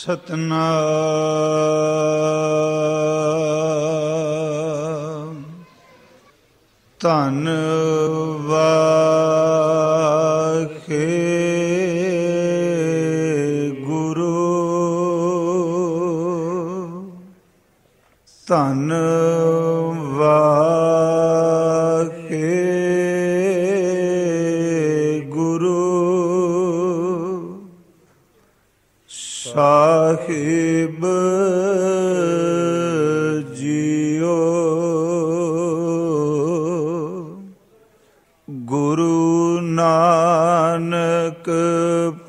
ਸਤਨਾਮ। ਧੰਨ ਵਾਹਿਗੁਰੂ ਧੰਨ ਵਾਹਿਗੁਰੂ ਸਾਹਿਬ ਜੀਓ। ਗੁਰੂ ਨਾਨਕ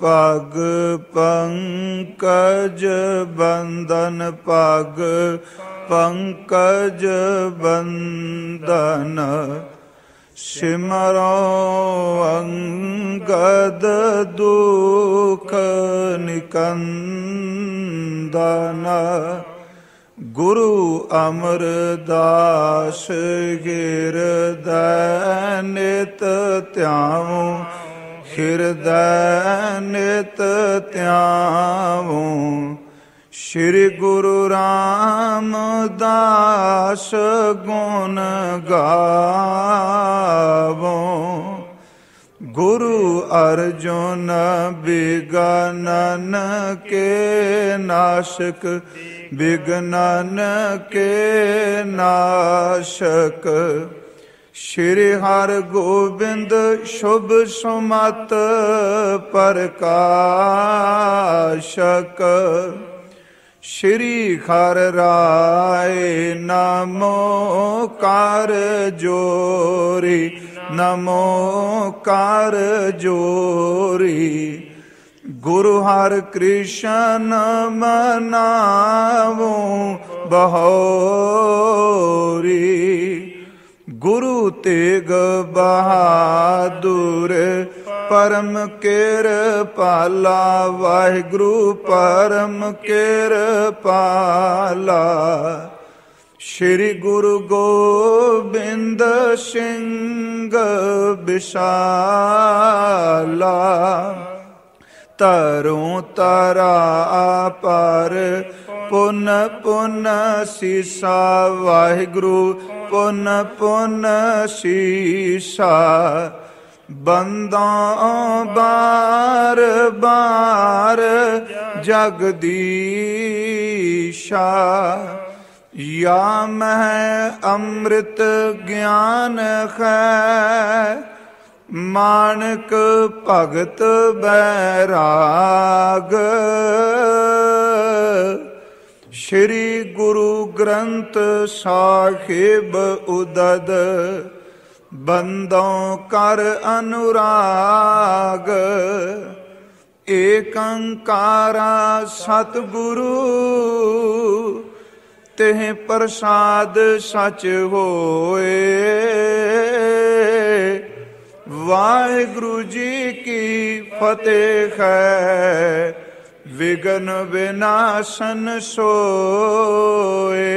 ਪਗ ਪੰਕਜ ਬੰਦਨ ਪਗ ਪੰਕਜ ਬੰਦਨ ਸਿਮਰੋ ਅੰਗਦ ਦੁਖ ਨਿਕੰਦਨ। ਗੁਰੂ ਅਮਰਦਾਸ ਹਿਰਦੈ ਨਿਤ ਧਿਆਵੋ ਹਿਰਦੈ ਨਿਤ ਧਿਆਵੋ। ਸ਼੍ਰੀ ਗੁਰੂ ਰਾਮਦਾਸ ਗੁਣ ਗਾਵੋ। ਗੁਰੂ ਅਰਜੁਨ ਬਿਗਨਨ ਕੇ ਨਾਸ਼ਕ ਬਿਗਨਨ ਕੇ ਨਾਸ਼ਕ। ਸ਼੍ਰੀ ਹਰਿ ਗੋਬਿੰਦ ਸ਼ੁਭ ਸੁਮਤ ਪ੍ਰਕਾਸ਼ਕ। ਸ਼੍ਰੀ ਹਰਿ ਰਾਇ ਨਮੋ ਕਰ ਜੋਰੀ ਨਮੋ ਕਰ ਜੋਰੀ। ਗੁਰੂ ਹਰਿ ਕ੍ਰਿਸ਼ਨ ਮਨਾਵੋ ਬਹੋਰੀ। ਗੁਰੂ ਤੇਗ ਬਹਾਦੁਰ ਪਰਮ ਕਿਰਪਾਲਾ। ਵਾਹਿਗੁਰੂ ਪਰਮ ਕਿਰਪਾਲਾ। ਸ਼੍ਰੀ ਗੁਰੂ ਗੋਬਿੰਦ ਸਿੰਘ ਬਿਸਾਲਾ। ਤਰੋਂ ਤਰਾ ਪਰ ਪੁਨ ਪੁਨ ਸੀਸਾ। ਵਾਹਿਗੁਰੂ ਪੁਨ ਪੁਨ ਸੀਸਾ। ਬੰਦਾਂ ਬਾਰ ਬਾਰ ਜਗਦੀਸ਼ਾ। ਯਾ ਮਹਿ ਅੰਮ੍ਰਿਤ ਗਿਆਨ ਹੈ ਮਾਨਕ ਭਗਤ ਬੈਰਾਗ। ਸ਼੍ਰੀ ਗੁਰੂ ਗ੍ਰੰਥ ਸਾਹਿਬ ਉਦਦ ਬੰਦੋਂ ਕਰ ਅਨੁਰਾਗ। ਏਕੰਕਾਰਾ ਸਤਿਗੁਰੂ ਤਿਹ ਪ੍ਰਸਾਦ ਸਚ ਹੋਏ। ਵਾਹਿਗੁਰੂ ਜੀ ਕੀ ਫਤਿਹ ਹੈ ਵਿਗਨ ਵਿਨਾਸ਼ਨ ਸੋਏ।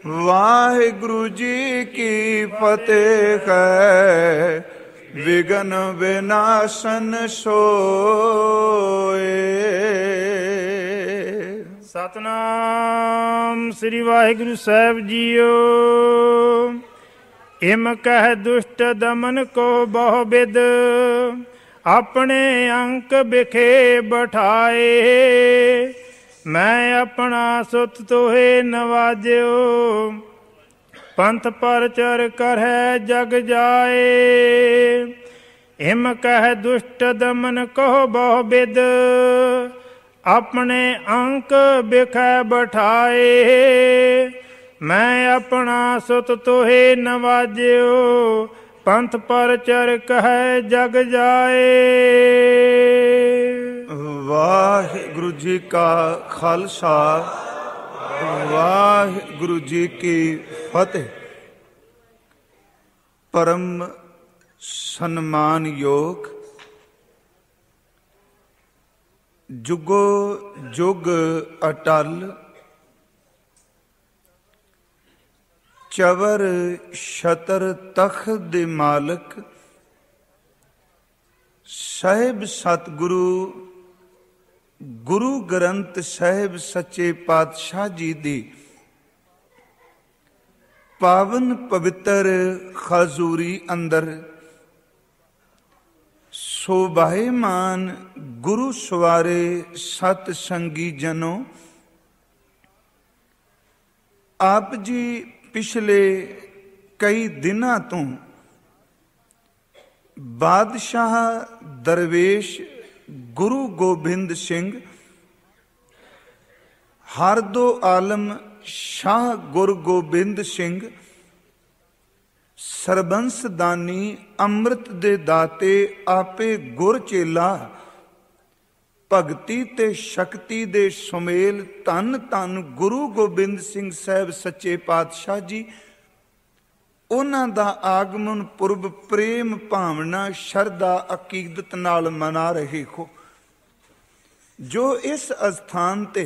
ਵਾਹਿਗੁਰੂ ਜੀ ਕੀ ਫਤਿਹ ਹੈ ਵਿਗਨ ਵਿਨਾਸ਼ਨ ਸੋਏ। ਸਤਨਾਮ ਸ੍ਰੀ ਵਾਹਿਗੁਰੂ ਸਾਹਿਬ ਜੀਓ। ਇਮ ਕਹਿ ਦੁਸ਼ਟ ਦਮਨ ਕੋ ਬਹੁ ਬਿਦ ਆਪਣੇ ਅੰਕ ਬਿਖੇ ਬਿਠਾਏ। ਮੈਂ ਆਪਣਾ ਸੁਤ ਤੋਹੇ ਨਵਾਜਿਓ ਪੰਥ ਪਰਚਰ ਕਰਹਿ ਜਗ ਜਾਏ। ਇਮ ਕਹਿ ਦੁਸ਼ਟ ਦਮਨ ਕੋ ਬਹੁ ਬਿਦ ਆਪਣੇ ਅੰਕ ਬਿਖੈ ਬਿਠਾਏ। ਮੈਂ ਆਪਣਾ ਸੁਤ ਤੋਹੇ ਨਵਾਜਿਓ ਪੰਥ ਪਰਚਰ ਕਹਿ ਜਗ ਜਾਏ। ਵਾਹਿਗੁਰੂ ਜੀ ਕਾ ਖਾਲਸਾ ਵਾਹਿਗੁਰੂ ਜੀ ਕੀ ਫਤਿਹ। ਪਰਮ ਸਨਮਾਨਯੋਗ ਜੁਗੋ ਜੁਗ ਅਟਲ ਚਵਰ ਛਤਰ ਤਖਤ ਦੇ ਮਾਲਕ ਸਾਹਿਬ ਸਤਿਗੁਰੂ ਗੁਰੂ ਗ੍ਰੰਥ ਸਾਹਿਬ ਸੱਚੇ ਪਾਤਸ਼ਾਹ ਜੀ ਦੀ ਪਾਵਨ ਪਵਿੱਤਰ ਖਜ਼ੂਰੀ ਅੰਦਰ ਸੋਭਾਏਮਾਨ ਗੁਰੂ ਸਵਾਰੇ ਸਤ ਸੰਗੀ ਜਨੋ, ਆਪ ਜੀ ਪਿਛਲੇ ਕਈ ਦਿਨਾਂ ਤੋਂ ਬਾਦਸ਼ਾਹ ਦਰਵੇਸ਼ ਗੁਰੂ ਗੋਬਿੰਦ ਸਿੰਘ, ਹਰ ਦੋ ਆਲਮ ਸ਼ਾਹ ਗੁਰੂ ਗੋਬਿੰਦ ਸਿੰਘ, ਸਰਬੰਸ ਦਾਨੀ ਅੰਮ੍ਰਿਤ ਦੇ ਦਾਤੇ ਆਪੇ ਗੁਰ ਚੇਲਾ, ਭਗਤੀ ਤੇ ਸ਼ਕਤੀ ਦੇ ਸੁਮੇਲ ਧੰਨ ਧੰਨ ਗੁਰੂ ਗੋਬਿੰਦ ਸਿੰਘ ਸਾਹਿਬ ਸੱਚੇ ਪਾਤਸ਼ਾਹ ਜੀ, ਉਹਨਾਂ ਦਾ ਆਗਮਨ ਪੁਰਬ ਪ੍ਰੇਮ ਭਾਵਨਾ ਸ਼ਰਧਾ ਅਕੀਦਤ ਨਾਲ ਮਨਾ ਰਹੇ ਹੋ। ਜੋ ਇਸ ਅਸਥਾਨ ਤੇ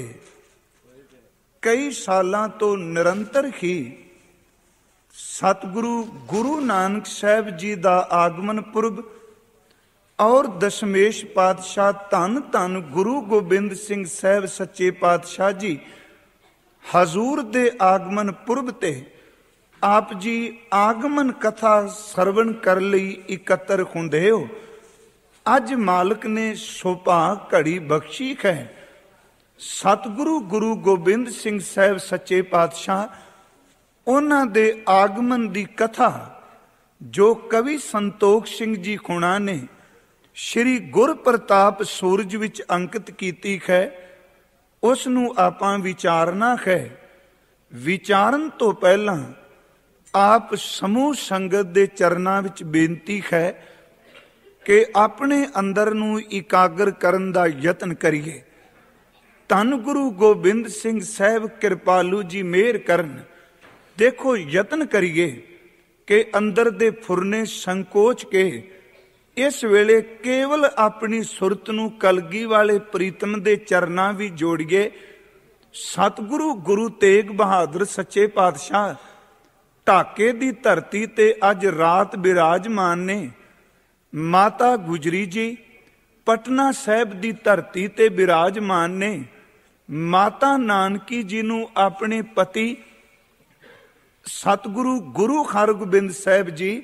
ਕਈ ਸਾਲਾਂ ਤੋਂ ਨਿਰੰਤਰ ਹੀ ਸਤਿਗੁਰੂ ਗੁਰੂ ਨਾਨਕ ਸਾਹਿਬ ਜੀ ਦਾ ਆਗਮਨ ਪੁਰਬ ਔਰ ਦਸ਼ਮੇਸ਼ ਪਾਤਸ਼ਾਹ ਧੰਨ ਧੰਨ ਗੁਰੂ ਗੋਬਿੰਦ ਸਿੰਘ ਸਾਹਿਬ ਸੱਚੇ ਪਾਤਸ਼ਾਹ ਜੀ ਹਜ਼ੂਰ ਦੇ ਆਗਮਨ ਪੁਰਬ ਤੇ ਆਪ ਜੀ ਆਗਮਨ ਕਥਾ ਸਰਵਣ ਕਰਨ ਲਈ ਇਕੱਤਰ ਹੁੰਦੇ ਹੋ। ਅੱਜ ਮਾਲਕ ਨੇ ਸੁਭਾਗ ਘੜੀ ਬਖਸ਼ੀ ਹੈ। ਸਤਿਗੁਰੂ ਗੁਰੂ ਗੋਬਿੰਦ ਸਿੰਘ ਸਾਹਿਬ ਸੱਚੇ ਪਾਤਸ਼ਾਹ ਉਹਨਾਂ ਦੇ ਆਗਮਨ ਦੀ ਕਥਾ ਜੋ ਕਵੀ ਸੰਤੋਖ ਸਿੰਘ ਜੀ ਖੁਣਾ ਨੇ ਸ਼੍ਰੀ ਗੁਰ ਪ੍ਰਤਾਪ ਸੂਰਜ ਵਿੱਚ ਅੰਕਿਤ ਕੀਤੀ ਹੈ, ਉਸ ਨੂੰ ਆਪਾਂ ਵਿਚਾਰਨਾ ਹੈ। ਵਿਚਾਰਨ ਤੋਂ ਪਹਿਲਾਂ ਆਪ ਸਮੂਹ ਸੰਗਤ ਦੇ ਚਰਨਾਂ ਵਿੱਚ ਬੇਨਤੀ ਹੈ ਕਿ ਆਪਣੇ ਅੰਦਰ ਨੂੰ ਇਕਾਗਰ ਕਰਨ ਦਾ ਯਤਨ ਕਰੀਏ। ਧੰਨ ਗੁਰੂ ਗੋਬਿੰਦ ਸਿੰਘ ਸਾਹਿਬ ਕਿਰਪਾਲੂ ਜੀ ਮਿਹਰ ਕਰਨ। ਦੇਖੋ, ਯਤਨ ਕਰੀਏ ਕਿ ਅੰਦਰ ਦੇ ਫੁਰਨੇ ਸੰਕੋਚ ਕੇ ਇਸ ਵੇਲੇ ਕੇਵਲ ਆਪਣੀ ਸੁਰਤ ਨੂੰ ਕਲਗੀ ਵਾਲੇ ਪ੍ਰੀਤਮ ਦੇ ਚਰਨਾਂ ਵੀ ਜੋੜੀਏ। ਸਤਿਗੁਰੂ ਗੁਰੂ ਤੇਗ ਬਹਾਦਰ ਸੱਚੇ ਪਾਤਸ਼ਾਹ ਢਾਕੇ ਦੀ ਧਰਤੀ ਤੇ ਅੱਜ ਰਾਤ ਬਿਰਾਜਮਾਨ ਨੇ। ਮਾਤਾ ਗੁਜਰੀ ਜੀ ਪਟਨਾ ਸਾਹਿਬ ਦੀ ਧਰਤੀ ਤੇ ਬਿਰਾਜਮਾਨ ਨੇ। ਮਾਤਾ ਨਾਨਕੀ ਜੀ ਨੂੰ ਆਪਣੇ ਪਤੀ ਸਤਿਗੁਰੂ ਗੁਰੂ ਹਰਗੋਬਿੰਦ ਸਾਹਿਬ ਜੀ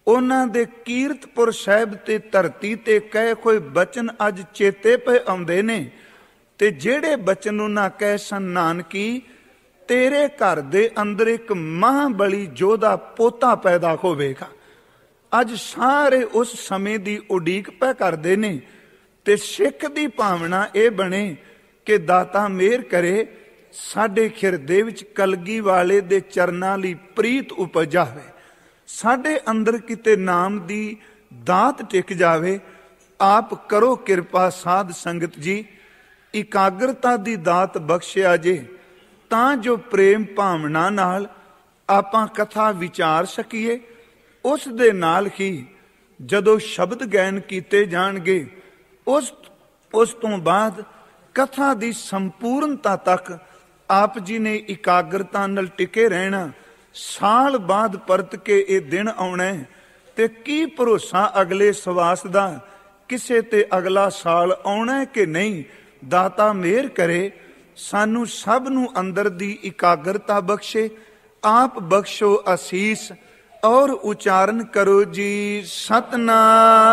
ਉਹਨਾਂ ਦੇ ਕੀਰਤਪੁਰ ਸਾਹਿਬ ਤੇ ਧਰਤੀ ਤੇ ਕਹੇ ਕੋਈ ਬਚਨ ਅੱਜ ਚੇਤੇ ਪਏ ਆਉਂਦੇ ਨੇ। ਤੇ ਜਿਹੜੇ ਬਚਨ ਉਹਨਾਂ ਕਹੇ ਸਨ, ਨਾਨਕੀ ਤੇਰੇ ਘਰ ਦੇ ਅੰਦਰ ਇੱਕ ਮਹਾਬਲੀ ਯੋਧਾ ਪੋਤਾ ਪੈਦਾ ਹੋਵੇਗਾ। ਅੱਜ ਸਾਰੇ ਉਸ ਸਮੇਂ ਦੀ ਉਡੀਕ ਪੈ ਕਰਦੇ ਨੇ ਤੇ ਸਿੱਖ ਦੀ ਭਾਵਨਾ ਇਹ ਬਣੇ ਕਿ ਦਾਤਾ ਮਿਹਰ ਕਰੇ ਸਾਡੇ ਹਿਰਦੇ ਵਿੱਚ ਕਲਗੀ ਵਾਲੇ ਦੇ ਚਰਨਾਂ ਲਈ ਪ੍ਰੀਤ ਉਪਜ ਜਾਵੇ, ਸਾਡੇ ਅੰਦਰ ਕਿਤੇ ਨਾਮ ਦੀ ਦਾਤ ਟਿਕ ਜਾਵੇ। ਆਪ ਕਰੋ ਕਿਰਪਾ ਸਾਧ ਸੰਗਤ ਜੀ, ਇਕਾਗਰਤਾ ਦੀ ਦਾਤ ਬਖਸ਼ਿਆ ਜੇ ਤਾਂ ਜੋ ਪ੍ਰੇਮ ਭਾਵਨਾ ਨਾਲ ਆਪਾਂ ਕਥਾ ਵਿਚਾਰ ਸਕੀਏ। ਉਸ ਦੇ ਨਾਲ ਹੀ ਜਦੋਂ ਸ਼ਬਦ ਗਾਇਨ ਕੀਤੇ ਜਾਣਗੇ ਉਸ ਤੋਂ ਬਾਅਦ ਕਥਾ ਦੀ ਸੰਪੂਰਨਤਾ ਤੱਕ ਆਪ ਜੀ ਨੇ ਇਕਾਗਰਤਾ ਨਾਲ ਟਿਕੇ ਰਹਿਣਾ। ਸਾਲ ਬਾਅਦ ਪਰਤ ਕੇ ਇਹ ਦਿਨ ਆਉਣਾ ਤੇ ਕੀ ਭਰੋਸਾ ਅਗਲੇ ਸਵਾਸ ਦਾ, ਕਿਸੇ ਤੇ ਅਗਲਾ ਸਾਲ ਆਉਣਾ ਕਿ ਨਹੀਂ। ਦਾਤਾ ਮਿਹਰ ਕਰੇ ਸਾਨੂੰ ਸਭ ਨੂੰ ਅੰਦਰ ਦੀ ਇਕਾਗਰਤਾ ਬਖਸ਼ੇ। ਆਪ ਬਖਸ਼ੋ ਅਸੀਸ ਔਰ ਉਚਾਰਨ ਕਰੋ ਜੀ ਸਤਨਾਮ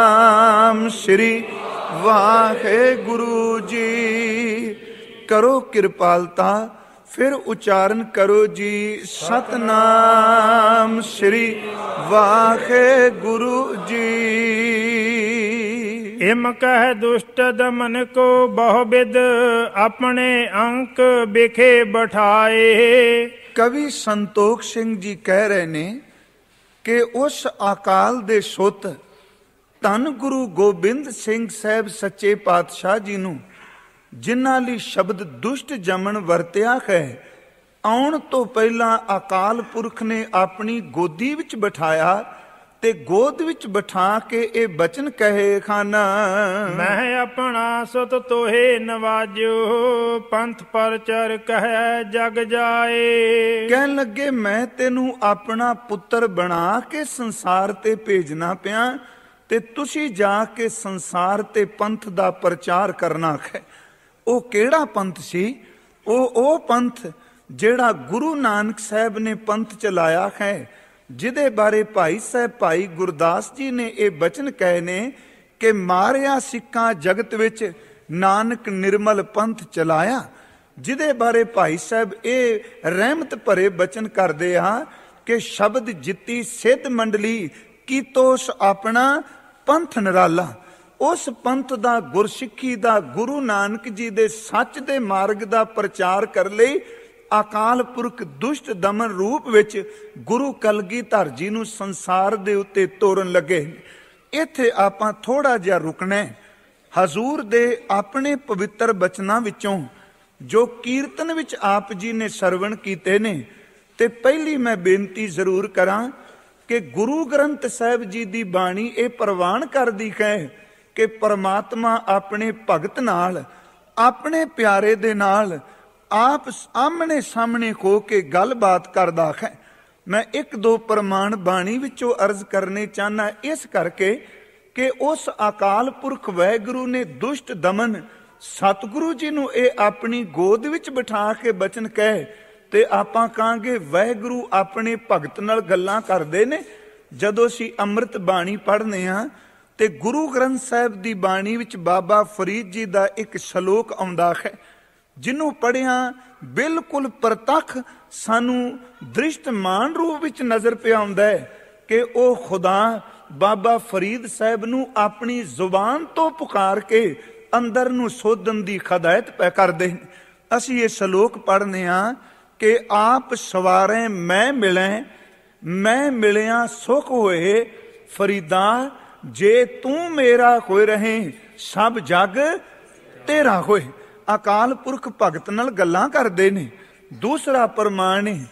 ਸ੍ਰੀ ਵਾਹਿਗੁਰੂ ਜੀ। ਕਰੋ ਕਿਰਪਾਲਤਾ, ਫਿਰ ਉਚਾਰਨ ਕਰੋ ਜੀ ਸਤਨਾਮ ਸ੍ਰੀ ਵਾਹਿਗੁਰੂ ਜੀ। ਇਮ ਕਹਿ ਦੁਸ਼ਟ ਦਮਨ ਕੋ ਬਹੁ ਬਿਦ ਆਪਣੇ ਅੰਕ ਬਿਖੇ ਬਿਠਾਏ। ਕਵੀ ਸੰਤੋਖ ਸਿੰਘ ਜੀ ਕਹਿ ਰਹੇ ਨੇ ਕਿ ਉਸ ਅਕਾਲ ਦੇ ਸੁੱਤ ਧੰਨ ਗੁਰੂ ਗੋਬਿੰਦ ਸਿੰਘ ਸਾਹਿਬ ਸੱਚੇ ਪਾਤਸ਼ਾਹ ਜੀ ਨੂੰ ਜਿਨ੍ਹਾਂ ਲਈ ਸ਼ਬਦ ਦੁਸ਼ਟ ਜਮਨ ਵਰਤਿਆ ਹੈ, ਆਉਣ ਤੋਂ ਪਹਿਲਾਂ ਅਕਾਲ ਪੁਰਖ ਨੇ ਆਪਣੀ ਗੋਦੀ ਵਿੱਚ ਬਿਠਾਇਆ ਤੇ ਗੋਦ ਵਿੱਚ ਬਿਠਾ ਕੇ ਇਹ ਬਚਨ ਕਹੇ ਖਾਨਾ, ਮੈਂ ਆਪਣਾ ਸੁਤ ਤੋਹੇ ਨਵਾਜਿਓ ਪੰਥ ਪਰਚਰ ਕਹਿ ਜਗ ਜਾਏ। ਕਹਿਣ ਲੱਗੇ ਮੈਂ ਤੈਨੂੰ ਆਪਣਾ ਪੁੱਤਰ ਬਣਾ ਕੇ ਸੰਸਾਰ ਤੇ ਭੇਜਣਾ ਪਿਆ ਤੇ ਤੁਸੀਂ ਜਾ ਕੇ ਸੰਸਾਰ ਤੇ ਪੰਥ ਦਾ ਪ੍ਰਚਾਰ ਕਰਨਾ ਹੈ। ਉਹ ਕਿਹੜਾ ਪੰਥ ਸੀ? ਉਹ ਪੰਥ ਜਿਹੜਾ ਗੁਰੂ ਨਾਨਕ ਸਾਹਿਬ ਨੇ ਪੰਥ ਚਲਾਇਆ ਹੈ, ਜਿਹਦੇ ਬਾਰੇ ਭਾਈ ਸਾਹਿਬ ਭਾਈ ਗੁਰਦਾਸ ਜੀ ਨੇ ਇਹ ਬਚਨ ਕਹੇ ਨੇ ਕਿ ਮਾਰਿਆ ਸਿੱਖਾਂ ਜਗਤ ਵਿੱਚ ਨਾਨਕ ਨਿਰਮਲ ਪੰਥ ਚਲਾਇਆ। ਜਿਹਦੇ ਬਾਰੇ ਭਾਈ ਸਾਹਿਬ ਇਹ ਰਹਿਮਤ ਭਰੇ ਬਚਨ ਕਰਦੇ ਆ ਕਿ ਸ਼ਬਦ ਜਿੱਤੀ ਸਿੱਧ ਮੰਡਲੀ ਕੀਤੋਸ ਆਪਣਾ ਪੰਥ ਨਿਰਾਲਾ। ਉਸ ਪੰਥ ਦਾ ਗੁਰਸਿੱਖੀ ਦਾ ਗੁਰੂ ਨਾਨਕ ਜੀ ਦੇ ਸੱਚ ਦੇ ਮਾਰਗ ਦਾ ਪ੍ਰਚਾਰ ਕਰ ਲਈ ਅਕਾਲ ਪੁਰਖ ਦੁਸ਼ਟ ਦਮਨ ਰੂਪ ਵਿੱਚ ਗੁਰੂ ਕਲਗੀਧਰ ਜੀ ਨੂੰ ਸੰਸਾਰ ਦੇ ਉੱਤੇ ਤੋਰਨ ਲੱਗੇ। ਇੱਥੇ ਆਪਾਂ ਥੋੜਾ ਜਿਹਾ ਰੁਕਣਾ। ਹਜ਼ੂਰ ਦੇ ਆਪਣੇ ਪਵਿੱਤਰ ਬਚਨਾਂ ਵਿੱਚੋਂ ਜੋ ਕੀਰਤਨ ਵਿੱਚ ਆਪ ਜੀ ਨੇ ਸਰਵਣ ਕੀਤੇ ਨੇ, ਤੇ ਪਹਿਲੀ ਮੈਂ ਬੇਨਤੀ ਜ਼ਰੂਰ ਕਰਾਂ ਕਿ ਗੁਰੂ ਗ੍ਰੰਥ ਸਾਹਿਬ ਜੀ ਦੀ ਬਾਣੀ ਇਹ ਪ੍ਰਵਾਨ ਕਰਦੀ ਹੈ ਕਿ ਪਰਮਾਤਮਾ ਆਪਣੇ ਭਗਤ ਨਾਲ, ਆਪਣੇ ਪਿਆਰੇ ਦੇ ਨਾਲ ਆਪ ਆਮਣੇ ਸਾਹਮਣੇ ਹੋ ਕੇ ਗੱਲਬਾਤ ਕਰਦਾ ਹੈ। ਮੈਂ ਇੱਕ ਦੋ ਪ੍ਰਮਾਣ ਬਾਣੀ ਵਿੱਚੋਂ ਅਰਜ਼ ਕਰਨੇ ਚਾਹਨਾ, ਇਸ ਕਰਕੇ ਕਿ ਉਸ ਅਕਾਲ ਪੁਰਖ ਵਾਹਿਗੁਰੂ ਨੇ ਦੁਸ਼ਟ ਦਮਨ ਸਤਿਗੁਰੂ ਜੀ ਨੂੰ ਇਹ ਆਪਣੀ ਗੋਦ ਵਿੱਚ ਬਿਠਾ ਕੇ ਬਚਨ ਕਹੇ ਤੇ ਆਪਾਂ ਕਹਾਂਗੇ ਵਾਹਿਗੁਰੂ ਆਪਣੇ ਭਗਤ ਨਾਲ ਗੱਲਾਂ ਕਰਦੇ ਨੇ। ਜਦੋਂ ਅਸੀਂ ਅੰਮ੍ਰਿਤ ਬਾਣੀ ਪੜ੍ਹਨੇ ਆ ਤੇ ਗੁਰੂ ਗ੍ਰੰਥ ਸਾਹਿਬ ਦੀ ਬਾਣੀ ਵਿੱਚ ਬਾਬਾ ਫਰੀਦ ਜੀ ਦਾ ਇੱਕ ਸ਼ਲੋਕ ਆਉਂਦਾ ਹੈ, ਜਿਹਨੂੰ ਪੜ੍ਹਿਆ ਬਿਲਕੁਲ ਪ੍ਰਤੱਖ ਸਾਨੂੰ ਦ੍ਰਿਸ਼ਟਮਾਨ ਰੂਪ ਵਿੱਚ ਨਜ਼ਰ ਪਿਆ ਆਉਂਦਾ ਹੈ ਕਿ ਉਹ ਖੁਦਾ ਬਾਬਾ ਫਰੀਦ ਸਾਹਿਬ ਨੂੰ ਆਪਣੀ ਜ਼ੁਬਾਨ ਤੋਂ ਪੁਕਾਰ ਕੇ ਅੰਦਰ ਨੂੰ ਸੋਧਣ ਦੀ ਹਦਾਇਤ ਪੈ ਕਰਦੇ। ਅਸੀਂ ਇਹ ਸ਼ਲੋਕ ਪੜ੍ਹਨੇ ਆ ਕਿ ਆਪ ਸਵਾਰੇ ਮੈਂ ਮਿਲਿਆ ਸੁਖ ਹੋਏ ਫਰੀਦਾ, ਜੇ ਤੂੰ ਮੇਰਾ ਹੋਏ ਰਹੇ ਸਭ ਜਗ ਤੇਰਾ ਹੋਏ। ਅਕਾਲ ਪੁਰਖ ਭਗਤ ਨਾਲ ਗੱਲਾਂ ਕਰਦੇ ਨੇ। ਦੂਸਰਾ ਪ੍ਰਮਾਣ ਹੈ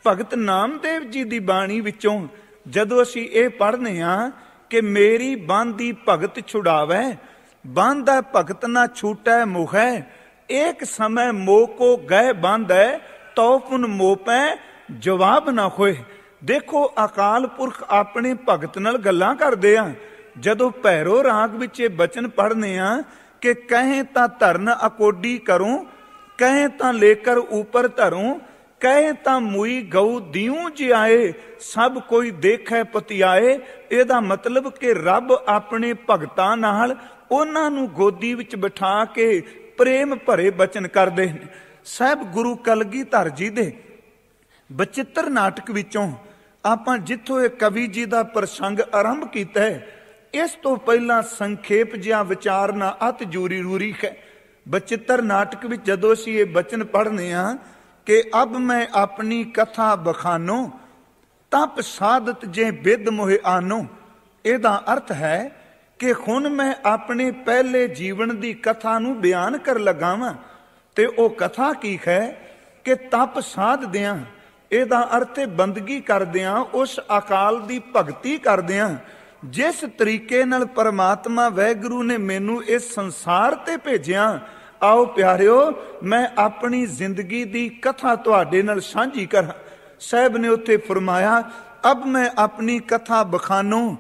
ਭਗਤ ਨਾਮਦੇਵ ਜੀ ਦੀ ਬਾਣੀ ਵਿੱਚੋਂ ਜਦੋਂ ਅਸੀਂ ਇਹ ਪੜ੍ਹਨੇ ਆ ਕਿ ਮੇਰੀ ਬਾਂਦੀ ਭਗਤ ਛੁਡਾਵੇ, ਬਾਂਧਾ ਭਗਤ ਨਾ ਛੂਟੈ ਮੁਖੈ, ਏਕ ਸਮੇਂ ਮੋਹ ਕੋ ਗਏ ਬਾਂਧੈ, ਤੋ ਪੁਨ ਮੋਪੈ ਜਵਾਬ ਨਾ ਹੋਏ। ਦੇਖੋ ਅਕਾਲ ਪੁਰਖ ਆਪਣੇ ਭਗਤ ਨਾਲ ਗੱਲਾਂ ਕਰਦੇ ਆ। ਜਦੋਂ ਭੈਰੋ ਰਾਗ ਵਿੱਚ ਇਹ ਬਚਨ ਪੜ੍ਹਨੇ ਆ ਕਿ ਕਹੇ ਤਾਂ ਧਰਨ ਅਕੋਡੀ ਕਰੂੰ, ਕਹੇ ਤਾਂ ਲੇਕਰ ਉਪਰ ਧਰੂੰ, ਕਹੇ ਤਾਂ ਮੁਈ ਗਊ ਦਿਉ ਜਿਆਏ, ਸਭ ਕੋਈ ਦੇਖੈ ਪਤਿਆਏ। ਇਹਦਾ ਮਤਲਬ ਕਿ ਰੱਬ ਆਪਣੇ ਭਗਤਾਂ ਨਾਲ ਉਹਨਾਂ ਨੂੰ ਗੋਦੀ ਵਿੱਚ ਬਿਠਾ ਕੇ ਪ੍ਰੇਮ ਭਰੇ ਬਚਨ ਕਰਦੇ ਨੇ। ਸਾਹਿਬ ਗੁਰੂ ਕਲਗੀਧਰ ਜੀ ਦੇ ਬਚਿੱਤਰ ਨਾਟਕ ਵਿੱਚੋਂ ਆਪਾਂ ਜਿੱਥੋਂ ਇਹ ਕਵੀ ਜੀ ਦਾ ਪ੍ਰਸੰਗ ਆਰੰਭ ਕੀਤਾ ਹੈ, ਇਸ ਤੋਂ ਪਹਿਲਾਂ ਸੰਖੇਪ ਜਿਹਾ ਵਿਚਾਰਨਾ ਅਤ ਜ਼ਰੂਰੀ ਹੈ। ਬਚਿੱਤਰ ਨਾਟਕ ਵਿੱਚ ਜਦੋਂ ਅਸੀਂ ਇਹ ਬਚਨ ਪੜ੍ਹਨੇ ਆ ਕਿ ਅਬ ਮੈਂ ਆਪਣੀ ਕਥਾ ਬਖਾਨੋ, ਤਪ ਸਾਧਤ ਜੇ ਬਿਦ ਮੋਹਿ ਆਨੋ, ਇਹਦਾ ਅਰਥ ਹੈ ਕਿ ਹੁਣ ਮੈਂ ਆਪਣੇ ਪਹਿਲੇ ਜੀਵਨ ਦੀ ਕਥਾ ਨੂੰ ਬਿਆਨ ਕਰ ਲਗਾਵਾਂ। ਤੇ ਉਹ ਕਥਾ ਕੀ ਹੈ ਕਿ ਤਪ ਸਾਧਦਿਆਂ, ਇਹਦਾ ਅਰਥ ਹੈ ਬੰਦਗੀ ਕਰਦਿਆਂ, ਉਸ ਅਕਾਲ ਦੀ ਭਗਤੀ ਕਰਦਿਆਂ ਜਿਸ ਤਰੀਕੇ ਨਾਲ ਪਰਮਾਤਮਾ ਵਾਹਿਗੁਰੂ ਨੇ ਮੈਨੂੰ ਇਸ ਸੰਸਾਰ ਤੇ ਭੇਜਿਆ। ਆਓ ਪਿਆਰਿਓ, ਮੈਂ ਆਪਣੀ ਜ਼ਿੰਦਗੀ ਦੀ ਕਥਾ ਤੁਹਾਡੇ ਨਾਲ ਸਾਂਝੀ ਕਰਾਂ। ਸਾਹਿਬ ਨੇ ਉੱਥੇ ਫਰਮਾਇਆ, ਅਬ ਮੈਂ ਆਪਣੀ ਕਥਾ ਬਖਾਨੂ,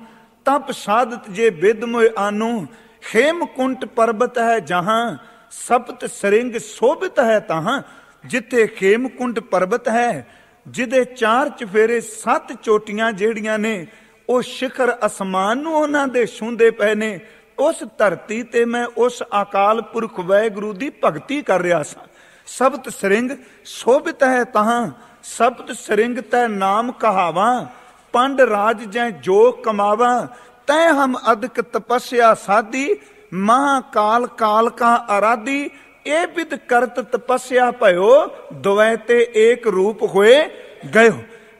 ਤਪ ਸਾਧਤ ਜੇ ਬਿਦ ਮੋਇ ਆਨੂ, ਖੇਮਕੁੰਟ ਪਰਬਤ ਹੈ ਜਹਾਂ, ਸਪਤ ਸਰਿੰਗ ਸੋਭਿਤ ਹੈ ਤਹਾਂ। ਜਿੱਥੇ ਖੇਮਕੁੰਟ ਪਰਬਤ ਹੈ, ਜਿਹਦੇ 4 ਚਫੇਰੇ 7 ਚੋਟੀਆਂ ਜਿਹੜੀਆਂ ਨੇ ਉਹ ਸਿਖਰ ਅਸਮਾਨ ਨੂੰ ਉਹਨਾਂ ਦੇ ਛੂੰਹਦੇ ਪਏ ਨੇ, ਉਸ ਧਰਤੀ ਤੇ ਮੈਂ ਉਸ ਅਕਾਲ ਪੁਰਖ ਵਾਹਿਗੁਰੂ ਦੀ ਭਗਤੀ ਕਰ ਰਿਹਾ ਸਾਂ। ਸਬਤ ਸਰਿੰਗ ਸੋਭਿਤ ਹੈ ਤਹਾਂ, ਸਬਤ ਸਰਿੰਗ ਤੈ ਨਾਮ ਕਹਾਵਾਂ, ਪੰਡ ਰਾਜ ਜੈ ਜੋ ਕਮਾਵਾਂ, ਤੈ ਹਮ ਅਦਕ ਤਪੱਸਿਆ ਸਾਧੀ, ਮਹਾਕਾਲ ਕਾਲ ਕਾ ਅਰਾਧੀ, ਇਹ ਬਿਦ ਕਰਤ ਤਪੱਸਿਆ ਭਇਓ, ਦੁਐ ਤੇ ਏਕ ਰੂਪ ਹੋਏ ਗਇਓ।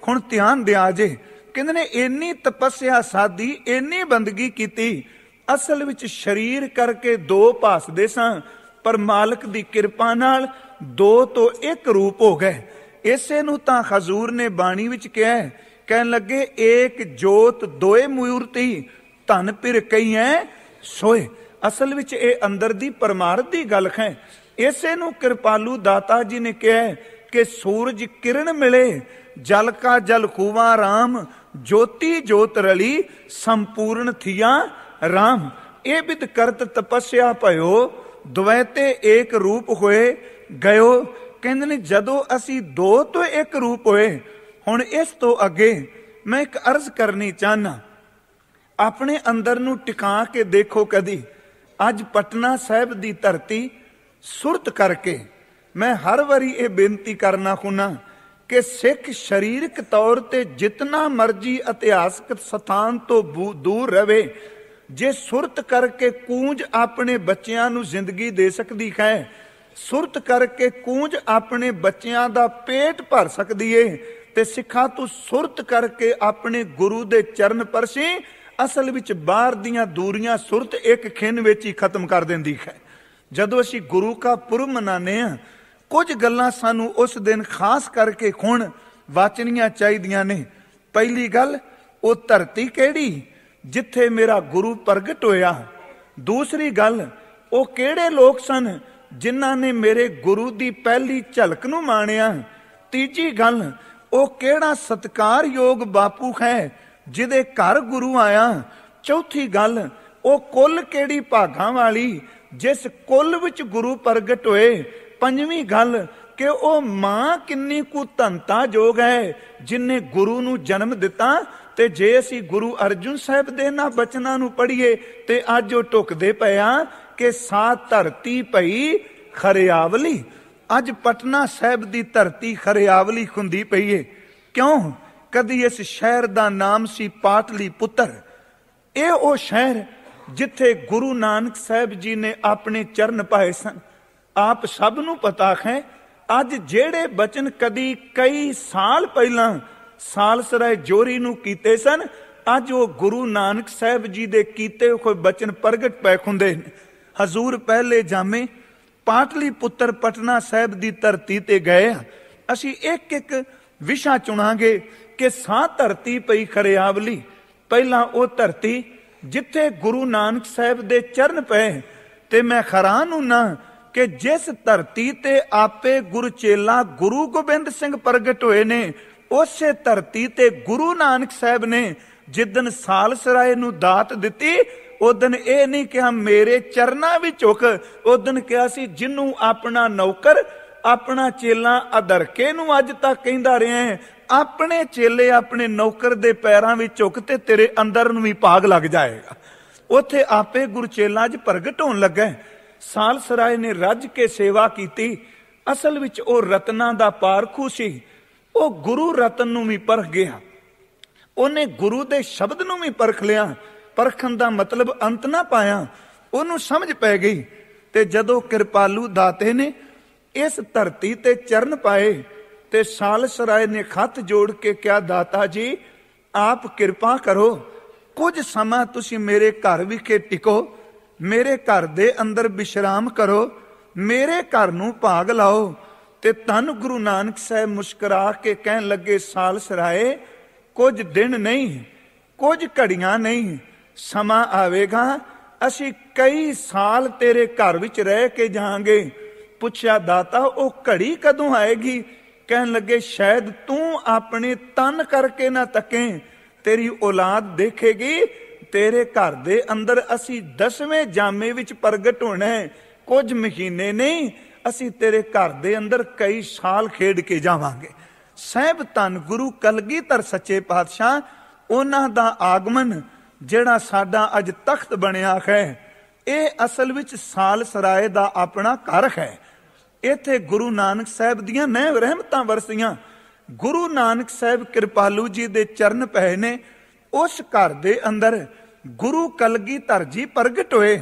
ਹੁਣ ਧਿਆਨ ਦਿਆ ਜੇ, ਕਹਿੰਦੇ ਨੇ ਇੰਨੀ ਤਪੱਸਿਆ ਸਾਧੀ, ਇੰਨੀ ਬੰਦਗੀ ਕੀਤੀ, ਅਸਲ ਵਿੱਚ ਸਰੀਰ ਕਰਕੇ 2 ਭਾਸਦੇ ਸਾਂ, ਪਰ ਮਾਲਕ ਦੀ ਕਿਰਪਾ ਨਾਲ 2 ਤੋਂ 1 ਰੂਪ ਹੋ ਗਏ। ਇਸੇ ਨੂੰ ਤਾਂ ਹਜ਼ੂਰ ਨੇ ਬਾਣੀ ਵਿੱਚ ਕਿਹਾ, ਕਹਿਣ ਲੱਗੇ ਏਕ ਜੋਤ ਦੋਏ ਮੂਰਤੀ, ਧਨ ਪਿਰ ਕਈਐ ਸੋਏ। ਅਸਲ ਵਿੱਚ ਇਹ ਅੰਦਰ ਦੀ ਪਰਮਾਰਥ ਦੀ ਗੱਲ ਹੈ। ਇਸੇ ਨੂੰ ਕਿਰਪਾਲੂ ਦਾਤਾ ਜੀ ਨੇ ਕਿਹਾ ਕਿ ਸੂਰਜ ਕਿਰਨ ਮਿਲੇ, ਜਲ ਕਾ ਜਲ ਖੂਵਾ ਰਾਮ, ਜੋਤੀ ਜੋਤ ਰਲੀ, ਸੰਪੂਰਨ ਥੀਆ ਰਾਮ। ਇਹ ਬਿਦ ਕਰਤ ਤਪੱਸਿਆ ਭਇਓ, ਦੁਵੈਤੇ ਏਕ ਰੂਪ ਹੋਏ ਗਇਓ। ਕਹਿੰਦੇ ਨੇ ਜਦੋਂ ਅਸੀਂ ਦੋ ਤੋਂ ਇੱਕ ਰੂਪ ਹੋਏ, ਹੁਣ ਇਸ ਤੋਂ ਅੱਗੇ ਮੈਂ ਇੱਕ ਅਰਜ਼ ਕਰਨੀ ਚਾਹਨਾ, ਆਪਣੇ ਅੰਦਰ ਨੂੰ ਟਿਕਾ ਕੇ ਦੇਖੋ ਕਦੀ। ਅੱਜ ਪਟਨਾ ਸਾਹਿਬ ਦੀ ਧਰਤੀ ਸੁਰਤ ਕਰਕੇ ਮੈਂ ਹਰ ਵਾਰੀ ਇਹ ਬੇਨਤੀ ਕਰਨਾ ਹੁੰਨਾ ਕਿ ਸਿੱਖ ਸਰੀਰਕ ਤੌਰ ਤੇ ਜਿਤਨਾ ਮਰਜੀ ਇਤਿਹਾਸਕ ਸਥਾਨ ਤੋਂ ਦੂਰ ਰਵੇ, ਜੇ ਸੁਰਤ ਕਰਕੇ ਕੂੰਜ ਆਪਣੇ ਬੱਚਿਆਂ ਨੂੰ ਜ਼ਿੰਦਗੀ ਦੇ ਸਕਦੀ ਹੈ, ਸੁਰਤ ਕਰਕੇ ਕੂੰਜ ਆਪਣੇ ਬੱਚਿਆਂ ਦਾ ਪੇਟ ਭਰ ਸਕਦੀ ਏ, ਤੇ ਸਿੱਖਾਂ ਤੂੰ ਸੁਰਤ ਕਰਕੇ ਆਪਣੇ ਗੁਰੂ ਦੇ ਚਰਨ ਪਰਸੀ। ਅਸਲ ਵਿੱਚ ਬਾਹਰ ਦੀਆਂ ਦੂਰੀਆਂ ਸੁਰਤ ਇੱਕ ਖਿੰਨ ਵਿੱਚ ਹੀ ਖਤਮ ਕਰ ਦਿੰਦੀ ਹੈ। ਜਦੋਂ ਅਸੀਂ ਗੁਰੂ ਕਾ ਪੁਰਬ ਮਨਾਉਂਦੇ ਹਾਂ, ਕੁਝ ਗੱਲਾਂ ਸਾਨੂੰ ਉਸ ਦਿਨ ਖਾਸ ਕਰਕੇ ਹੁਣ ਵਾਚਣੀਆਂ ਚਾਹੀਦੀਆਂ ਨੇ। ਪਹਿਲੀ ਗੱਲ, ਉਹ ਧਰਤੀ ਕਿਹੜੀ ਜਿੱਥੇ ਮੇਰਾ ਗੁਰੂ ਪ੍ਰਗਟ ਹੋਇਆ। ਦੂਸਰੀ ਗੱਲ, ਉਹ ਕਿਹੜੇ ਲੋਕ ਸਨ ਜਿਨ੍ਹਾਂ ਨੇ ਮੇਰੇ ਗੁਰੂ ਦੀ ਪਹਿਲੀ ਝਲਕ ਨੂੰ ਮਾਣਿਆ। ਤੀਜੀ ਗੱਲ, ਉਹ ਕਿਹੜਾ ਸਤਿਕਾਰਯੋਗ ਬਾਪੂ ਹੈ ਜਿਹਦੇ ਘਰ ਗੁਰੂ ਆਇਆ। ਚੌਥੀ ਗੱਲ, ਉਹ ਕੁੱਲ ਕਿਹੜੀ ਭਾਗਾਂ ਵਾਲੀ ਜਿਸ ਕੁੱਲ ਵਿੱਚ ਗੁਰੂ ਪ੍ਰਗਟ ਹੋਏ। ਪੰਜਵੀਂ ਗੱਲ ਕਿ ਉਹ ਮਾਂ ਕਿੰਨੀ ਕੁ ਧੰਤਾ ਯੋਗ ਹੈ ਜਿਨਨੇ ਗੁਰੂ ਨੂੰ ਜਨਮ ਦਿੱਤਾ। ਤੇ ਜੇ ਅਸੀਂ ਗੁਰੂ ਅਰਜੁਨ ਸਾਹਿਬ ਦੇ ਨਾ ਬਚਨਾਂ ਨੂੰ ਪੜ੍ਹੀਏ ਤੇ ਅੱਜ ਉਹ ਟੁਕਦੇ ਪਿਆ ਕਿ ਸਾ ਧਰਤੀ ਪਈ ਖਰਿਆਵਲੀ। ਅੱਜ ਪਟਨਾ ਸਾਹਿਬ ਦੀ ਧਰਤੀ ਖਰਿਆਵਲੀ ਹੁੰਦੀ ਪਈ ਏ। ਕਿਉਂ? ਕਦੀ ਇਸ ਸ਼ਹਿਰ ਦਾ ਨਾਮ ਸੀ ਪਾਟਲੀ ਪੁੱਤਰ। ਇਹ ਉਹ ਸ਼ਹਿਰ ਜਿੱਥੇ ਗੁਰੂ ਨਾਨਕ ਸਾਹਿਬ ਜੀ ਨੇ ਆਪਣੇ ਚਰਨ ਪਾਏ ਸਨ। ਆਪ ਸਭ ਨੂੰ ਪਤਾ ਹੈ, ਅੱਜ ਜਿਹੜੇ ਬਚਨ ਕਦੀ ਕਈ ਸਾਲ ਪਹਿਲਾਂ ਸਾਲਸਰਾਏ ਜੋਰੀ ਨੂੰ ਕੀਤੇ ਸਨ, ਅੱਜ ਉਹ ਗੁਰੂ ਨਾਨਕ ਸਾਹਿਬ ਜੀ ਦੇ ਕੀਤੇ ਹੋਏ ਬਚਨ ਪ੍ਰਗਟ ਪੈ ਹੁੰਦੇ ਨੇ। ਹਜ਼ੂਰ ਪਹਿਲੇ ਜਾਮੇ ਪਾਟਲੀ ਪੁੱਤਰ ਪਟਨਾ ਸਾਹਿਬ ਦੀ ਧਰਤੀ ਤੇ ਗਏ ਆ। ਅਸੀਂ ਇੱਕ ਇੱਕ ਵਿਸ਼ਾ ਚੁਣਾਂਗੇ ਕਿ ਸਾਹ ਧਰਤੀ ਪਈ ਖਰਿਆਵਲੀ। ਪਹਿਲਾਂ ਉਹ ਧਰਤੀ ਜਿੱਥੇ ਗੁਰੂ ਨਾਨਕ ਸਾਹਿਬ ਦੇ ਚਰਨ ਪਏ। ਤੇ ਮੈਂ ਹੈਰਾਨ ਹੁੰਨਾ ਕਿ ਜਿਸ ਧਰਤੀ ਤੇ ਆਪੇ ਗੁਰਚੇਲਾ ਗੁਰੂ ਗੋਬਿੰਦ ਸਿੰਘ ਪ੍ਰਗਟ ਹੋਏ ਨੇ, ਉਸੇ ਧਰਤੀ ਤੇ ਗੁਰੂ ਨਾਨਕ ਸਾਹਿਬ ਨੇ ਜਿੱਦਨ ਸਾਲਸਰਾਏ ਨੂੰ ਦਾਤ ਦਿੱਤੀ, ਉਦਨ ਇਹ ਨਹੀਂ ਕਿਹਾ ਮੇਰੇ ਚਰਨਾਂ ਵਿੱਚ ਝੁਕ, ਉਦਨ ਕਿਹਾ ਸੀ ਜਿਹਨੂੰ ਆਪਣਾ ਨੌਕਰ ਆਪਣਾ ਚੇਲਾ ਅਧਰਕੇ ਨੂੰ ਅੱਜ ਤੱਕ ਕਹਿੰਦਾ ਰਿਹਾ, ਆਪਣੇ ਚੇਲੇ ਆਪਣੇ ਨੌਕਰ ਦੇ ਪੈਰਾਂ ਵਿੱਚ ਝੁਕ ਤੇ ਤੇਰੇ ਅੰਦਰ ਨੂੰ ਵੀ ਭਾਗ ਲੱਗ ਜਾਏਗਾ। ਉੱਥੇ ਆਪੇ ਗੁਰਚੇਲਾ ਅੱਜ ਪ੍ਰਗਟ ਹੋਣ ਲੱਗਾ। ਸਾਲਸਰਾਏ ਨੇ ਰੱਜ ਕੇ ਸੇਵਾ ਕੀਤੀ। ਅਸਲ ਵਿੱਚ ਉਹ ਰਤਨਾਂ ਦਾ ਪਾਰਖੂ ਸੀ। ਉਹ ਗੁਰੂ ਰਤਨ ਨੂੰ ਵੀ ਪਰਖ ਗਿਆ, ਉਹਨੇ ਗੁਰੂ ਦੇ ਸ਼ਬਦ ਨੂੰ ਵੀ ਪਰਖ ਲਿਆ। ਪਰਖਣ ਦਾ ਮਤਲਬ ਅੰਤ ਨਾ ਪਾਇਆ, ਉਹਨੂੰ ਸਮਝ ਪੈ ਗਈ। ਤੇ ਜਦੋਂ ਕਿਰਪਾਲੂ ਦਾਤੇ ਨੇ ਇਸ ਧਰਤੀ ਤੇ ਚਰਨ ਪਾਏ ਤੇ ਸਾਲਸਰਾਏ ਨੇ ਹੱਥ ਜੋੜ ਕੇ ਕਿਹਾ, ਦਾਤਾ ਜੀ ਆਪ ਕਿਰਪਾ ਕਰੋ, ਕੁਝ ਸਮਾਂ ਤੁਸੀਂ ਮੇਰੇ ਘਰ ਵਿਖੇ ਟਿਕੋ, ਮੇਰੇ ਘਰ ਦੇ ਅੰਦਰ ਵਿਸ਼ਰਾਮ ਕਰੋ, ਮੇਰੇ ਘਰ ਨੂੰ ਭਾਗ ਲਾਓ। ਤੇ ਧੰਨ ਗੁਰੂ ਨਾਨਕ ਸਾਹਿਬ ਮੁਸਕਰਾ ਕੇ ਕਹਿਣ ਲੱਗੇ, ਸਾਲਸਰਾਏ ਕੁਝ ਦਿਨ ਨਹੀਂ, ਕੁਝ ਘੜੀਆਂ ਨਹੀਂ, ਸਮਾਂ ਆਵੇਗਾ ਅਸੀਂ ਕਈ ਸਾਲ ਤੇਰੇ ਘਰ ਵਿੱਚ ਰਹਿ ਕੇ ਜਾਵਾਂਗੇ। ਪੁੱਛਿਆ, ਦਾਤਾ ਉਹ ਘੜੀ ਕਦੋਂ ਆਏਗੀ? ਕਹਿਣ ਲੱਗੇ, ਸ਼ਾਇਦ ਤੂੰ ਆਪਣੇ ਤਨ ਕਰਕੇ ਨਾ ਤੱਕੇ, ਤੇਰੀ ਔਲਾਦ ਦੇਖੇਗੀ। ਤੇਰੇ ਘਰ ਦੇ ਅੰਦਰ ਅਸੀਂ 10ਵੇਂ ਜਾਮੇ ਵਿੱਚ ਪ੍ਰਗਟ ਹੋਣਾ ਹੈ, ਕੁਝ ਮਹੀਨੇ ਨਹੀਂ, ਅਸੀਂ ਤੇਰੇ ਘਰ ਦੇ ਅੰਦਰ ਕਈ ਸਾਲ ਖੇਡ ਕੇ ਜਾਵਾਂਗੇ। ਸਾਹਿਬ ਧੰਨ ਗੁਰੂ ਕਲਗੀਧਰ ਸੱਚੇ ਪਾਤਸ਼ਾਹ, ਉਹਨਾਂ ਦਾ ਆਗਮਨ ਜਿਹੜਾ ਸਾਡਾ ਅੱਜ ਤਖਤ ਬਣਿਆ ਹੈ, ਇਹ ਅਸਲ ਵਿੱਚ ਸਾਲਸਰਾਏ ਦਾ ਆਪਣਾ ਘਰ ਹੈ। ਇੱਥੇ ਗੁਰੂ ਨਾਨਕ ਸਾਹਿਬ ਦੀਆਂ ਨੈਣ ਰਹਿਮਤਾਂ ਵਰਸੀਆਂ। ਗੁਰੂ ਨਾਨਕ ਸਾਹਿਬ ਕਿਰਪਾਲੂ ਜੀ ਦੇ ਚਰਨ ਪਏ ਨੇ। ਉਸ ਘਰ ਦੇ ਅੰਦਰ ਗੁਰੂ ਕਲਗੀਧਰ ਜੀ ਪ੍ਰਗਟ ਹੋਏ।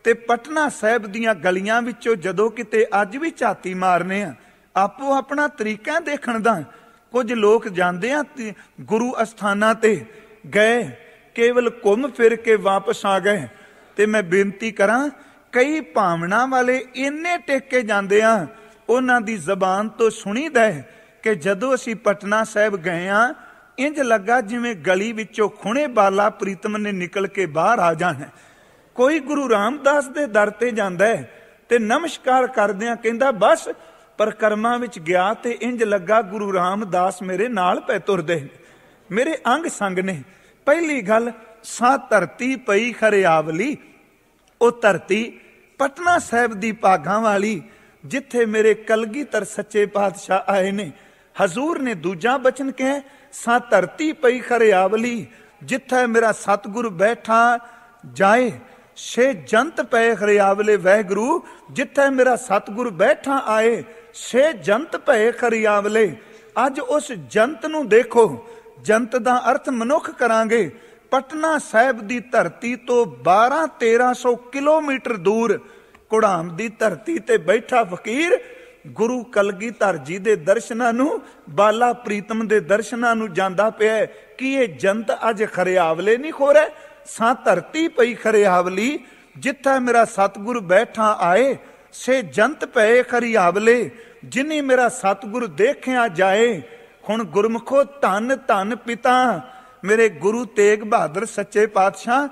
ਤੇ ਪਟਨਾ ਸਾਹਿਬ ਦੀਆਂ ਗਲੀਆਂ ਵਿੱਚੋਂ ਜਦੋਂ ਕਿਤੇ ਅੱਜ ਵੀ ਝਾਤੀ ਮਾਰਨੇ ਆ, ਆਪੋ ਆਪਣਾ ਤਰੀਕਾ ਦੇਖਣ ਦਾ। ਕੁਝ ਲੋਕ ਜਾਂਦੇ ਆ ਗੁਰੂ ਅਸਥਾਨਾਂ ਤੇ ਗਏ, ਕੇਵਲ ਘੁੰਮ ਫਿਰ ਕੇ ਵਾਪਸ ਆ ਗਏ। ਤੇ ਮੈਂ ਬੇਨਤੀ ਕਰਾਂ, ਕਈ ਭਾਵਨਾ ਵਾਲੇ ਇੰਨੇ ਟੇਕੇ ਜਾਂਦੇ ਆ, ਉਹਨਾਂ ਦੀ ਜ਼ਬਾਨ ਤੋਂ ਸੁਣੀਦਾ ਕਿ ਜਦੋਂ ਅਸੀਂ ਪਟਨਾ ਸਾਹਿਬ ਗਏ ਆ, ਇੰਜ ਲੱਗਾ ਜਿਵੇਂ ਗਲੀ ਵਿੱਚੋਂ ਖੁਣੇ ਬਾਲਾ ਪ੍ਰੀਤਮ ਨੇ ਨਿਕਲ ਕੇ ਬਾਹਰ ਆ ਜਾਣਾ। ਕੋਈ ਗੁਰੂ ਰਾਮਦਾਸ ਦੇ ਦਰ ਤੇ ਜਾਂਦਾ ਹੈ ਤੇ ਨਮਸਕਾਰ ਕਰਦਿਆਂ ਕਹਿੰਦਾ, ਬਸ ਪਰਕਰਮਾਂ ਵਿੱਚ ਗਿਆ ਤੇ ਇੰਜ ਲੱਗਾ ਗੁਰੂ ਰਾਮਦਾਸ ਮੇਰੇ ਨਾਲ ਪੈ ਤੁਰਦੇ, ਮੇਰੇ ਅੰਗ ਸੰਗ ਨੇ। ਪਹਿਲੀ ਗੱਲ, ਸਾ ਧਰਤੀ ਪਈ ਖਰਿਆਵਲੀ। ਉਹ ਧਰਤੀ ਪਟਨਾ ਸਾਹਿਬ ਦੀ ਭਾਗਾਂ ਵਾਲੀ, ਜਿੱਥੇ ਮੇਰੇ ਕਲਗੀਧਰ ਸੱਚੇ ਪਾਤਸ਼ਾਹ ਆਏ ਨੇ। ਹਜ਼ੂਰ ਨੇ ਦੂਜਾ ਬਚਨ ਕਿਹਾ, ਸਾ ਧਰਤੀ ਪਈ ਖਰਿਆਵਲੀ, ਜਿੱਥੇ ਮੇਰਾ ਸਤਿਗੁਰ ਬੈਠਾ ਜਾਏ, ਛੇ ਜੰਤ ਪਏ ਖਰਿਆਵਲੇ ਵਾਹਿਗੁਰੂ, ਜਿੱਥੇ ਮੇਰਾ ਸਤਿਗੁਰ ਬੈਠਾ ਆਏ, ਛੇ ਜੰਤ ਪਏ ਖਰਿਆਵਲੇ। ਅੱਜ ਉਸ ਜੰਤ ਨੂੰ ਦੇਖੋ, ਜੰਤ ਦਾ ਅਰਥ ਮਨੁੱਖ ਕਰਾਂਗੇ। ਪਟਨਾ ਸਾਹਿਬ ਦੀ ਧਰਤੀ ਤੋਂ 1200-1300 ਕਿਲੋਮੀਟਰ ਦੂਰ ਕੁੜਾਮ ਦੀ ਧਰਤੀ ਤੇ ਬੈਠਾ ਫਕੀਰ ਗੁਰੂ ਕਲਗੀਧਰ ਜੀ ਦੇ ਦਰਸ਼ਨਾਂ ਨੂੰ, ਬਾਲਾ ਪ੍ਰੀਤਮ ਦੇ ਦਰਸ਼ਨਾਂ ਨੂੰ ਜਾਂਦਾ ਪਿਆ। ਕਿ ਇਹ ਜੰਤ ਅੱਜ ਖਰਿਆਵਲੇ ਨਹੀਂ ਹੋ ਰਿਹਾ? ਸਾ ਧਰਤੀ ਪਈ ਖਰਿਆਵਲੀ, ਜਿੱਥੇ ਮੇਰਾ ਸਤਿਗੁਰ ਬੈਠਾ ਆਏ, ਸੇ ਜੰਤ ਪਏ ਖਰਿਆਵਲੇ, ਜਿਨੀ ਮੇਰਾ ਸਤਿਗੁਰ ਦੇਖਿਆ ਜਾਏ। ਹੁਣ ਗੁਰਮੁਖੋ, ਧੰਨ ਧੰਨ ਪਿਤਾ ਮੇਰੇ ਗੁਰੂ ਤੇਗ ਬਹਾਦਰ ਸੱਚੇ ਪਾਤਸ਼ਾਹ,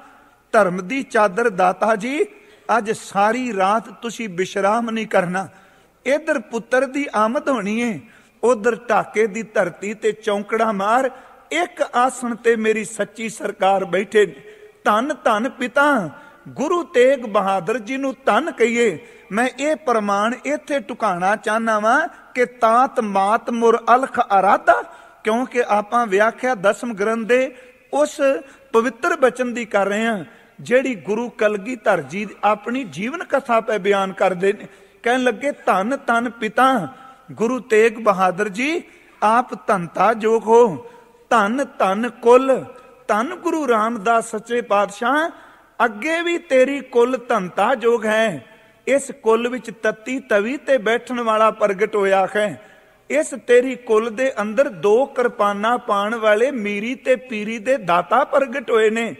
ਧਰਮ ਦੀ ਚਾਦਰ ਦਾਤਾ ਜੀ, ਅੱਜ ਸਾਰੀ ਰਾਤ ਤੁਸੀਂ ਵਿਸ਼ਰਾਮ ਨਹੀਂ ਕਰਨਾ। ਇਧਰ ਪੁੱਤਰ ਦੀ ਆਮਦ ਹੋਣੀ ਏ, ਉਧਰ ਢਾਕੇ ਦੀ ਧਰਤੀ ਤੇ ਚੌਂਕੜਾ ਮਾਰ, ਇੱਕ ਆਸਣ ਤੇ ਮੇਰੀ ਸੱਚੀ ਸਰਕਾਰ ਬੈਠੇ। ਧੰਨ ਧੰਨ ਪਿਤਾ ਗੁਰੂ ਤੇਗ ਬਹਾਦਰ ਜੀ ਨੂੰ ਧੰਨ ਕਹੀਏ। ਮੈਂ ਇਹ ਪ੍ਰਮਾਣ ਇੱਥੇ ਟੁਕਾਣਾ ਚਾਹਨਾ ਵਾਂ ਕਿ ਤਾਤ ਮਾਤ ਮੁਰ ਅਲਖ ਅਰਾਧਾ, ਕਿਉਂਕਿ ਆਪਾਂ ਵਿਆਖਿਆ ਦਸਮ ਗ੍ਰੰਥ ਦੇ ਉਸ ਪਵਿੱਤਰ ਬਚਨ ਦੀ ਕਰ ਰਹੇ ਹਾਂ, ਜਿਹੜੀ ਗੁਰੂ ਕਲਗੀਧਰ ਜੀ ਆਪਣੀ ਜੀਵਨ ਕਥਾ ਪੈ ਬਿਆਨ ਕਰਦੇ ਨੇ। ਕਹਿਣ ਲੱਗੇ, ਧੰਨ ਧੰਨ ਪਿਤਾ ਗੁਰੂ ਤੇਗ ਬਹਾਦਰ ਜੀ, ਆਪ ਧੰਤਾ ਜੋਗ ਹੋ। ਧੰਨ ਧੰਨ ਕੁਲ, ਧੰਨ ਗੁਰੂ ਰਾਮਦਾਸ ਸੱਚੇ ਪਾਤਸ਼ਾਹ, ਅੱਗੇ ਵੀ ਤੇਰੀ ਕੁਲ ਧੰਤਾ ਜੋਗ ਹੈ। ਇਸ ਕੁਲ ਵਿੱਚ ਤਤੀ ਤਵੀ ਤੇ ਬੈਠਣ ਵਾਲਾ ਪ੍ਰਗਟ ਹੋਇਆ ਹੈ। ਇਸ ਤੇਰੀ ਕੁਲ ਦੇ ਅੰਦਰ 2 ਕਿਰਪਾਨਾਂ ਪਾਣ ਵਾਲੇ ਮੀਰੀ ਤੇ ਪੀਰੀ ਦੇ ਦਾਤਾ ਪ੍ਰਗਟ ਹੋਏ ਨੇ।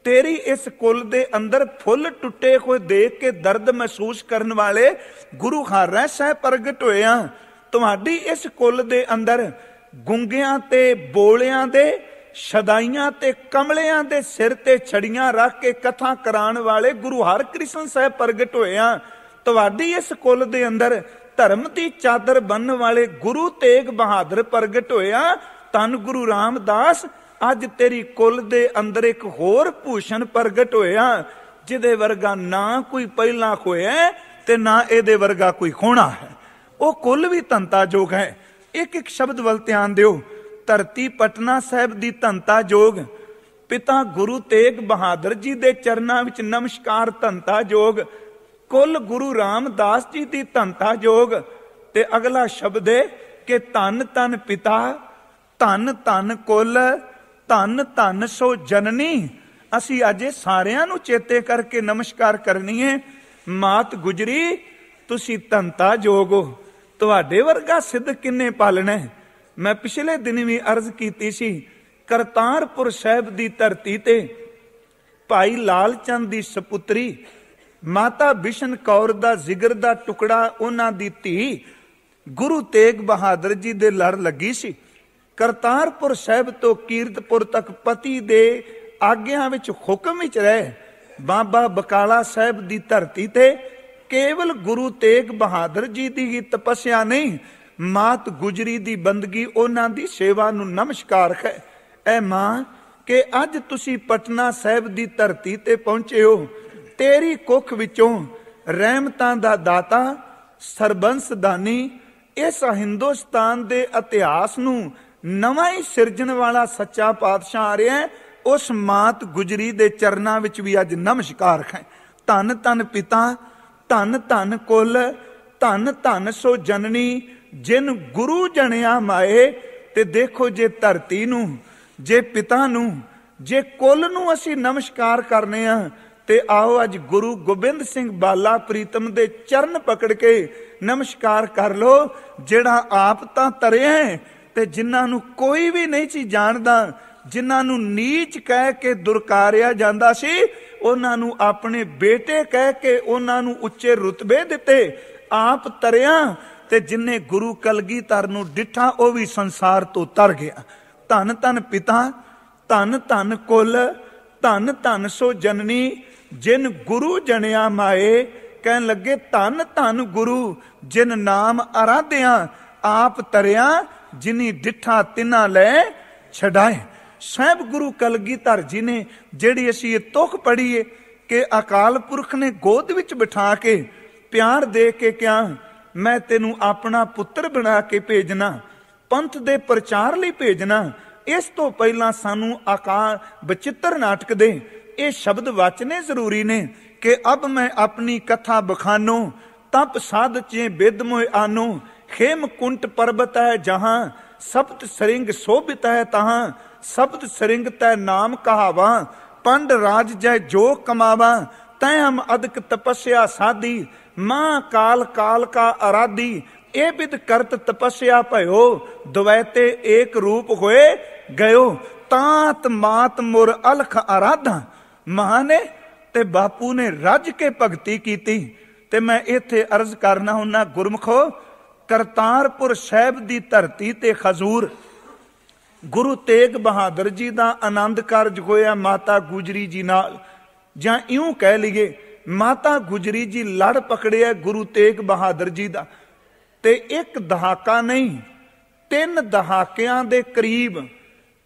ਤੇਰੀ ਇਸ ਕੁਲ ਦੇ ਅੰਦਰ ਫੁੱਲ ਟੁੱਟੇ ਹੋਏ ਦੇਖ ਕੇ ਦਰਦ ਮਹਿਸੂਸ ਕਰਨ ਵਾਲੇ ਗੁਰੂ ਹਰਿ ਸਾਹਿਬ ਪ੍ਰਗਟ ਹੋਏ ਆ। ਤੁਹਾਡੀ ਇਸ ਕੁਲ ਦੇ ਅੰਦਰ ਗੁੰਗਿਆਂ ਤੇ ਬੋਲਿਆਂ ਦੇ, ਸ਼ਦਾਈਆਂ ਤੇ ਕਮਲਿਆਂ ਦੇ ਸਿਰ ਤੇ ਛੜੀਆਂ ਰੱਖ ਕੇ ਕਥਾ ਕਰਾਉਣ ਵਾਲੇ ਗੁਰੂ ਹਰਕ੍ਰਿਸ਼ਨ ਸਾਹਿਬ ਪ੍ਰਗਟ ਹੋਏ ਆ। ਤੁਹਾਡੀ ਇਸ ਕੁਲ ਦੇ ਅੰਦਰ ਧਰਮ ਦੀ ਚਾਦਰ ਬੰਨ੍ਹਣ ਵਾਲੇ ਗੁਰੂ ਤੇਗ ਬਹਾਦਰ ਪ੍ਰਗਟ ਹੋਏ ਆ। ਧੰਨ ਗੁਰੂ ਰਾਮਦਾਸ, ਅੱਜ ਤੇਰੀ ਕੁਲ ਦੇ ਅੰਦਰ ਇੱਕ ਹੋਰ ਭੂਸ਼ਣ ਪ੍ਰਗਟ ਹੋਇਆ, ਜਿਹਦੇ ਵਰਗਾ ਨਾ ਕੋਈ ਪਹਿਲਾਂ ਹੋਇਆ ਤੇ ਨਾ ਇਹਦੇ ਵਰਗਾ ਕੋਈ ਹੋਣਾ ਹੈ। ਉਹ ਕੁਲ ਵੀ ਧੰਤਾ ਜੋਗ ਹੈ। ਇੱਕ ਇੱਕ ਸ਼ਬਦ ਵੱਲ ਧਿਆਨ ਦਿਓ। ਧਰਤੀ ਪਟਨਾ ਸਾਹਿਬ ਦੀ ਧੰਤਾ ਜੋਗ, ਪਿਤਾ ਗੁਰੂ ਤੇਗ ਬਹਾਦਰ ਜੀ ਦੇ ਚਰਨਾਂ ਵਿੱਚ ਨਮਸਕਾਰ ਧੰਤਾ ਜੋਗ, ਕੁਲ ਗੁਰੂ ਰਾਮਦਾਸ ਜੀ ਦੀ ਧੰਤਾ ਜੋਗ। ਤੇ ਅਗਲਾ ਸ਼ਬਦ ਹੈ ਕਿ ਧੰਨ ਧੰਨ ਪਿਤਾ, ਧੰਨ ਧੰਨ ਕੁਲ, ਧੰਨ ਧੰਨ ਸੋ ਜਨਨੀ। ਅਸੀਂ ਅੱਜ ਸਾਰਿਆਂ ਨੂੰ ਚੇਤੇ ਕਰਕੇ ਨਮਸਕਾਰ ਕਰਨੀ ਹੈ। ਮਾਤ ਗੁਜਰੀ, ਤੁਸੀਂ ਧੰਤਾ ਜੋਗ ਹੋ। ਤੁਹਾਡੇ ਵਰਗਾ ਸਿੱਧ ਕਿੰਨੇ ਪਾਲਣਾ ਹੈ। ਮੈਂ ਪਿਛਲੇ ਦਿਨ ਵੀ ਅਰਜ਼ ਕੀਤੀ ਸੀ, ਕਰਤਾਰਪੁਰ ਸਾਹਿਬ ਦੀ ਧਰਤੀ ਤੇ ਭਾਈ ਲਾਲ ਚੰਦ ਦੀ ਸਪੁੱਤਰੀ ਮਾਤਾ ਬਿਸ਼ਨ ਕੌਰ ਦਾ ਜਿਗਰ ਦਾ ਟੁਕੜਾ, ਉਹਨਾਂ ਦੀ ਧੀ ਗੁਰੂ ਤੇਗ ਬਹਾਦਰ ਜੀ ਦੇ ਲੜ ਲੱਗੀ ਸੀ। ਕਰਤਾਰਪੁਰ ਸਾਹਿਬ ਤੋਂ ਕੀਰਤਪੁਰ ਤੱਕ ਪਤੀ ਦੇ ਆਗਿਆ ਵਿੱਚ ਹੁਕਮ ਵਿੱਚ ਰਹੇ। ਬਾਬਾ ਬਕਾਲਾ ਸਾਹਿਬ ਦੀ ਧਰਤੀ ਤੇ ਕੇਵਲ ਗੁਰੂ ਤੇਗ ਬਹਾਦਰ ਜੀ ਦੀ ਹੀ ਤਪੱਸਿਆ ਨਹੀਂ, ਮਾਤ ਗੁਜਰੀ ਦੀ ਬੰਦਗੀ, ਉਹਨਾਂ ਦੀ ਸੇਵਾ ਨੂੰ ਨਮਸਕਾਰ ਹੈ। ਐ ਮਾਂ, ਕਿ ਅੱਜ ਤੁਸੀਂ ਪਟਨਾ ਸਾਹਿਬ ਦੀ ਧਰਤੀ ਤੇ ਪਹੁੰਚੇ ਹੋ। ਤੇਰੀ ਕੁੱਖ ਵਿੱਚੋਂ ਰਹਿਮਤਾਂ ਦਾ ਦਾਤਾ, ਸਰਬੰਸ ਦਾਨੀ, ਇਸ ਹਿੰਦੁਸਤਾਨ ਦੇ ਇਤਿਹਾਸ ਨੂੰ ਨਵਾਂ ਹੀ ਸਿਰਜਣ ਵਾਲਾ ਸੱਚਾ ਪਾਤਸ਼ਾਹ ਆ ਰਿਹਾ। ਉਸ ਮਾਤ ਗੁਜਰੀ ਦੇ ਚਰਨਾਂ ਵਿੱਚ ਵੀ ਅੱਜ ਨਮਸਕਾਰ ਹੈ। ਧੰਨ ਧੰਨ ਪਿਤਾ, ਧੰਨ ਧੰਨ ਕੁਲ, ਧੰਨ ਧੰਨ ਸੋ ਜਨਨੀ, ਜਿਨ ਗੁਰੂ ਜਣਿਆ ਮਾਏ। ਤੇ ਦੇਖੋ, ਜੇ ਧਰਤੀ ਨੂੰ, ਜੇ ਪਿਤਾ ਨੂੰ, ਜੇ ਕੁਲ ਨੂੰ ਅਸੀਂ ਨਮਸਕਾਰ ਕਰਨੇ ਆ, ਤੇ ਆਓ ਅੱਜ ਗੁਰੂ ਗੋਬਿੰਦ ਸਿੰਘ ਬਾਲਾ ਪ੍ਰੀਤਮ ਦੇ ਚਰਨ ਪਕੜ ਕੇ ਨਮਸਕਾਰ ਕਰ ਲੋ, ਜਿਹੜਾ ਆਪ ਤਾਂ ਤਰਿਆ ਤੇ ਜਿਨ੍ਹਾਂ ਨੂੰ ਕੋਈ ਵੀ ਨਹੀਂ ਸੀ ਜਾਣਦਾ, ਜਿਨ੍ਹਾਂ ਨੂੰ ਨੀਚ ਕਹਿ ਕੇ ਦੁਰਕਾਰਿਆ ਜਾਂਦਾ ਸੀ, ਉਹਨਾਂ ਨੂੰ ਆਪਣੇ ਬੇਟੇ ਕਹਿ ਕੇ ਉਹਨਾਂ ਨੂੰ ਉੱਚੇ ਰੁਤਬੇ ਦਿੱਤੇ। ਆਪ ਤਰਿਆ ਤੇ ਜਿਨੇ ਗੁਰੂ ਕਲਗੀਧਰ ਨੂੰ ਡਿਠਾ, ਉਹ ਵੀ ਸੰਸਾਰ ਤੋਂ ਤਰ ਗਿਆ। ਧੰਨ ਧੰਨ ਪਿਤਾ, ਧੰਨ ਧੰਨ ਕੁਲ, ਧੰਨ ਧੰਨ ਸੋ ਜਨਨੀ, ਜਿਨ ਗੁਰੂ ਜਣਿਆ ਮਾਏ। ਕਹਿਣ ਲੱਗੇ, ਧੰਨ ਧੰਨ ਗੁਰੂ, ਜਿਨ ਨਾਮ ਅਰਾਧਿਆ, ਆਪ ਤਰਿਆ, ਜਿਨੀ ਡਿਠਾ ਤਿਨਾ ਲੈ ਛਡਾਏ। ਸਾਹਿਬ ਗੁਰੂ ਕਲਗੀਧਰ ਜੀ ਨੇ ਜਿਹੜੀ ਅਸੀਂ ਇਹ ਤੁਕ ਪੜ੍ਹੀਏ, ਕਿ ਅਕਾਲ ਪੁਰਖ ਨੇ ਗੋਦ ਵਿੱਚ ਬਿਠਾ ਕੇ ਪਿਆਰ ਦੇ ਕੇ ਕਿਹਾ, ਮੈਂ ਤੈਨੂੰ ਆਪਣਾ ਪੁੱਤਰ ਬਣਾ ਕੇ ਭੇਜਣਾ, ਪੰਥ ਦੇ ਪ੍ਰਚਾਰ ਲਈ ਭੇਜਣਾ। ਇਸ ਤੋਂ ਪਹਿਲਾਂ ਸਾਨੂੰ ਆਕਾਰ ਬਚਿੱਤਰ ਨਾਟਕ ਦੇ ਇਹ ਸ਼ਬਦ ਵਾਚਨੇ ਜ਼ਰੂਰੀ ਨੇ ਕਿ ਅਬ ਮੈਂ ਆਪਣੀ ਕਥਾ ਬਖਾਨੋ, ਤਪ ਸਾਧਚੇ ਬਿਦ ਮੋਇ ਆਨੋ, ਖੇਮ ਕੁੰਟ ਪਰਬਤ ਹੈ ਜਹਾਂ, ਸਪਤ ਸਰਿੰਗ ਸੋਭਿਤ ਹੈ ਤਹਾਂ, ਸਪਤ ਸਰਿੰਗ ਤੈ ਨਾਮ ਕਹਾਵਾ, ਪੰਡ ਰਾਜ ਜੈ ਜੋ ਕਮਾਵਾ, ਤੈ ਹਮ ਅਦਕ ਤਪੱਸਿਆ ਸਾਧੀ, ਮਾਂ ਕਾਲ ਕਾਲ ਕਾ ਅਰਾਧੀ, ਇਹ ਬਿਦ ਕਰਤ ਤਪੱਸਿਆ ਭਇਓ, ਦੁਵੈਤੇ ਏਕ ਰੂਪ ਹੋਏ ਗਇਓ, ਤਾਤ ਮਾਤ ਮੁਰ ਅਲਖ ਅਰਾਧਾ। ਮਾਂ ਨੇ ਤੇ ਬਾਪੂ ਨੇ ਰੱਜ ਕੇ ਭਗਤੀ ਕੀਤੀ। ਤੇ ਮੈਂ ਇੱਥੇ ਅਰਜ਼ ਕਰਨਾ ਹੁੰਨਾ, ਗੁਰਮਖੋ, ਕਰਤਾਰਪੁਰ ਸਾਹਿਬ ਦੀ ਧਰਤੀ ਤੇ ਖਜ਼ੂਰ ਗੁਰੂ ਤੇਗ ਬਹਾਦਰ ਜੀ ਦਾ ਆਨੰਦ ਕਾਰਜ ਹੋਇਆ ਮਾਤਾ ਗੁਜਰੀ ਜੀ ਨਾਲ, ਜਾਂ ਇਉਂ ਕਹਿ ਲਈਏ ਮਾਤਾ ਗੁਜਰੀ ਜੀ ਲੜ ਪਕੜਿਆ ਗੁਰੂ ਤੇਗ ਬਹਾਦਰ ਜੀ ਦਾ। ਤੇ ਇੱਕ ਦਹਾਕਾ ਨਹੀਂ, 3 ਦਹਾਕਿਆਂ ਦੇ ਕਰੀਬ,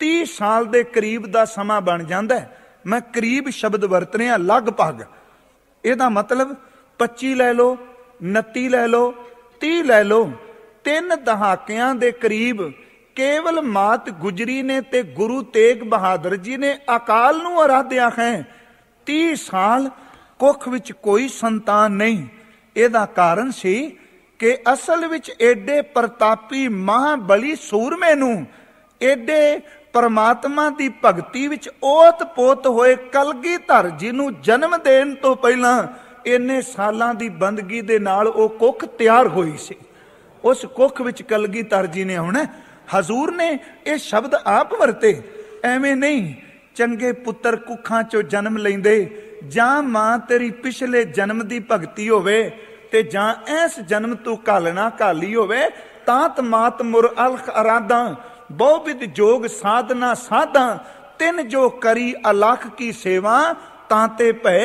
30 ਸਾਲ ਦੇ ਕਰੀਬ ਦਾ ਸਮਾਂ ਬਣ ਜਾਂਦਾ ਹੈ। ਮੈਂ ਕਰੀਬ ਸ਼ਬਦ ਵਰਤ ਰਿਹਾ, ਲਗਭਗ। ਇਹਦਾ ਮਤਲਬ 25 ਲੈ ਲਓ, 29 ਲੈ ਲਓ, 30 ਲੈ ਲਓ, 3 ਦਹਾਕਿਆਂ ਦੇ ਕਰੀਬ ਕੇਵਲ ਮਾਤ ਗੁਜਰੀ ਨੇ ਤੇ ਗੁਰੂ ਤੇਗ ਬਹਾਦਰ ਜੀ ਨੇ ਅਕਾਲ ਨੂੰ ਆਰਾਧਿਆ ਹੈ। 30 ਸਾਲ ਕੁੱਖ ਵਿੱਚ ਕੋਈ ਸੰਤਾਨ ਨਹੀਂ। ਇਹਦਾ ਕਾਰਨ ਸੀ ਕਿ ਅਸਲ ਵਿੱਚ ਏਡੇ ਪ੍ਰਤਾਪੀ ਮਹਾਬਲੀ ਸੂਰਮੇ ਨੂੰ, ਏਡੇ ਪਰਮਾਤਮਾ ਦੀ ਭਗਤੀ ਵਿੱਚ ਓਤ ਪੋਤ ਹੋਏ ਕਲਗੀਧਰ ਜੀ ਨੂੰ ਜਨਮ ਦੇਣ ਤੋਂ ਪਹਿਲਾਂ ਇੰਨੇ ਸਾਲਾਂ ਦੀ ਬੰਦਗੀ ਦੇ ਨਾਲ ਉਹ ਕੁੱਖ ਤਿਆਰ ਹੋਈ ਸੀ। ਉਸ ਕੁੱਖ ਵਿੱਚ ਕਲਗੀਧਰ ਜੀ ਨੇ ਆਉਣਾ। ਹਜ਼ੂਰ ਨੇ ਇਹ ਸ਼ਬਦ ਆਪ ਵਰਤੇ, ਐਵੇਂ ਨਹੀਂ ਚੰਗੇ ਪੁੱਤਰ ਕੁੱਖਾਂ ਚੋਂ ਜਨਮ ਲੈਂਦੇ, ਜਾਂ ਮਾਂ ਤੇਰੀ ਪਿਛਲੇ ਜਨਮ ਦੀ ਭਗਤੀ ਹੋਵੇ ਤੇ ਜਾਂ ਇਸ ਜਨਮ ਤੂੰ ਘਾਲਣਾ ਘਾਲੀ ਹੋਵੇ, ਤਾਤ ਮਾਤ ਮੁਰ ਅਲਖ ਅਰਾਧਾ, ਬਹੁਵਿਧ ਜੋਗ ਸਾਧਨਾ ਸਾਧਾ, 3 ਜੋ ਕਰੀ ਅਲਖ ਕੀ ਸੇਵਾ, ਤਾਂ ਤੇ ਭੈ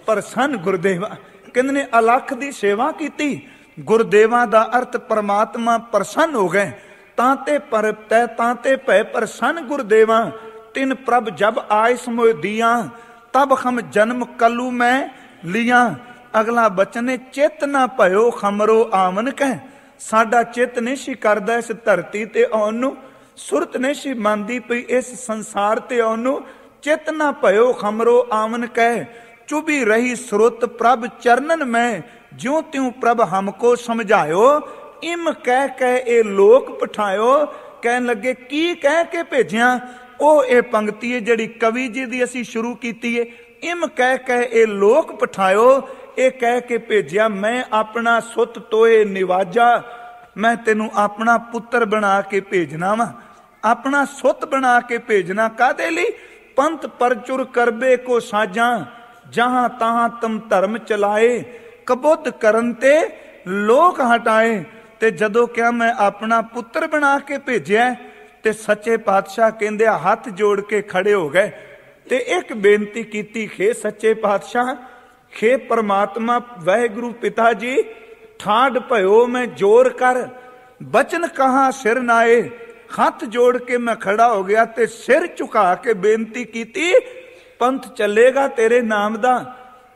ਪ੍ਰਸੰਨ ਗੁਰਦੇਵਾ। ਕਹਿੰਦੇ ਨੇ ਅਲਖ ਦੀ ਸੇਵਾ ਕੀਤੀ, ਗੁਰਦੇਵਾ ਦਾ ਅਰਥ ਪਰਮਾਤਮਾ ਪ੍ਰਸੰਨ ਹੋ ਗਏ। ਤਾਂ ਤੇ ਪਰ ਤੈ ਤਾਂ ਤੇ ਭੈ ਪ੍ਰਸੰਨ ਗੁਰਦੇਵਾ, ਤਿਨ ਪ੍ਰਭ ਜਬ ਆਇਸ ਮੋਇ ਦੀਆ, ਤਬ ਹਮ ਜਨਮ ਕਲੂ ਮੈਂ ਲੀਆਂ। ਅਗਲਾ ਬਚਨ ਹੈ, ਚਿਤ ਨਾ ਭਇਓ ਖਮਰੋ ਆਵਨ ਕਹਿ। ਸਾਡਾ ਚਿੱਤ ਨਹੀਂ ਸੀ ਕਰਦਾ ਇਸ ਧਰਤੀ ਤੇ ਆਉਣ ਨੂੰ, ਸੁਰਤ ਨਹੀਂ ਸੀ ਮੰਨਦੀ ਪਈ ਇਸ ਸੰਸਾਰ ਤੇ ਆਉਣ ਨੂੰ। ਚਿਤ ਨਾ ਭਇਓ ਖਮਰੋ ਆਵਨ ਕਹਿ, ਚੁਭੀ ਰਹੀ ਸੁਰਤ ਪ੍ਰਭ ਚਰਨਨ ਮੈਂ, ਜਿਉ ਤਿਉ ਪ੍ਰਭ ਹਮਕੋ ਸਮਝਾਇਓ, ਇਮ ਕਹਿ ਕਹਿ ਇਹ ਲੋਕ ਪਠਾਇਓ। ਕਹਿਣ ਲੱਗੇ ਕੀ ਕਹਿ ਕੇ ਭੇਜਿਆ? ਉਹ ਇਹ ਪੰਕਤੀ ਹੈ ਜਿਹੜੀ ਕਵੀ ਜੀ ਦੀ ਅਸੀਂ ਸ਼ੁਰੂ ਕੀਤੀ ਹੈ। ਇਮ ਕਹਿ ਕਹਿ ਇਹ ਲੋਕ ਪਠਾਇਓ, ਇਹ ਕਹਿ ਕੇ ਭੇਜਿਆ ਮੈਂ ਆਪਣਾ ਸੁੱਤ ਤੋਏ ਨਿਵਾਜਾ, ਮੈਂ ਤੈਨੂੰ ਆਪਣਾ ਪੁੱਤਰ ਬਣਾ ਕੇ ਭੇਜਣਾ ਵਾ, ਆਪਣਾ ਸੁੱਤ ਬਣਾ ਕੇ ਭੇਜਣਾ। ਕਾਹਦੇ ਲਈ? ਪੰਥ ਪਰਚੁਰ ਕਰਬੇ ਕੋ ਸਾਜਾਂ, ਜਹਾਂ ਤਹਾਂ ਤੁਮ ਧਰਮ ਚਲਾਏ, ਕਬੁੱਧ ਕਰਨ ਤੇ ਲੋਕ ਹਟਾਏ। ਤੇ ਜਦੋਂ ਕਿਹਾ ਮੈਂ ਆਪਣਾ ਪੁੱਤਰ ਬਣਾ ਕੇ ਭੇਜਿਆ, ਤੇ ਸੱਚੇ ਪਾਤਸ਼ਾਹ ਕਹਿੰਦੇ ਹੱਥ ਜੋੜ ਕੇ ਖੜੇ ਹੋ ਗਏ ਤੇ ਇੱਕ ਬੇਨਤੀ ਕੀਤੀ, ਖੇ ਸੱਚੇ ਪਾਤਸ਼ਾਹ, ਖੇ ਪਰਮਾਤਮਾ ਵਾਹਿਗੁਰੂ ਪਿਤਾ ਜੀ, ਠਾੜ ਭਇਓ ਮੈਂ ਜੋਰ ਕਰ, ਬਚਨ ਕਹਾ ਸਿਰ ਨਾਏ। ਹੱਥ ਜੋੜ ਕੇ ਮੈਂ ਖੜਾ ਹੋ ਗਿਆ ਤੇ ਸਿਰ ਝੁਕਾ ਕੇ ਬੇਨਤੀ ਕੀਤੀ, ਪੰਥ ਚੱਲੇਗਾ ਤੇਰੇ ਨਾਮ ਦਾ,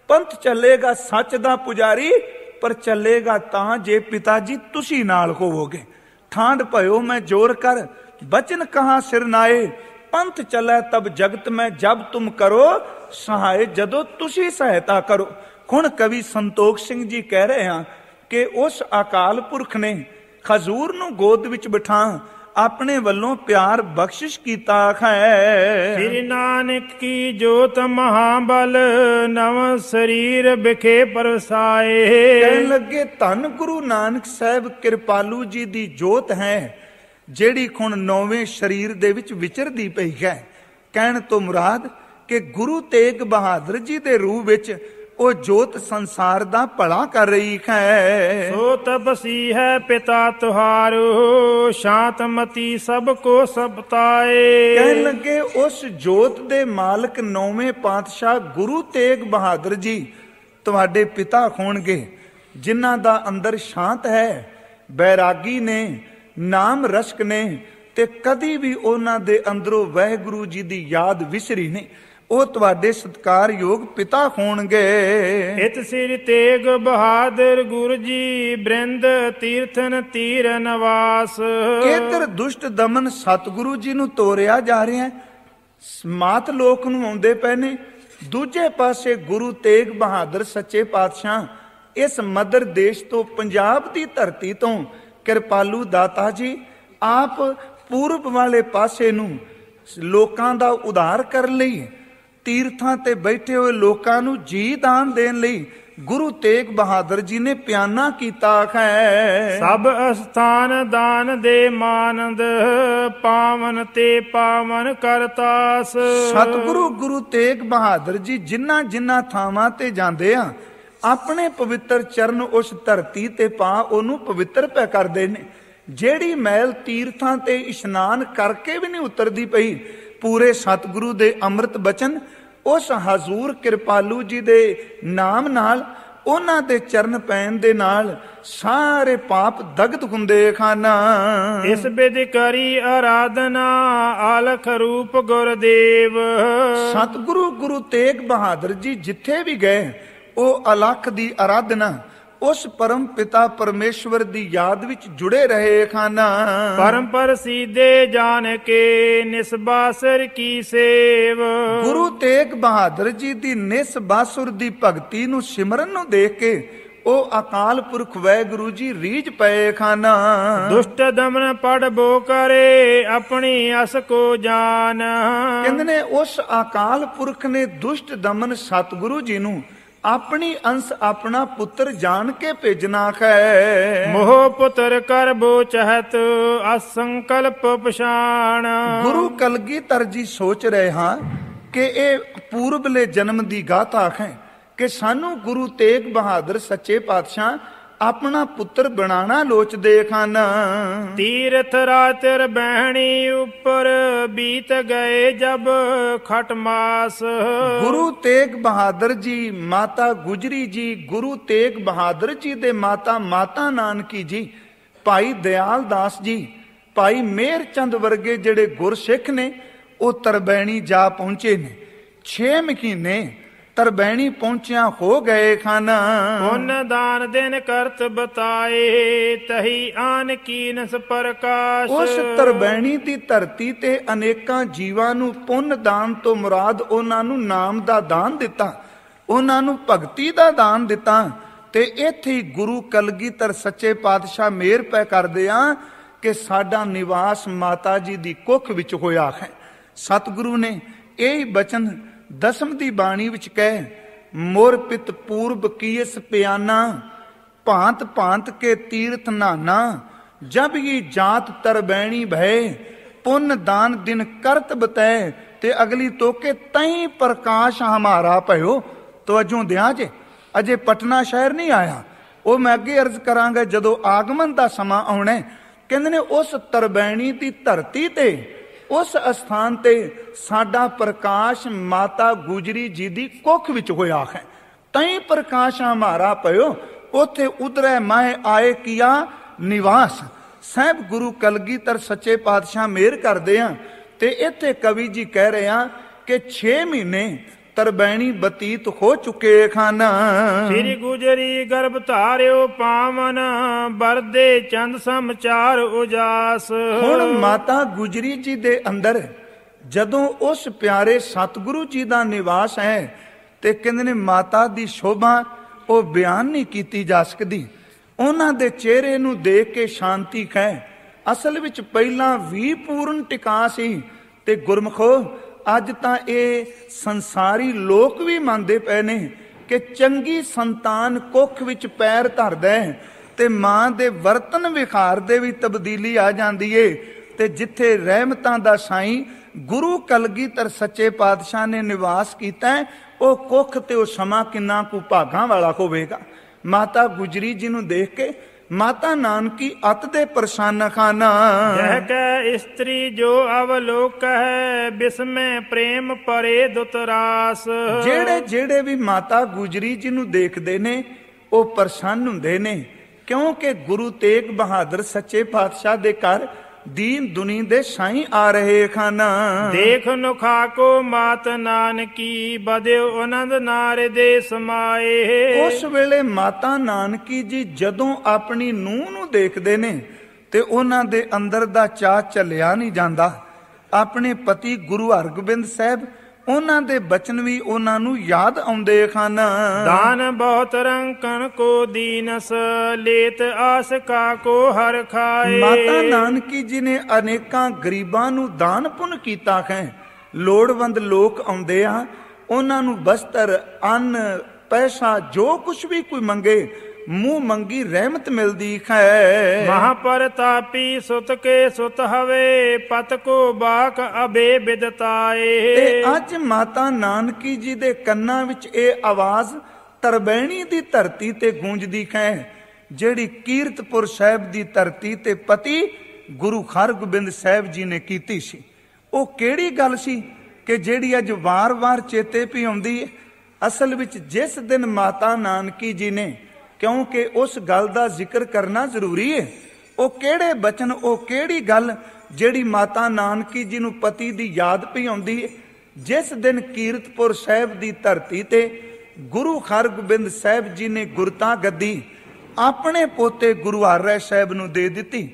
ਪੰਥ ਚੱਲੇਗਾ ਸੱਚ ਦਾ ਪੁਜਾਰੀ, ਪਰ ਚੱਲੇਗਾ ਤਾਂ ਜੇ ਪਿਤਾ ਜੀ ਤੁਸੀਂ ਨਾਲ ਹੋਵੋਗੇ। ਠਾਂਡ ਭਇਓ ਮੈਂ ਜੋਰ ਕਰ, ਬਚਨ ਕਹਾ ਸਿਰ ਨਾਏ, ਪੰਥ ਚੱਲੇ ਤਬ ਜਗਤ ਮੈਂ, ਜਬ ਤੁਮ ਕਰੋ ਸਹਾਏ, ਜਦੋਂ ਤੁਸੀਂ ਸਹਾਇਤਾ ਕਰੋ। ਹੁਣ ਕਵੀ ਸੰਤੋਖ ਸਿੰਘ ਜੀ ਕਹਿ ਰਹੇ ਹਾਂ ਕਿ ਉਸ ਅਕਾਲ ਪੁਰਖ ਨੇ ਖਜ਼ੂਰ ਨੂੰ ਗੋਦ ਵਿੱਚ ਬਿਠਾ ਆਪਣੇ ਵੱਲੋਂ ਪਿਆਰ ਬਖਸ਼ਿਸ਼ ਕੀਤਾ ਹੈ। ਸ੍ਰੀ ਨਾਨਕ ਕੀ ਜੋਤ ਮਹਾਬਲ, ਨਵ ਸਰੀਰ ਵਿਖੇ ਪਰਸਾਏ। ਕਹਿਣ ਲੱਗੇ ਧੰਨ ਗੁਰੂ ਨਾਨਕ ਸਾਹਿਬ ਕਿਰਪਾਲੂ ਜੀ ਦੀ ਜੋਤ ਹੈ, ਜਿਹੜੀ ਹੁਣ 9ਵੇਂ ਸਰੀਰ ਦੇ ਵਿੱਚ ਵਿਚਰਦੀ ਪਈ ਹੈ। ਕਹਿਣ ਤੋਂ ਮੁਰਾਦ ਕਿ ਗੁਰੂ ਤੇਗ ਬਹਾਦਰ ਜੀ ਦੇ ਰੂਹ ਵਿੱਚ ਉਹ ਜੋਤ ਸੰਸਾਰ ਦਾ ਭਲਾ ਕਰ ਰਹੀ ਹੈ। ਸੋ ਤਪਸੀ ਹੈ ਪਿਤਾ ਤੁਹਾਰੋ, ਸ਼ਾਂਤਮਤੀ ਸਭ ਕੋ ਸਬਤਾਏ। ਕਹਿਣ ਲੱਗੇ ਉਸ ਜੋਤ ਦੇ ਮਾਲਕ 9ਵੇਂ ਪਾਤਸ਼ਾਹ ਗੁਰੂ ਤੇਗ ਬਹਾਦਰ ਜੀ ਤੁਹਾਡੇ ਪਿਤਾ ਹੋਣਗੇ, ਜਿਨ੍ਹਾਂ ਦਾ ਅੰਦਰ ਸ਼ਾਂਤ ਹੈ, ਬੈਰਾਗੀ ਨੇ, ਨਾਮ ਰਸ਼ਕ ਨੇ, ਤੇ ਕਦੀ ਵੀ ਉਹਨਾਂ ਦੇ ਅੰਦਰੋਂ ਵਾਹਿਗੁਰੂ ਜੀ ਦੀ ਯਾਦ ਵਿਸਰੀ ਨਹੀਂ। ਉਹ ਤੁਹਾਡੇ ਸਤਿਕਾਰਯੋਗ ਪਿਤਾ ਹੋਣਗੇ। ਇਤ ਸ੍ਰੀ ਤੇਗ ਬਹਾਦਰ ਗੁਰੂ ਜੀ ਬ੍ਰਿੰਦ ਤੀਰਥਨ ਤੀਰ ਨਿਵਾਸ। ਇਧਰ ਦੁਸ਼ਟ ਦਮਨ ਸਤਿਗੁਰੂ ਜੀ ਨੂੰ ਤੋਰਿਆ ਜਾ ਰਿਹਾ ਹੈ, ਮਾਤ ਲੋਕ ਨੂੰ ਆਉਂਦੇ ਪਏ ਨੇ। ਦੂਜੇ ਪਾਸੇ ਗੁਰੂ ਤੇਗ ਬਹਾਦਰ ਸੱਚੇ ਪਾਤਸ਼ਾਹ ਇਸ ਮਦਰ ਦੇਸ਼ ਤੋਂ, ਪੰਜਾਬ ਦੀ ਧਰਤੀ ਤੋਂ ਕਿਰਪਾਲੂ ਦਾਤਾ ਜੀ ਆਪ ਪੂਰਬ ਵਾਲੇ ਪਾਸੇ ਨੂੰ ਲੋਕਾਂ ਦਾ ਉਧਾਰ ਕਰਨ ਲਈ, ਤੀਰਥਾਂ ਤੇ ਬੈਠੇ ਹੋਏ ਲੋਕਾਂ ਨੂੰ ਜੀ ਦਾਨ ਦੇਣ ਲਈ ਗੁਰੂ ਤੇਗ ਬਹਾਦਰ ਜੀ ਨੇ ਪਿਆਨਾ ਕੀਤਾ ਹੈ। ਸਭ ਅਸਥਾਨ ਦਾਨ ਦੇ ਮਾਨੰਦ, ਪਾਵਨ ਤੇ ਪਾਵਨ ਕਰਤਾਸ। ਸਤਿਗੁਰੂ ਗੁਰੂ ਤੇਗ ਬਹਾਦਰ ਜੀ ਜਿਨ੍ਹਾਂ ਜਿਨ੍ਹਾਂ ਥਾਵਾਂ ਤੇ ਜਾਂਦੇ ਆ, ਆਪਣੇ ਪਵਿੱਤਰ ਚਰਨ ਉਸ ਧਰਤੀ ਤੇ ਪਾ ਉਹਨੂੰ ਪਵਿੱਤਰ ਪੈ ਕਰਦੇ ਨੇ। ਜਿਹੜੀ ਮੈਲ ਤੀਰਥਾਂ ਤੇ ਇਸ਼ਨਾਨ ਕਰਕੇ ਵੀ ਨਹੀਂ ਉਤਰਦੀ ਪਈ, ਪੂਰੇ ਸਤਿਗੁਰੂ ਦੇ ਅੰਮ੍ਰਿਤ ਬਚਨ ਉਸ ਹਜ਼ੂਰ ਕਿਰਪਾਲੂ ਜੀ ਦੇ ਨਾਮ ਨਾਲ, ਉਹਨਾਂ ਦੇ ਚਰਨ ਪੈਣ ਦੇ ਨਾਲ ਸਾਰੇ ਪਾਪ ਦਗਤ ਹੁੰਦੇ ਖਾਨਾ। ਇਸ ਬਿਧ ਕਰੀ ਆਰਾਧਨਾ ਆਲਖ ਰੂਪ ਗੁਰਦੇਵ। ਸਤਿਗੁਰੂ ਗੁਰੂ ਤੇਗ ਬਹਾਦਰ ਜੀ ਜਿੱਥੇ ਵੀ ਗਏ ਉਹ ਅਲਖ ਦੀ ਆਰਾਧਨਾ, ਉਸ ਪਰਮ ਪਿਤਾ ਪਰਮੇਸ਼ਵਰ ਦੀ ਯਾਦ ਵਿੱਚ ਜੁੜੇ ਰਹੇ ਖਾਨਾ। ਪਰਮ ਪ੍ਰਸੀਦੇ ਜਾਣ ਕੇ ਨਿਸਬਾਸੁਰ ਕੀ ਸੇਵ। ਗੁਰੂ ਤੇਗ ਬਹਾਦਰ ਜੀ ਦੀ ਨਿਸਬਾਸੁਰ ਦੀ ਭਗਤੀ ਨੂੰ, ਸਿਮਰਨ ਨੂੰ ਦੇਖ ਕੇ ਉਹ ਅਕਾਲ ਪੁਰਖ ਵਾਹਿਗੁਰੂ ਜੀ ਰੀਝ ਪਏ ਖਾਨਾ। ਦੁਸ਼ਟ ਦਮਨ ਪੜਬੋ ਕਰੇ ਆਪਣੀ ਅਸ ਕੋ ਜਾਨ। ਕਹਿੰਦੇ ਨੇ ਉਸ ਅਕਾਲ ਪੁਰਖ ਨੇ ਦੁਸ਼ਟ ਦਮਨ ਸਤਿਗੁਰੂ ਜੀ ਨੂੰ ਆਪਣੀ ਅੰਸ਼ ਆਪਣਾ ਪੁੱਤਰ ਜਾਣ ਕੇ ਭੇਜਣਾ ਹੈ। ਮੋਹ ਪੁੱਤਰ ਕਰਬੋ ਚਹਤ ਅਸੰਕਲਪ ਪਛਾਣ। ਗੁਰੂ ਕਲਗੀਧਰ ਜੀ ਸੋਚ ਰਹੇ ਹਾਂ ਕਿ ਇਹ ਪੂਰਬਲੇ ਜਨਮ ਦੀ ਗਾਥਾ ਹੈ ਕਿ ਸਾਨੂੰ ਗੁਰੂ ਤੇਗ ਬਹਾਦਰ ਸੱਚੇ ਪਾਤਸ਼ਾਹ ਆਪਣਾ ਪੁੱਤਰ ਬਣਾਣਾ ਲੋਚਦੇ ਖਾਨ। ਤੀਰਥ ਰਾਤਰ ਬਹਿਣੀ ਉੱਪਰ ਬੀਤ ਗਏ ਜਬ ਖਟ ਮਾਸ। ਗੁਰੂ ਤੇਗ ਬਹਾਦਰ ਜੀ, ਮਾਤਾ ਗੁਜਰੀ ਜੀ, ਗੁਰੂ ਤੇਗ ਬਹਾਦਰ ਜੀ ਦੇ ਮਾਤਾ ਨਾਨਕੀ ਜੀ, ਭਾਈ ਦਿਆਲ ਦਾਸ ਜੀ, ਭਾਈ ਮੇਹਰ ਚੰਦ ਵਰਗੇ ਜਿਹੜੇ ਗੁਰਸਿੱਖ ਨੇ ਉਹ ਤਰਬੈਣੀ ਜਾ ਪਹੁੰਚੇ ਨੇ। 6 ਮਹੀਨੇ ਤਰਬੈਣੀ ਪਹੁੰਚਿਆ ਹੋ ਗਏ ਖਾਨਾ। ਪੁੰਨ ਦਾਨ ਦਿਨ ਕਰਤ ਬਤਾਏ ਤਹੀ ਆਨ ਕੀਨਸ ਪ੍ਰਕਾਸ਼। ਉਸ ਤਰਬੈਣੀ ਦੀ ਧਰਤੀ ਤੇ ਅਨੇਕਾਂ ਜੀਵਾਂ ਨੂੰ ਪੁੰਨ ਦਾਨ ਤੋਂ ਮੁਰਾਦ ਉਹਨਾਂ ਨੂੰ ਨਾਮ ਦਾ ਦਾਨ ਦਿੱਤਾ, ਉਹਨਾਂ ਨੂੰ ਭਗਤੀ ਦਾ ਦਾਨ ਦਿੱਤਾ। ਤੇ ਇੱਥੇ ਹੀ ਗੁਰੂ ਕਲਗੀਧਰ ਸੱਚੇ ਪਾਤਸ਼ਾਹ ਮਿਹਰ ਪੈ ਕਰਦੇ ਆ ਕਿ ਸਾਡਾ ਨਿਵਾਸ ਮਾਤਾ ਜੀ ਦੀ ਕੁੱਖ ਵਿੱਚ ਹੋਇਆ ਹੈ। ਸਤਿਗੁਰੂ ਨੇ ਇਹ ਬਚਨ ਦਸਮ ਦੀ ਬਾਣੀ ਵਿੱਚ ਕਹਿ, ਮੋਰ ਪਿਤ ਪੂਰਬ ਕੀਸ ਪਿਆਨਾ ਭਾਂਤ ਭਾਂਤ ਕੇ ਤੀਰਥ ਨਾਨਾ ਜਬ ਇਹ ਜਾਤ ਤਰਬੈਣੀ ਭੈ ਪੁੰਨ ਦਾਨ ਦਿਨ ਕਰਤ ਬਤੈ। ਤੇ ਅਗਲੀ ਤੋਕੇ ਤਈ ਪ੍ਰਕਾਸ਼ ਹਮਾਰਾ ਭਇਓ। ਤਵੱਜੋ ਦਿਆਂ ਜੇ, ਅਜੇ ਪਟਨਾ ਸ਼ਹਿਰ ਨਹੀਂ ਆਇਆ। ਉਹ ਮੈਂ ਅੱਗੇ ਅਰਜ਼ ਕਰਾਂਗਾ ਜਦੋਂ ਆਗਮਨ ਦਾ ਸਮਾਂ ਆਉਣਾ। ਕਹਿੰਦੇ ਨੇ ਉਸ ਤਰਬੈਣੀ ਦੀ ਧਰਤੀ ਤੇ, ਉਸ ਅਸਥਾਨ ਤੇ ਸਾਡਾ ਪ੍ਰਕਾਸ਼ ਮਾਤਾ ਗੁਜਰੀ ਜੀ ਦੀ ਕੁੱਖ ਵਿੱਚ ਹੋਇਆ ਹੈ। ਤਈ ਪ੍ਰਕਾਸ਼ ਹਮਾਰਾ ਪਇਓ, ਉਥੇ ਉਧਰੈ ਮਾਏ ਆਏ ਕੀਆ ਨਿਵਾਸ। ਸਾਹਿਬ ਗੁਰੂ ਕਲਗੀਧਰ ਸੱਚੇ ਪਾਤਸ਼ਾਹ ਮਿਹਰ ਕਰਦੇ ਆ। ਤੇ ਇੱਥੇ ਕਵੀ ਜੀ ਕਹਿ ਰਹੇ ਆ ਕਿ 6 ਮਹੀਨੇ ਤਰਬੈਣੀ ਬਤੀਤ ਹੋ ਚੁੱਕੇ ਖਾਨਾ। ਸ੍ਰੀ ਗੁਜਰੀ ਗਰਭ ਧਾਰਿਓ ਪਾਵਨ ਬਰਦੇ ਚੰਦ ਸਮਾਚਾਰ ਉਜਾਸ। ਹੁਣ ਮਾਤਾ ਗੁਜਰੀ ਜੀ ਦੇ ਅੰਦਰ ਜਦੋਂ ਉਸ ਪਿਆਰੇ ਸਤਿਗੁਰੂ ਜੀ ਦਾ ਨਿਵਾਸ ਹੈ ਤੇ ਕਹਿੰਦੇ ਨੇ ਮਾਤਾ ਦੀ ਸ਼ੋਭਾ ਉਹ ਬਿਆਨ ਨਹੀਂ ਕੀਤੀ ਜਾ ਸਕਦੀ। ਉਹਨਾਂ ਦੇ ਚਿਹਰੇ ਨੂੰ ਦੇਖ ਕੇ ਸ਼ਾਂਤੀ ਹੈ। ਅਸਲ ਵਿੱਚ ਪਹਿਲਾਂ ਵੀ ਪੂਰਨ ਟਿਕਾ ਸੀ ਤੇ ਗੁਰਮਖੋ ਅੱਜ ਤਾਂ ਇਹ ਸੰਸਾਰੀ ਲੋਕ ਵੀ ਮੰਨਦੇ ਪਏ ਨੇ ਕਿ ਚੰਗੀ ਸੰਤਾਨ ਕੁੱਖ ਵਿੱਚ ਪੈਰ ਧਰਦਾ ਹੈ ਤੇ ਮਾਂ ਦੇ ਵਰਤਨ ਵਿਖਾਰ ਦੇ ਵੀ ਤਬਦੀਲੀ ਆ ਜਾਂਦੀ ਏ। ਤੇ ਜਿੱਥੇ ਰਹਿਮਤਾਂ ਦਾ ਸਾਈਂ ਗੁਰੂ ਕਲਗੀਧਰ ਸੱਚੇ ਪਾਤਸ਼ਾਹ ਨੇ ਨਿਵਾਸ ਕੀਤਾ ਉਹ ਕੁੱਖ ਤੇ ਉਹ ਸਮਾਂ ਕਿੰਨਾ ਕੁ ਭਾਗਾਂ ਵਾਲਾ ਹੋਵੇਗਾ। ਮਾਤਾ ਗੁਜਰੀ ਜੀ ਨੂੰ ਦੇਖ ਕੇ ਮਾਤਾ ਨਾਨਕੀ ਅਤ ਦੇ ਪ੍ਰਸੰਨ ਖਾਨਾ। ਜਹ ਕੈ ਇਸਤਰੀ ਜੋ ਅਵਲੋਕ ਹੈ ਬਿਸਮੈ ਪ੍ਰੇਮ ਪਰੇ ਦੁਤਰਾਸ। ਜਿਹੜੇ ਵੀ ਮਾਤਾ ਗੁਜਰੀ ਜੀ ਨੂੰ ਦੇਖਦੇ ਨੇ ਉਹ ਪ੍ਰਸੰਨ ਹੁੰਦੇ ਨੇ, ਕਿਉਂਕਿ ਗੁਰੂ ਤੇਗ ਬਹਾਦਰ ਸੱਚੇ ਪਾਤਸ਼ਾਹ ਦੇ ਘਰ ਦੀਨ ਦੁਨੀ ਦੇ ਸਾਈਂ ਆ ਰਹੇ ਖਾਨਾ। ਦੇਖ ਨੁਖਾ ਕੋ ਮਾਤ ਨਾਨਕੀ ਬਦਿਓ ਆਨੰਦ ਨਾਰੇ ਦੇ ਸਮਾਏ। ਉਸ ਵੇਲੇ ਮਾਤਾ ਨਾਨਕੀ ਜੀ ਜਦੋਂ ਆਪਣੀ ਨੂੰਹ ਨੂੰ ਦੇਖਦੇ ਨੇ ਤੇ ਉਹਨਾਂ ਦੇ ਅੰਦਰ ਦਾ ਚਾਅ ਚੱਲਿਆ ਨਹੀਂ ਜਾਂਦਾ। ਆਪਣੇ ਪਤੀ ਗੁਰੂ ਹਰਗੋਬਿੰਦ ਸਾਹਿਬ ਉਹਨਾਂ ਦੇ ਬਚਨ ਵੀ ਉਹਨਾਂ ਨੂੰ ਯਾਦ ਆਉਂਦੇ ਹਨ। ਦਾਨ ਬਹੁਤ ਰੰਕਣ ਕੋ ਦੀਨਸ ਲੇਤ ਆਸ ਕਾ ਕੋ ਹਰ ਖਾਏ। ਮਾਤਾ ਨਾਨਕੀ ਜੀ ਨੇ ਅਨੇਕਾਂ ਗਰੀਬਾਂ ਨੂੰ ਦਾਨ ਪੁੰਨ ਕੀਤਾ ਹੈ। ਲੋੜਵੰਦ ਲੋਕ ਆਉਂਦੇ ਆ, ਉਹਨਾਂ ਨੂੰ ਬਸਤਰ, ਅੰਨ, ਪੈਸਾ ਜੋ ਕੁਛ ਵੀ ਕੋਈ ਮੰਗੇ ਮੂੰਹ ਮੰਗੀ ਰਹਿਮਤ ਮਿਲਦੀ ਹੈ। ਮਹਾਪਰਤਾਪੀ ਸੁਤ ਕੇ ਸੁਤ ਹਵੇ ਪਤ ਕੋ ਬਾਕ ਅਬੇ ਬਿਦਤਾਏ। ਤੇ ਅੱਜ ਮਾਤਾ ਨਾਨਕੀ ਜੀ ਦੇ ਕੰਨਾਂ ਵਿੱਚ ਇਹ ਆਵਾਜ਼ ਤਰਬੈਣੀ ਦੀ ਧਰਤੀ ਤੇ ਗੂੰਜਦੀ ਹੈ, ਜਿਹੜੀ ਕੀਰਤਪੁਰ ਸਾਹਿਬ ਦੀ ਧਰਤੀ ਤੇ ਪਤੀ ਗੁਰੂ ਹਰਗੋਬਿੰਦ ਸਾਹਿਬ ਜੀ ਨੇ ਕੀਤੀ ਸੀ। ਉਹ ਕਿਹੜੀ ਗੱਲ ਸੀ ਕਿ ਜਿਹੜੀ ਅੱਜ ਵਾਰ-ਵਾਰ ਚੇਤੇ ਪਈ ਆਉਂਦੀ ਹੈ? ਅਸਲ ਵਿੱਚ ਜਿਸ ਦਿਨ ਮਾਤਾ ਨਾਨਕੀ ਜੀ ਨੇ, ਕਿਉਂਕਿ ਉਸ ਗੱਲ ਦਾ ਜ਼ਿਕਰ ਕਰਨਾ ਜ਼ਰੂਰੀ ਹੈ, ਉਹ ਕਿਹੜੇ ਬਚਨ, ਉਹ ਕਿਹੜੀ ਗੱਲ ਜਿਹੜੀ ਮਾਤਾ ਨਾਨਕੀ ਜੀ ਨੂੰ ਪਤੀ ਦੀ ਯਾਦ ਪਈ ਆਉਂਦੀ ਹੈ? ਜਿਸ ਦਿਨ ਕੀਰਤਪੁਰ ਸਾਹਿਬ ਦੀ ਧਰਤੀ ਤੇ ਗੁਰੂ ਹਰਗੋਬਿੰਦ ਸਾਹਿਬ ਜੀ ਨੇ ਗੁਰਤਾ ਗੱਦੀ ਆਪਣੇ ਪੋਤੇ ਗੁਰੂ ਹਰਿ ਸਾਹਿਬ ਨੂੰ ਦੇ ਦਿੱਤੀ।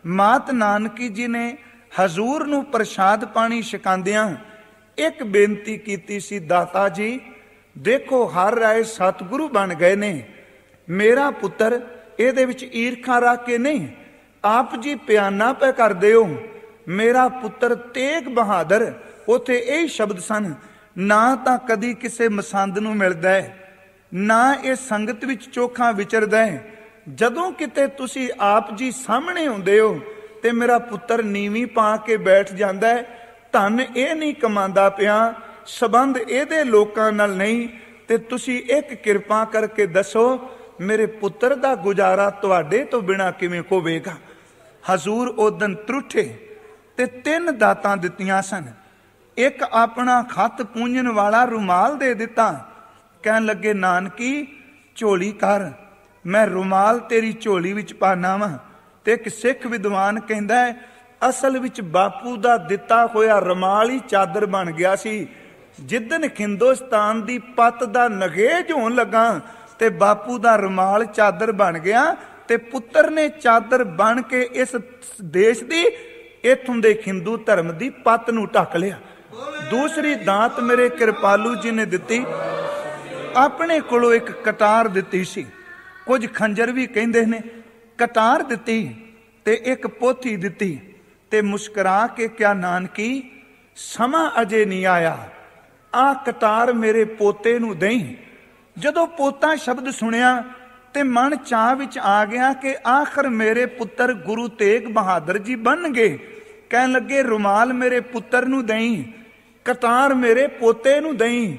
ਮਾਤ ਨਾਨਕੀ ਜੀ ਨੇ ਹਜ਼ੂਰ ਨੂੰ ਪ੍ਰਸ਼ਾਦ ਪਾਣੀ ਛਕਾਉਂਦਿਆਂ ਇੱਕ ਬੇਨਤੀ ਕੀਤੀ ਸੀ, ਦਾਤਾ ਜੀ ਦੇਖੋ ਹਰ ਰਾਏ ਸਤਿਗੁਰੂ ਬਣ ਗਏ ਨੇ, ਮੇਰਾ ਪੁੱਤਰ ਇਹਦੇ ਵਿੱਚ ਈਰਖਾ ਰੱਖ ਕੇ ਨਹੀਂ, ਆਪ ਜੀ ਪਿਆਨਾ ਪੈ ਕਰਦੇ ਹੋ। ਮੇਰਾ ਪੁੱਤਰ ਤੇਗ ਬਹਾਦਰ, ਉਥੇ ਇਹ ਸ਼ਬਦ ਸਨ, ਨਾ ਤਾਂ ਕਦੀ ਕਿਸੇ ਮਸੰਦ ਨੂੰ ਮਿਲਦਾ ਹੈ, ਨਾ ਇਹ ਸੰਗਤ ਵਿੱਚ ਚੋਖਾ ਵਿਚਰਦਾ ਹੈ। ਜਦੋਂ ਕਿਤੇ ਤੁਸੀਂ ਆਪ ਜੀ ਸਾਹਮਣੇ ਹੁੰਦੇ ਹੋ ਤੇ ਮੇਰਾ ਪੁੱਤਰ ਨੀਵੀਂ ਪਾ ਕੇ ਬੈਠ ਜਾਂਦਾ ਹੈ। ਧਨ ਇਹ ਨਹੀਂ ਕਮਾਉਂਦਾ ਪਿਆ, ਸਬੰਧ ਇਹਦੇ ਲੋਕਾਂ ਨਾਲ ਨਹੀਂ, ਤੇ ਤੁਸੀਂ ਇੱਕ ਕਿਰਪਾ ਕਰਕੇ ਦੱਸੋ ਮੇਰੇ ਪੁੱਤਰ ਦਾ ਗੁਜ਼ਾਰਾ ਤੁਹਾਡੇ ਤੋਂ ਬਿਨਾਂ ਕਿਵੇਂ ਹੋਵੇਗਾ। ਹਜ਼ੂਰ ਉਦਨ ਤਰੁੱਠੇ ਤੇ 3 ਦਾਤਾਂ ਦਿੱਤੀਆਂ ਸਨ। ਇੱਕ ਆਪਣਾ ਖੱਤ ਪੂੰਝਣ ਵਾਲਾ ਰੁਮਾਲ ਦੇ ਦਿੱਤਾ। ਕਹਿਣ ਲੱਗੇ ਨਾਨਕੀ ਝੋਲੀ ਕਰ, ਮੈਂ ਰੁਮਾਲ ਤੇਰੀ ਝੋਲੀ ਵਿੱਚ ਪਾਣਾ ਵਾ। ਤੇ ਇੱਕ ਸਿੱਖ ਵਿਦਵਾਨ ਕਹਿੰਦਾ ਹੈ ਅਸਲ ਵਿੱਚ ਬਾਪੂ ਦਾ ਦਿੱਤਾ ਹੋਇਆ ਰੁਮਾਲ ਹੀ ਚਾਦਰ ਬਣ ਗਿਆ ਸੀ। ਜਿੱਦਨ ਹਿੰਦੁਸਤਾਨ ਦੀ ਪੱਤ ਦਾ ਨਗੇਜ ਹੋਣ ਲੱਗਾ ਤੇ ਬਾਪੂ ਦਾ ਰੁਮਾਲ ਚਾਦਰ ਬਣ ਗਿਆ ਤੇ ਪੁੱਤਰ ਨੇ ਚਾਦਰ ਬਣ ਕੇ ਇਸ ਦੇਸ਼ ਦੀ, ਇਥੋਂ ਦੇ ਹਿੰਦੂ ਧਰਮ ਦੀ ਪੱਤ ਨੂੰ ਢੱਕ ਲਿਆ। ਦੂਸਰੀ ਦਾਤ ਮੇਰੇ ਕਿਰਪਾਲੂ ਜੀ ਨੇ ਦਿੱਤੀ, ਆਪਣੇ ਕੋਲੋਂ ਇੱਕ ਕਟਾਰ ਦਿੱਤੀ ਸੀ, ਕੁਝ ਖੰਜਰ ਵੀ ਕਹਿੰਦੇ ਨੇ। ਕਟਾਰ ਦਿੱਤੀ ਤੇ ਇੱਕ ਪੋਥੀ ਦਿੱਤੀ ਤੇ ਮੁਸਕਰਾ ਕੇ ਕਿਹਾ ਨਾਨਕੀ ਸਮਾਂ ਅਜੇ ਨਹੀਂ ਆਇਆ, ਆਹ ਕਟਾਰ ਮੇਰੇ ਪੋਤੇ ਨੂੰ ਦੇਈਂ। ਜਦੋਂ ਪੋਤਾ ਸ਼ਬਦ ਸੁਣਿਆ ਤੇ ਮਨ ਚਾਹ ਵਿੱਚ ਆ ਗਿਆ ਕਿ ਆਖਰ ਮੇਰੇ ਪੁੱਤਰ ਗੁਰੂ ਤੇਗ ਬਹਾਦਰ ਜੀ ਬਣਨਗੇ। ਕਹਿਣ ਲੱਗੇ ਰੁਮਾਲ ਮੇਰੇ ਪੁੱਤਰ ਨੂੰ ਦੇਈਂ, ਕਟਾਰ ਮੇਰੇ ਪੋਤੇ ਨੂੰ ਦੇਈਂ,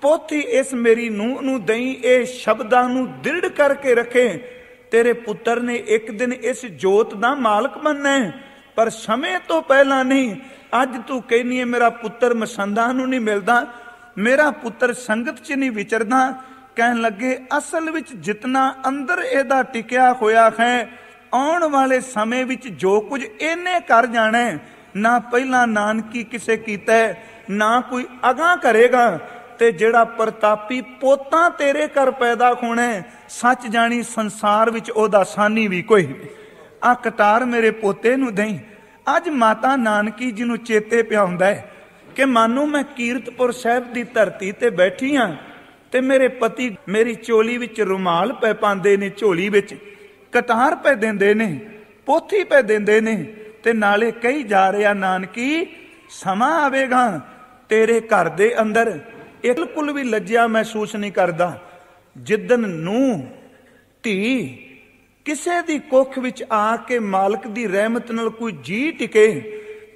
ਪੋਥੀ ਇਸ ਮੇਰੀ ਨੂੰਹ ਨੂੰ ਦੇਈਂ। ਇਹ ਸ਼ਬਦਾਂ ਨੂੰ ਦ੍ਰਿੜ ਕਰਕੇ ਰੱਖੇ, ਤੇਰੇ ਪੁੱਤਰ ਨੇ ਇੱਕ ਦਿਨ ਇਸ ਜੋਤ ਦਾ ਮਾਲਕ ਬਣਨਾ ਹੈ, ਪਰ ਸਮੇਂ ਤੋਂ ਪਹਿਲਾਂ ਨਹੀਂ। ਅੱਜ ਤੂੰ ਕਹਿੰਦੀ ਹੈ ਮੇਰਾ ਪੁੱਤਰ ਮਸੰਦਾਂ ਨੂੰ ਨਹੀਂ ਮਿਲਦਾ, ਮੇਰਾ ਪੁੱਤਰ ਸੰਗਤ 'ਚ ਨਹੀਂ ਵਿਚਰਦਾ। ਕਹਿਣ ਲੱਗੇ ਅਸਲ ਵਿੱਚ ਜਿਤਨਾ ਅੰਦਰ ਇਹਦਾ ਟਿਕਿਆ ਹੋਇਆ ਹੈ, ਆਉਣ ਵਾਲੇ ਸਮੇਂ ਵਿੱਚ ਜੋ ਕੁਝ ਇਹਨੇ ਕਰ ਜਾਣਾ, ਨਾ ਪਹਿਲਾਂ ਨਾਨਕੀ ਕਿਸੇ ਕੀਤਾ ਨਾ ਕੋਈ ਅਗਾਂਹ ਕਰੇਗਾ। ਤੇ ਜਿਹੜਾ ਪ੍ਰਤਾਪੀ ਪੋਤਾ ਤੇਰੇ ਘਰ ਪੈਦਾ ਹੋਣਾ, ਸੱਚ ਜਾਣੀ ਸੰਸਾਰ ਵਿੱਚ ਉਹਦਾ ਸਾਨੀ ਵੀ ਕੋਈ ਨਹੀਂ। ਆ ਕਟਾਰ ਮੇਰੇ ਪੋਤੇ ਨੂੰ ਦੇਈਂ। ਅੱਜ ਮਾਤਾ ਨਾਨਕੀ ਜੀ ਨੂੰ ਚੇਤੇ ਪਿਆ ਹੁੰਦਾ ਹੈ ਕਿ ਮਾਨੋ ਮੈਂ ਕੀਰਤਪੁਰ ਸਾਹਿਬ ਦੀ ਧਰਤੀ ਤੇ ਬੈਠੀ ਹਾਂ ਤੇ ਮੇਰੇ ਪਤੀ ਮੇਰੀ ਚੋਲੀ ਵਿੱਚ ਰੁਮਾਲ ਪੈ ਪਾਉਂਦੇ ਨੇ, ਝੋਲੀ ਵਿੱਚ ਕਟਾਰ ਪੈ ਦਿੰਦੇ ਨੇ, ਪੋਥੀ ਪੈ ਦਿੰਦੇ ਨੇ, ਤੇ ਨਾਲੇ ਕਹੀ ਜਾ ਰਿਹਾ ਨਾਨਕੀ ਸਮਾਂ ਆਵੇਗਾ ਤੇਰੇ ਘਰ ਦੇ ਅੰਦਰ ਬਿਲਕੁਲ ਵੀ ਲੱਜਿਆ ਮਹਿਸੂਸ ਨਹੀਂ ਕਰਦਾ। ਜਿੱਦਨ ਨੂੰ ਧੀ ਕਿਸੇ ਦੀ ਕੁੱਖ ਵਿੱਚ ਆ ਕੇ ਮਾਲਕ ਦੀ ਰਹਿਮਤ ਨਾਲ ਕੋਈ ਜੀ ਟਿਕੇ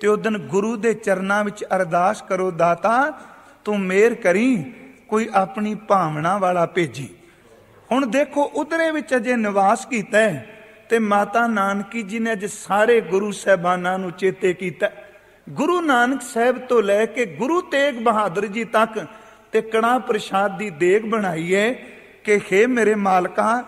ਤੇ ਉਦਨ ਗੁਰੂ ਦੇ ਚਰਨਾਂ ਵਿੱਚ ਅਰਦਾਸ ਕਰੋ, ਦਾਤਾ ਤੂੰ ਮਿਹਰ ਕਰੀ, ਕੋਈ ਆਪਣੀ ਭਾਵਨਾ ਵਾਲਾ ਭੇਜੀ। ਹੁਣ ਦੇਖੋ ਉਧਰੇ ਵਿੱਚ ਅਜੇ ਨਿਵਾਸ ਕੀਤਾ ਹੈ ਤੇ ਮਾਤਾ ਨਾਨਕੀ ਜੀ ਨੇ ਅੱਜ ਸਾਰੇ ਗੁਰੂ ਸਾਹਿਬਾਨਾਂ ਨੂੰ ਚੇਤੇ ਕੀਤਾ। ਗੁਰੂ ਨਾਨਕ ਸਾਹਿਬ ਤੋਂ ਲੈ ਕੇ ਗੁਰੂ ਤੇਗ ਬਹਾਦਰ ਜੀ ਤੱਕ ਤੇ ਕੜਾ ਪ੍ਰਸ਼ਾਦ ਦੀ ਦੇਗ ਬਣਾਈ ਹੈ ਕਿ ਹੇ ਮੇਰੇ ਮਾਲਕਾ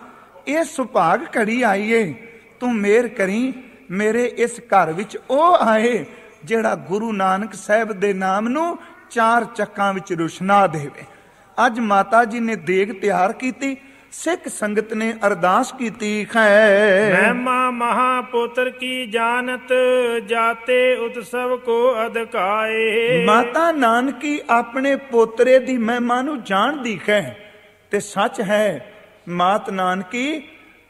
ਇਹ ਸੁਭਾਗ ਘੜੀ ਆਈ ਏ, ਤੂੰ ਮਿਹਰ ਕਰੀ ਮੇਰੇ ਇਸ ਘਰ ਵਿੱਚ ਉਹ ਆਏ ਜਿਹੜਾ ਗੁਰੂ ਨਾਨਕ ਸਾਹਿਬ ਦੇ ਨਾਮ ਨੂੰ 4 ਚੱਕਾਂ ਵਿੱਚ ਰੁਸ਼ਨਾ ਦੇਵੇ। ਅੱਜ ਮਾਤਾ ਜੀ ਨੇ ਦੇਗ ਤਿਆਰ ਕੀਤੀ, ਸਿੱਖ ਸੰਗਤ ਨੇ ਅਰਦਾਸ ਕੀਤੀ ਹੈ। ਮਹਿਮਾ ਮਹਾਪੁੱਤਰ ਕੀ ਜਾਣਤ, ਜਾਤੇ ਉਤਸਵ ਕੋ ਅਧਕਾਏ। ਮਾਤਾ ਨਾਨਕੀ ਆਪਣੇ ਪੋਤਰੇ ਦੀ ਮਹਿਮਾ ਨੂੰ ਜਾਣਦੀ ਹੈ ਤੇ ਸੱਚ ਹੈ ਮਾਤ ਨਾਨਕੀ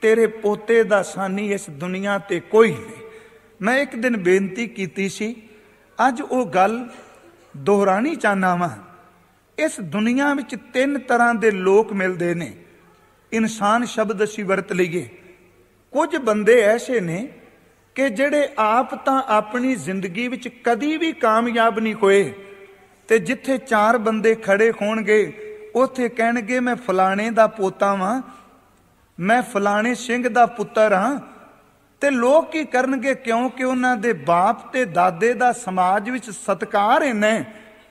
ਤੇਰੇ ਪੋਤੇ ਦਾ ਸਾਨੀ ਇਸ ਦੁਨੀਆ ਤੇ ਕੋਈ ਨਹੀਂ। ਮੈਂ ਇੱਕ ਦਿਨ ਬੇਨਤੀ ਕੀਤੀ ਸੀ, ਅੱਜ ਉਹ ਗੱਲ ਦੁਹਰਾਣੀ ਚਾਹੁੰਦਾ ਵਾਂ। ਇਸ ਦੁਨੀਆ ਵਿੱਚ 3 ਤਰ੍ਹਾਂ ਦੇ ਲੋਕ ਮਿਲਦੇ ਨੇ। ਇਨਸਾਨ ਸ਼ਬਦ ਅਸੀਂ ਵਰਤ ਲਈਏ। ਕੁਝ ਬੰਦੇ ਐਸੇ ਨੇ ਕਿ ਜਿਹੜੇ ਆਪ ਤਾਂ ਆਪਣੀ ਜ਼ਿੰਦਗੀ ਵਿੱਚ ਕਦੀ ਵੀ ਕਾਮਯਾਬ ਨਹੀਂ ਹੋਏ, ਤੇ ਜਿੱਥੇ 4 ਬੰਦੇ ਖੜੇ ਹੋਣਗੇ ਉੱਥੇ ਕਹਿਣਗੇ ਮੈਂ ਫਲਾਣੇ ਦਾ ਪੋਤਾ ਵਾਂ, ਮੈਂ ਫਲਾਣੇ ਸਿੰਘ ਦਾ ਪੁੱਤਰ ਹਾਂ। ਤੇ ਲੋਕ ਕੀ ਕਰਨਗੇ? ਕਿਉਂਕਿ ਉਹਨਾਂ ਦੇ ਬਾਪ ਤੇ ਦਾਦੇ ਦਾ ਸਮਾਜ ਵਿੱਚ ਸਤਿਕਾਰ ਇੰਨਾ,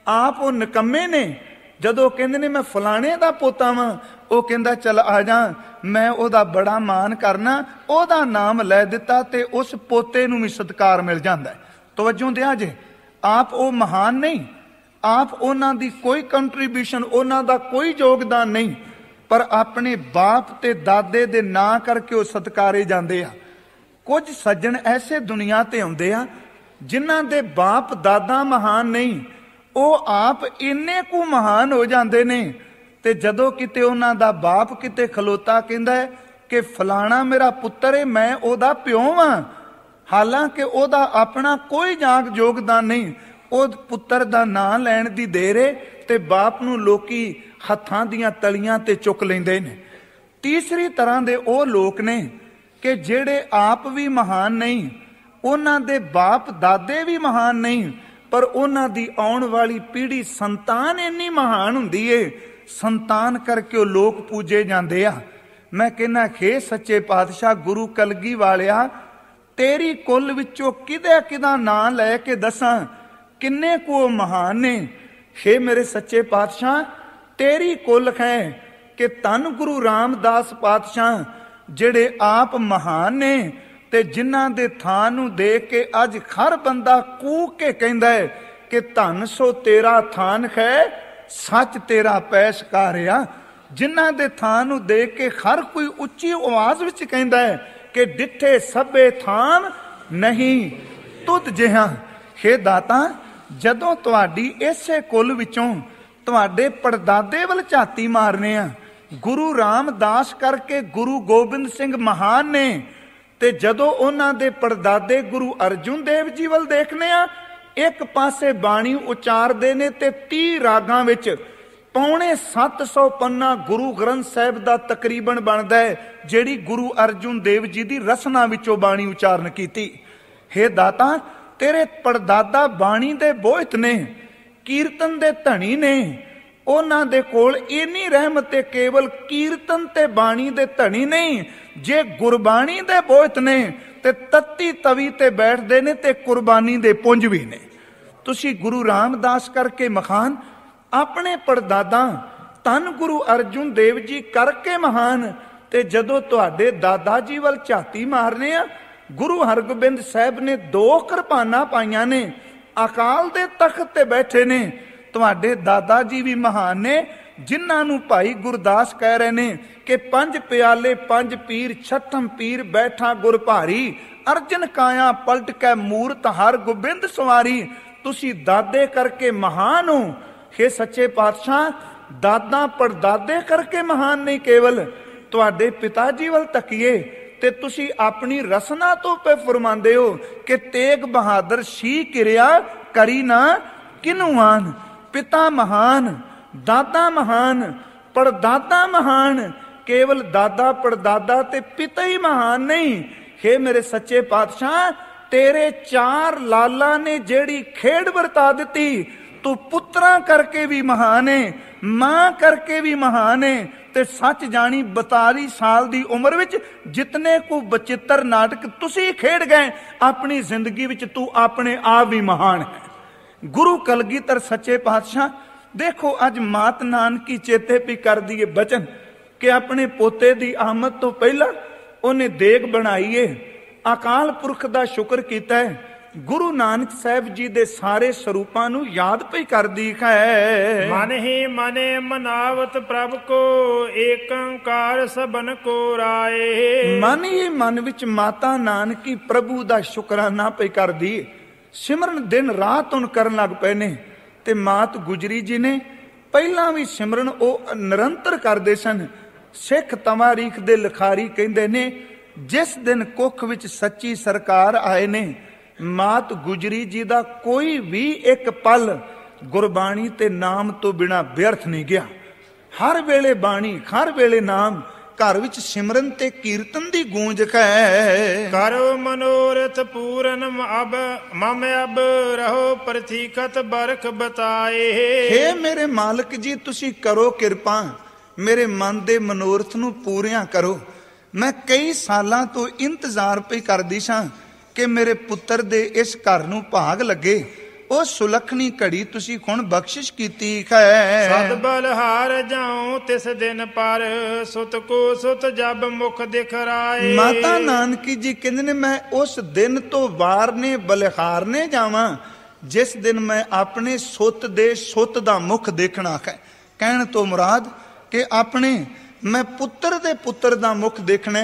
ਆਪ ਉਹ ਨਿਕੰਮੇ ਨੇ। ਜਦੋਂ ਕਹਿੰਦੇ ਨੇ ਮੈਂ ਫਲਾਣੇ ਦਾ ਪੋਤਾ ਵਾਂ, ਉਹ ਕਹਿੰਦਾ ਚੱਲ ਆ ਜਾ, ਮੈਂ ਉਹਦਾ ਬੜਾ ਮਾਣ ਕਰਨਾ, ਉਹਦਾ ਨਾਮ ਲੈ ਦਿੱਤਾ ਤੇ ਉਸ ਪੋਤੇ ਨੂੰ ਵੀ ਸਤਿਕਾਰ ਮਿਲ ਜਾਂਦਾ। ਤਵੱਜੋ ਦਿਆ ਜੇ, ਆਪ ਉਹ ਮਹਾਨ ਨਹੀਂ, ਆਪ ਉਹਨਾਂ ਦੀ ਕੋਈ ਕੰਟਰੀਬਿਊਸ਼ਨ, ਉਹਨਾਂ ਦਾ ਕੋਈ ਯੋਗਦਾਨ ਨਹੀਂ, ਪਰ ਆਪਣੇ ਬਾਪ ਤੇ ਦਾਦੇ ਦੇ ਨਾਂ ਕਰਕੇ ਉਹ ਸਤਿਕਾਰੇ ਜਾਂਦੇ ਆ। ਕੁਝ ਸੱਜਣ ਐਸੇ ਦੁਨੀਆ ਤੇ ਆਉਂਦੇ ਆ ਜਿਨ੍ਹਾਂ ਦੇ ਬਾਪ ਦਾਦਾ ਮਹਾਨ ਨਹੀਂ, ਉਹ ਆਪ ਇੰਨੇ ਕੁ ਮਹਾਨ ਹੋ ਜਾਂਦੇ ਨੇ। ਤੇ ਜਦੋਂ ਕਿਤੇ ਉਹਨਾਂ ਦਾ ਬਾਪ ਕਿਤੇ ਖਲੋਤਾ ਕਹਿੰਦਾ ਹੈ ਕਿ ਫਲਾਣਾ ਮੇਰਾ ਪੁੱਤਰ ਹੈ, ਮੈਂ ਉਹਦਾ ਪਿਓ ਵਾਂ, ਹਾਲਾਂਕਿ ਉਹਦਾ ਆਪਣਾ ਕੋਈ ਯੋਗਦਾਨ ਨਹੀਂ, ਉਹ ਪੁੱਤਰ ਦਾ ਨਾਂ ਲੈਣ ਦੀ ਦੇਰ ਹੈ ਤੇ ਬਾਪ ਨੂੰ ਲੋਕੀ ਹੱਥਾਂ ਦੀਆਂ ਤਲੀਆਂ ਤੇ ਚੁੱਕ ਲੈਂਦੇ ਨੇ। ਤੀਸਰੀ ਤਰ੍ਹਾਂ ਦੇ ਉਹ ਲੋਕ ਨੇ ਕਿ ਜਿਹੜੇ ਆਪ ਵੀ ਮਹਾਨ ਨਹੀਂ, ਉਹਨਾਂ ਦੇ ਬਾਪ ਦਾਦੇ ਵੀ ਮਹਾਨ ਨਹੀਂ, ਪਰ ਉਹਨਾਂ ਦੀ ਆਉਣ ਵਾਲੀ ਪੀੜ੍ਹੀ ਸੰਤਾਨ ਇੰਨੀ ਮਹਾਨ ਹੁੰਦੀ ਏ, ਸੰਤਾਨ ਕਰਕੇ ਉਹ ਲੋਕ ਪੂਜੇ ਜਾਂਦੇ ਆ। ਮੈਂ ਕਹਿੰਦਾ ਖੇ ਸੱਚੇ ਪਾਤਸ਼ਾਹ ਗੁਰੂ ਕਲਗੀ ਵਾਲਿਆ, ਤੇਰੀ ਕੁੱਲ ਵਿੱਚੋਂ ਕਿਹਦਾ ਨਾਂ ਲੈ ਕੇ ਦੱਸਾਂ ਕਿੰਨੇ ਕੁ ਮਹਾਨ ਨੇ। ਖੇ ਮੇਰੇ ਸੱਚੇ ਪਾਤਸ਼ਾਹ ਤੇਰੀ ਕੁੱਲ ਹੈ ਕਿ ਧੰਨ ਗੁਰੂ ਰਾਮਦਾਸ ਪਾਤਸ਼ਾਹ ਜਿਹੜੇ ਆਪ ਮਹਾਨ ਨੇ ਤੇ ਜਿਨ੍ਹਾਂ ਦੇ ਥਾਂ ਨੂੰ ਦੇਖ ਕੇ ਅੱਜ ਹਰ ਬੰਦਾ ਕੂਕ ਕੇ ਕਹਿੰਦਾ ਹੈ ਕਿ ਧੰਨ ਸੋ ਤੇਰਾ ਥਾਨ ਹੈ, ਸੱਚ ਤੇਰਾ ਪੈਸਕਾਰਿਆ। ਜਿਨ੍ਹਾਂ ਦੇ ਥਾਂ ਨੂੰ ਦੇਖ ਕੇ ਹਰ ਕੋਈ ਉੱਚੀ ਆਵਾਜ਼ ਵਿੱਚ ਕਹਿੰਦਾ ਹੈ ਕਿ ਡਿੱਠੇ ਸਭੇ ਥਾਨ ਨਹੀਂ ਤੁਧ ਜਿਹਾ। ਹੇ ਦਾਤਾ, ਜਦੋਂ ਤੁਹਾਡੀ ਇਸੇ ਕੁੱਲ ਵਿੱਚੋਂ ਤੁਹਾਡੇ ਪੜਦਾਦੇ ਵੱਲ ਝਾਤੀ ਮਾਰਨੇ ਆ, ਗੁਰੂ ਰਾਮਦਾਸ ਕਰਕੇ ਗੁਰੂ ਗੋਬਿੰਦ ਸਿੰਘ ਮਹਾਨ ਨੇ, ਤੇ ਜਦੋਂ ਉਹਨਾਂ ਦੇ ਪੜਦਾਦੇ ਗੁਰੂ ਅਰਜੁਨ ਦੇਵ ਜੀ ਵੱਲ ਦੇਖਨੇ ਆ, ਇੱਕ ਪਾਸੇ ਬਾਣੀ ਉਚਾਰਦੇ ਨੇ ਤੇ 30 ਰਾਗਾਂ ਵਿੱਚ ਪੌਣੇ 700 ਪੰਨਾ ਗੁਰੂ ਗ੍ਰੰਥ ਸਾਹਿਬ ਦਾ ਤਕਰੀਬਨ ਬਣਦਾ ਹੈ, ਜਿਹੜੀ ਗੁਰੂ ਅਰਜੁਨ ਦੇਵ ਜੀ ਦੀ ਰਸਨਾ ਵਿੱਚੋਂ ਬਾਣੀ ਉਚਾਰਨ ਕੀਤੀ। ਹੇ ਦਾਤਾ, ਤੇਰੇ ਪੜਦਾਦਾ ਬਾਣੀ ਦੇ ਬੋਹਿਤ ਨੇ, ਕੀਰਤਨ ਦੇ ਧਣੀ ਨੇ, ਉਹਨਾਂ ਦੇ ਕੋਲ ਇੰਨੀ ਰਹਿਮਤ ਤੇ ਕੇਵਲ ਕੀਰਤਨ ਤੇ ਬਾਣੀ ਦੇ ਧਣੀ ਨਹੀਂ, ਜੇ ਗੁਰਬਾਣੀ ਦੇ ਬੋਹਿਤ ਨੇ ਤੇ ਤੱਤੀ ਤਵੀ ਤੇ ਬੈਠਦੇ ਨੇ ਤੇ ਕੁਰਬਾਨੀ ਦੇ ਪੁੰਜ ਵੀ ਨੇ। ਤੁਸੀਂ ਗੁਰੂ ਰਾਮਦਾਸ ਕਰਕੇ ਮਹਾਨ, ਆਪਣੇ ਪੜਦਾਦਾ ਧੰਨ ਗੁਰੂ ਅਰਜੁਨ ਦੇਵ ਜੀ ਕਰਕੇ ਮਹਾਨ, ਤੇ ਜਦੋਂ ਤੁਹਾਡੇ ਦਾਦਾ ਜੀ ਵੱਲ ਝਾਤੀ ਮਾਰਨੇ ਆ, ਗੁਰੂ ਹਰਗੋਬਿੰਦ ਸਾਹਿਬ ਨੇ 2 ਕਿਰਪਾਨਾਂ ਪਾਈਆਂ ਨੇ, ਅਕਾਲ ਦੇ ਤਖਤ ਤੇ ਬੈਠੇ ਨੇ। ਤੁਹਾਡੇ ਦਾਦਾ ਜੀ ਵੀ ਮਹਾਨ ਨੇ, ਜਿਨ੍ਹਾਂ ਨੂੰ ਭਾਈ ਗੁਰਦਾਸ ਕਹਿ ਰਹੇ ਨੇ ਕਿ 5 ਪਿਆਲੇ 5 ਪੀਰ, 6ਠਮ ਪੀਰ ਬੈਠਾ ਗੁਰ ਭਾਰੀ, ਅਰਜਨ ਕਾਇਆ ਪਲਟ ਕੇ ਮੂਰਤ ਹਰ ਗੋਬਿੰਦ ਸਵਾਰੀ। ਤੁਸੀਂ ਦਾਦੇ ਕਰਕੇ ਮਹਾਨ ਹੋ। ਹੇ ਸੱਚੇ ਪਾਤਸ਼ਾਹ, ਦਾਦਾ ਪੜਦਾਦੇ ਕਰਕੇ ਮਹਾਨ ਨਹੀਂ, ਕੇਵਲ ਤੁਹਾਡੇ ਪਿਤਾ ਜੀ ਵੱਲ ਤੱਕੀਏ ਤੇ ਤੁਸੀਂ ਆਪਣੀ ਰਸਨਾ ਤੋਂ ਪੇ ਫਰਮਾਉਂਦੇ ਹੋ ਕਿ ਤੇਗ ਬਹਾਦਰ ਸ਼ੀ ਕਿਰਿਆ ਕਰੀ ਨਾ ਕਿਨੂੰ ਆਨ। ਪਿਤਾ ਮਹਾਨ, ਦਾਦਾ ਮਹਾਨ, ਪੜਦਾਦਾ ਮਹਾਨ, ਕੇਵਲ ਦਾਦਾ ਪੜਦਾਦਾ ਤੇ ਪਿਤਾ ਹੀ ਮਹਾਨ ਨਹੀਂ। ਹੇ ਮੇਰੇ ਸੱਚੇ ਪਾਤਸ਼ਾਹ, ਤੇਰੇ 4 ਲਾਲਾਂ ਨੇ ਜਿਹੜੀ ਖੇਡ ਵਰਤਾ ਦਿੱਤੀ, ਤੂੰ ਪੁੱਤਰਾਂ ਕਰਕੇ ਵੀ ਮਹਾਨ ਹੈ, ਮਾਂ ਕਰਕੇ ਵੀ ਮਹਾਨ ਹੈ। ਤੇ ਸੱਚ ਜਾਣੀ 42 ਸਾਲ ਦੀ ਉਮਰ ਵਿੱਚ ਜਿਤਨੇ ਕੋ ਬਚਿੱਤਰ ਨਾਟਕ ਤੁਸੀਂ ਖੇਡ ਗਏ ਆਪਣੀ ਜ਼ਿੰਦਗੀ ਵਿੱਚ, ਤੂੰ ਆਪਣੇ ਆਪ ਵੀ ਮਹਾਨ ਹੈ। ਗੁਰੂ ਕਲਗੀਧਰ ਸੱਚੇ ਪਾਤਸ਼ਾਹ ਦੇਖੋ, ਅੱਜ ਮਾਤ ਨਾਨਕੀ ਚੇਤੇ ਵੀ ਕਰਦੀ ਏ ਬਚਨ ਕਿ ਆਪਣੇ ਪੋਤੇ ਦੀ ਆਮਦ ਤੋਂ ਪਹਿਲਾਂ ਉਹਨੇ ਦੇਗ ਬਣਾਈਏ ਅਕਾਲ ਪੁਰਖ ਦਾ ਸ਼ੁਕਰ ਕੀਤਾ ਹੈ। ਗੁਰੂ ਨਾਨਕ ਸਾਹਿਬ ਜੀ ਦੇ ਸਾਰੇ ਸਰੂਪਾਂ ਨੂੰ ਯਾਦ ਪਈ ਕਰਦੀ ਹੈ। ਮਨ ਹੀ ਮਨੇ ਮਨਾਵਤ ਪ੍ਰਭ ਕੋ ਏਕ ਓੰਕਾਰ ਸਭਨ ਕੋ ਰਾਏ। ਮਨ ਹੀ ਮਨ ਵਿੱਚ ਮਾਤਾ ਨਾਨਕੀ ਪ੍ਰਭੂ ਦਾ ਸ਼ੁਕਰਾਨਾ ਪਈ ਕਰਦੀ। ਸਿਮਰਨ ਦਿਨ ਰਾਤ ਹੁਣ ਕਰਨ ਲੱਗ ਪਏ ਨੇ। ਤੇ ਮਾਤ ਗੁਜਰੀ ਜੀ ਨੇ ਪਹਿਲਾਂ ਵੀ ਸਿਮਰਨ ਉਹ ਨਿਰੰਤਰ ਕਰਦੇ ਸਨ। ਸਿੱਖ ਤਵਾਰੀਖ ਦੇ ਲਿਖਾਰੀ ਕਹਿੰਦੇ ਨੇ ਜਿਸ ਦਿਨ ਕੁੱਖ ਵਿੱਚ ਸੱਚੀ ਸਰਕਾਰ ਆਏ ਨੇ, ਮਾਤ ਗੁਜਰੀ ਜੀ ਦਾ ਕੋਈ ਵੀ ਇੱਕ ਪਲ ਗੁਰਬਾਣੀ ਤੇ ਨਾਮ ਤੋਂ ਬਿਨਾ ਵਿਅਰਥ ਨਹੀਂ ਗਿਆ। ਹਰ ਵੇਲੇ ਬਾਣੀ, ਹਰ ਵੇਲੇ ਨਾਮ, ਘਰ ਵਿੱਚ ਸਿਮਰਨ ਤੇ ਕੀਰਤਨ ਦੀ ਗੂੰਜ ਹੈ। ਕਰੋ ਮਨੋਰਥ ਪੂਰਨ ਅਬ ਮਮ ਅਬ ਰਹੋ ਪ੍ਰਤੀਖਤ ਬਰਖ ਬਤਾਏ। ਹੇ ਮੇਰੇ ਮਾਲਕ ਜੀ, ਤੁਸੀਂ ਕਰੋ ਕਿਰਪਾ, ਮੇਰੇ ਮਨ ਦੇ ਮਨੋਰਥ ਨੂੰ ਪੂਰੀਆਂ ਕਰੋ। ਮੈਂ ਕਈ ਸਾਲਾਂ ਤੋਂ ਇੰਤਜ਼ਾਰ ਪਈ ਕਰਦੀ ਸਾਂ ਕਿ ਮੇਰੇ ਪੁੱਤਰ ਦੇ ਇਸ ਘਰ ਨੂੰ ਭਾਗ ਲੱਗੇ। ਉਹ ਸੁਲੱਖਣੀ ਘੜੀ ਤੁਸੀਂ ਹੁਣ ਬਖਸ਼ਿਸ਼ ਕੀਤੀ ਹੈ। ਸਦ ਬਲ ਹਾਰ ਜਾਉ ਤਿਸ ਦਿਨ ਪਰ ਸੁਤ ਕੋ ਸੁਤ ਜਬ ਮੁਖ ਦਿਖਰਾਏ। ਮਾਤਾ ਨਾਨਕੀ ਜੀ ਕਹਿੰਦੇ ਨੇ ਮੈਂ ਉਸ ਦਿਨ ਤੋਂ ਵਾਰਨੇ ਬਲਿਹਾਰਨੇ ਜਾਵਾਂ ਜਿਸ ਦਿਨ ਮੈਂ ਆਪਣੇ ਸੁੱਤ ਦੇ ਸੁੱਤ ਦਾ ਮੁਖ ਦੇਖਣਾ ਹੈ। ਕਹਿਣ ਤੋਂ ਮੁਰਾਦ ਕਿ ਆਪਣੇ ਮੈਂ ਪੁੱਤਰ ਦੇ ਪੁੱਤਰ ਦਾ ਮੁਖ ਦੇਖਣਾ।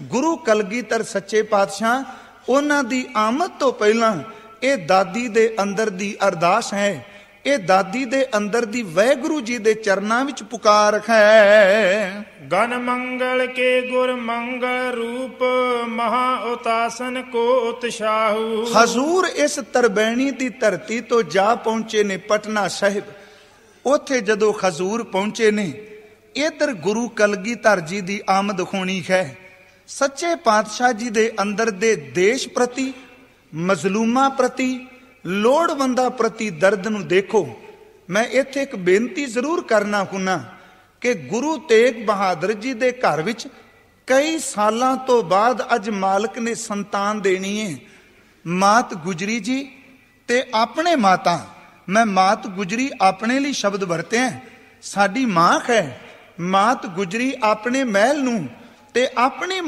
ਗੁਰੂ ਕਲਗੀਧਰ ਸੱਚੇ ਪਾਤਸ਼ਾਹ ਉਹਨਾਂ ਦੀ ਆਮਦ ਤੋਂ ਪਹਿਲਾਂ ਇਹ ਦਾਦੀ ਦੇ ਅੰਦਰ ਦੀ ਅਰਦਾਸ ਹੈ। ਇਹ ਦਾਦੀ ਦੇ ਅੰਦਰ ਦੀ ਵਾਹਿਗੁਰੂ ਜੀ ਦੇ ਚਰਨਾਂ ਵਿੱਚ ਪੁਕਾਰ ਹੈ। ਗਨ ਮੰਗਲ ਕੇ ਗੁਰ ਮੰਗਲ ਰੂਪ ਮਹਾ ਉਤਾਸਨ ਕੋ ਉਤਸ਼ਾਹੂ। ਹਜ਼ੂਰ ਇਸ ਤਰਬੈਣੀ ਦੀ ਧਰਤੀ ਤੋਂ ਜਾ ਪਹੁੰਚੇ ਨੇ ਪਟਨਾ ਸਾਹਿਬ। ਉੱਥੇ ਜਦੋਂ ਹਜ਼ੂਰ ਪਹੁੰਚੇ ਨੇ, ਇਧਰ ਗੁਰੂ ਕਲਗੀਧਰ ਜੀ ਦੀ ਆਮਦ ਹੋਣੀ ਹੈ। ਸੱਚੇ ਪਾਤਸ਼ਾਹ ਜੀ ਦੇ ਅੰਦਰ ਦੇ ਦੇਸ਼ ਪ੍ਰਤੀ, ਮਜ਼ਲੂਮਾਂ ਪ੍ਰਤੀ, ਲੋੜਵੰਦਾਂ ਪ੍ਰਤੀ ਦਰਦ ਨੂੰ ਦੇਖੋ। ਮੈਂ ਇੱਥੇ ਇੱਕ ਬੇਨਤੀ ਜ਼ਰੂਰ ਕਰਨਾ ਹੁੰਨਾ ਕਿ ਗੁਰੂ ਤੇਗ ਬਹਾਦਰ ਜੀ ਦੇ ਘਰ ਵਿੱਚ ਕਈ ਸਾਲਾਂ ਤੋਂ ਬਾਅਦ ਅੱਜ ਮਾਲਕ ਨੇ ਸੰਤਾਨ ਦੇਣੀ ਹੈ। ਮਾਤ ਗੁਜਰੀ ਜੀ ਤੇ ਆਪਣੇ ਮਾਤਾ, ਮੈਂ ਮਾਤ ਗੁਜਰੀ ਆਪਣੇ ਲਈ ਸ਼ਬਦ ਵਰਤੇ ਹੈ, ਸਾਡੀ ਮਾਂ ਹੈ। ਮਾਤ ਗੁਜਰੀ ਆਪਣੇ ਮਹਿਲ ਨੂੰ ਤੇ ਆਪਣੀ